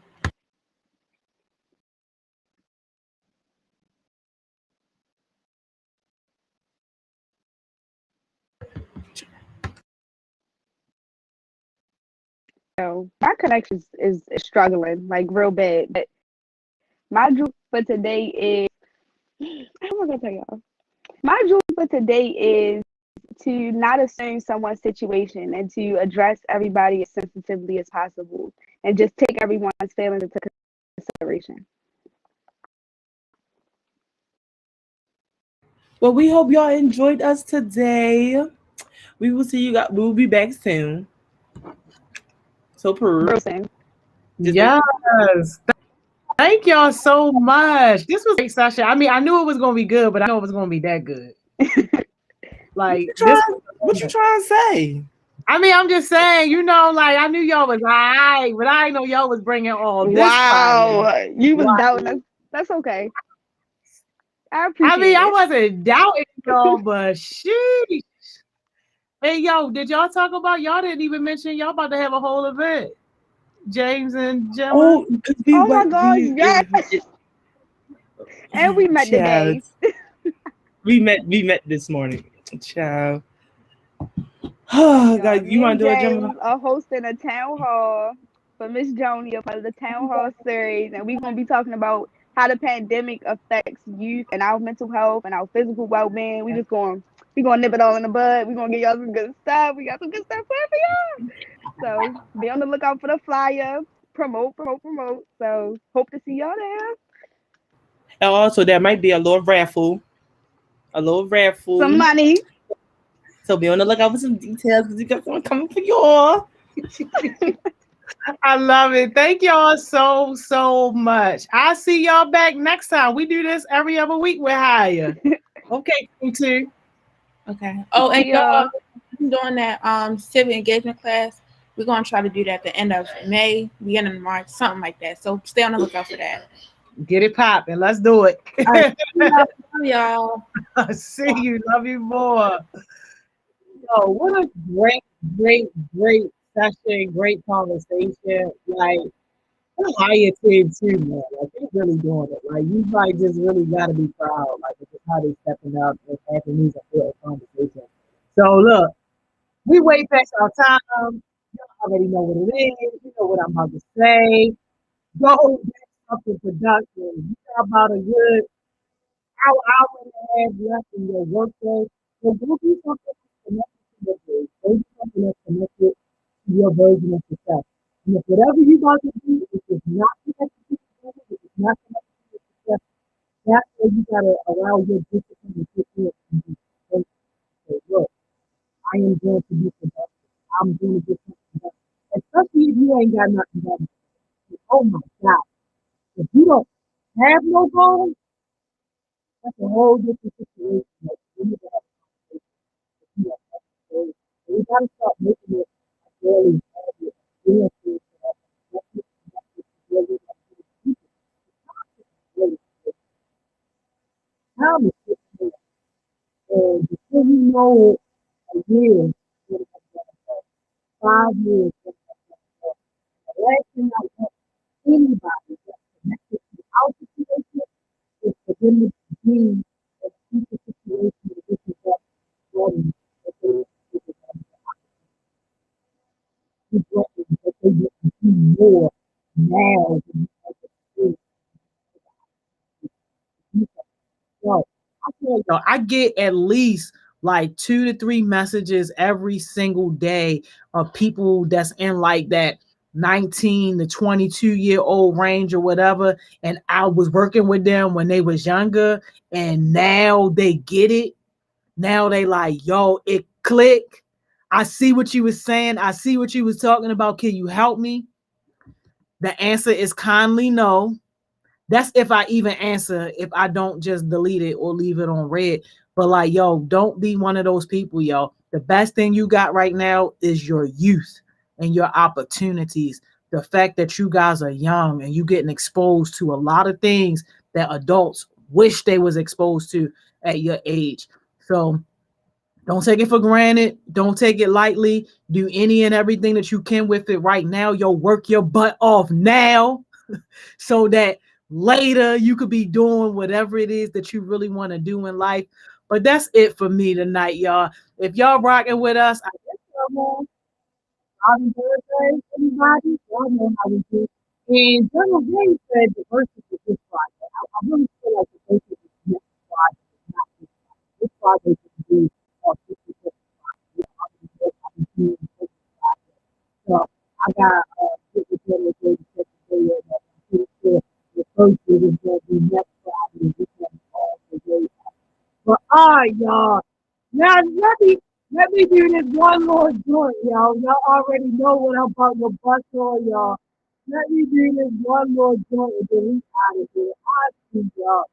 So my connection is struggling like real bad. But my jewel for today is I was gonna tell y'all. My jewel for today is to not assume someone's situation and to address everybody as sensitively as possible and just take everyone's feelings into consideration. Well, we hope y'all enjoyed us today. We will see you guys. We'll be back soon. So, yes. Thank y'all so much. This was a great session. I mean, I knew it was gonna be good, but I know it was gonna be that good. Like, what you trying to say? I mean, I'm just saying, you know, like I knew y'all was all right, but I didn't know y'all was bringing all this. Wow, fire. you was doubting us. That's okay. I appreciate I mean, it. I wasn't doubting y'all, but sheesh. Hey, yo, did y'all talk about? Y'all didn't even mention y'all about to have a whole event. James and Gemma. Oh my gosh, yes. And we met today. we met this morning. Ciao. Oh, God, you want to do it, Gemma? Are hosting a town hall for Miss Joni, a part of the town hall series, and we're gonna be talking about how the pandemic affects youth and our mental health and our physical well-being. We're gonna nip it all in the bud. We're gonna get y'all some good stuff. We got some good stuff planned for y'all. So be on the lookout for the flyer. Promote. So hope to see y'all there. And also, there might be a little raffle. Some money. So be on the lookout for some details because you got someone coming for y'all. I love it. Thank y'all so much. I'll see y'all back next time. We do this every other week with Hire. Okay, you too. Okay. Oh, and y'all doing that civic engagement class. We're gonna try to do that at the end of May, beginning of March, something like that. So stay on the lookout for that. Get it popping. Let's do it. Right. Love y'all. See you. Love you more. Yo, what a great session, great conversation. Like, the higher team too, man. Like, they're really doing it. Like, you like just really gotta be proud. Like, it's just how they stepping up and having these important conversations. So look, we way past our time. You already know what it is. You know what I'm about to say. Go do something productive. You got about a good hour and a half left in your workday. So go do something connected to your day. Go do something that's connected to your version of success. And if whatever you about to do is not connected to your goals, if it's not connected to your success, that's where you gotta allow your discipline to kick in and be say, look, I am going to be productive. I'm going to get something done. Especially if you ain't got nothing done. Oh my God. If you don't have no goals, That's a whole different situation. Like, we gotta start making it really really time is and before you know it, a year, 5 years, the last thing I want anybody that's connected to our situation is for them to be in a future situation that this is that going that they that they get to do more now than they ever did. So I feel yo, I get at least like 2 to 3 messages every single day of people that's in like that 19 to 22-year-old range or whatever. And I was working with them when they was younger, and now they get it. Now they like, yo, it click. I see what you was saying. I see what you was talking about. Can you help me? The answer is kindly no. That's if I even answer, if I don't just delete it or leave it on red. But like, yo, don't be one of those people, yo. The best thing you got right now is your youth and your opportunities. The fact that you guys are young and you getting exposed to a lot of things that adults wish they was exposed to at your age. So don't take it for granted. Don't take it lightly. Do any and everything that you can with it right now. Yo, work your butt off now so that later you could be doing whatever it is that you really want to do in life. But that's it for me tonight, y'all. If y'all rocking with us, I guess y'all happy birthday, everybody. Y'all know how we do. And General Gates said the verses of this project. I really feel like the verses of this project is not this project. This project is to do so I got the General Gates secretary that I'm pretty sure the first is going to be next Friday. We can all the way. But all right, y'all. Now let me do this one more joint, y'all. Y'all already know what I'm about to bust on, y'all. Let me do this one more joint and then we out of here. I see y'all.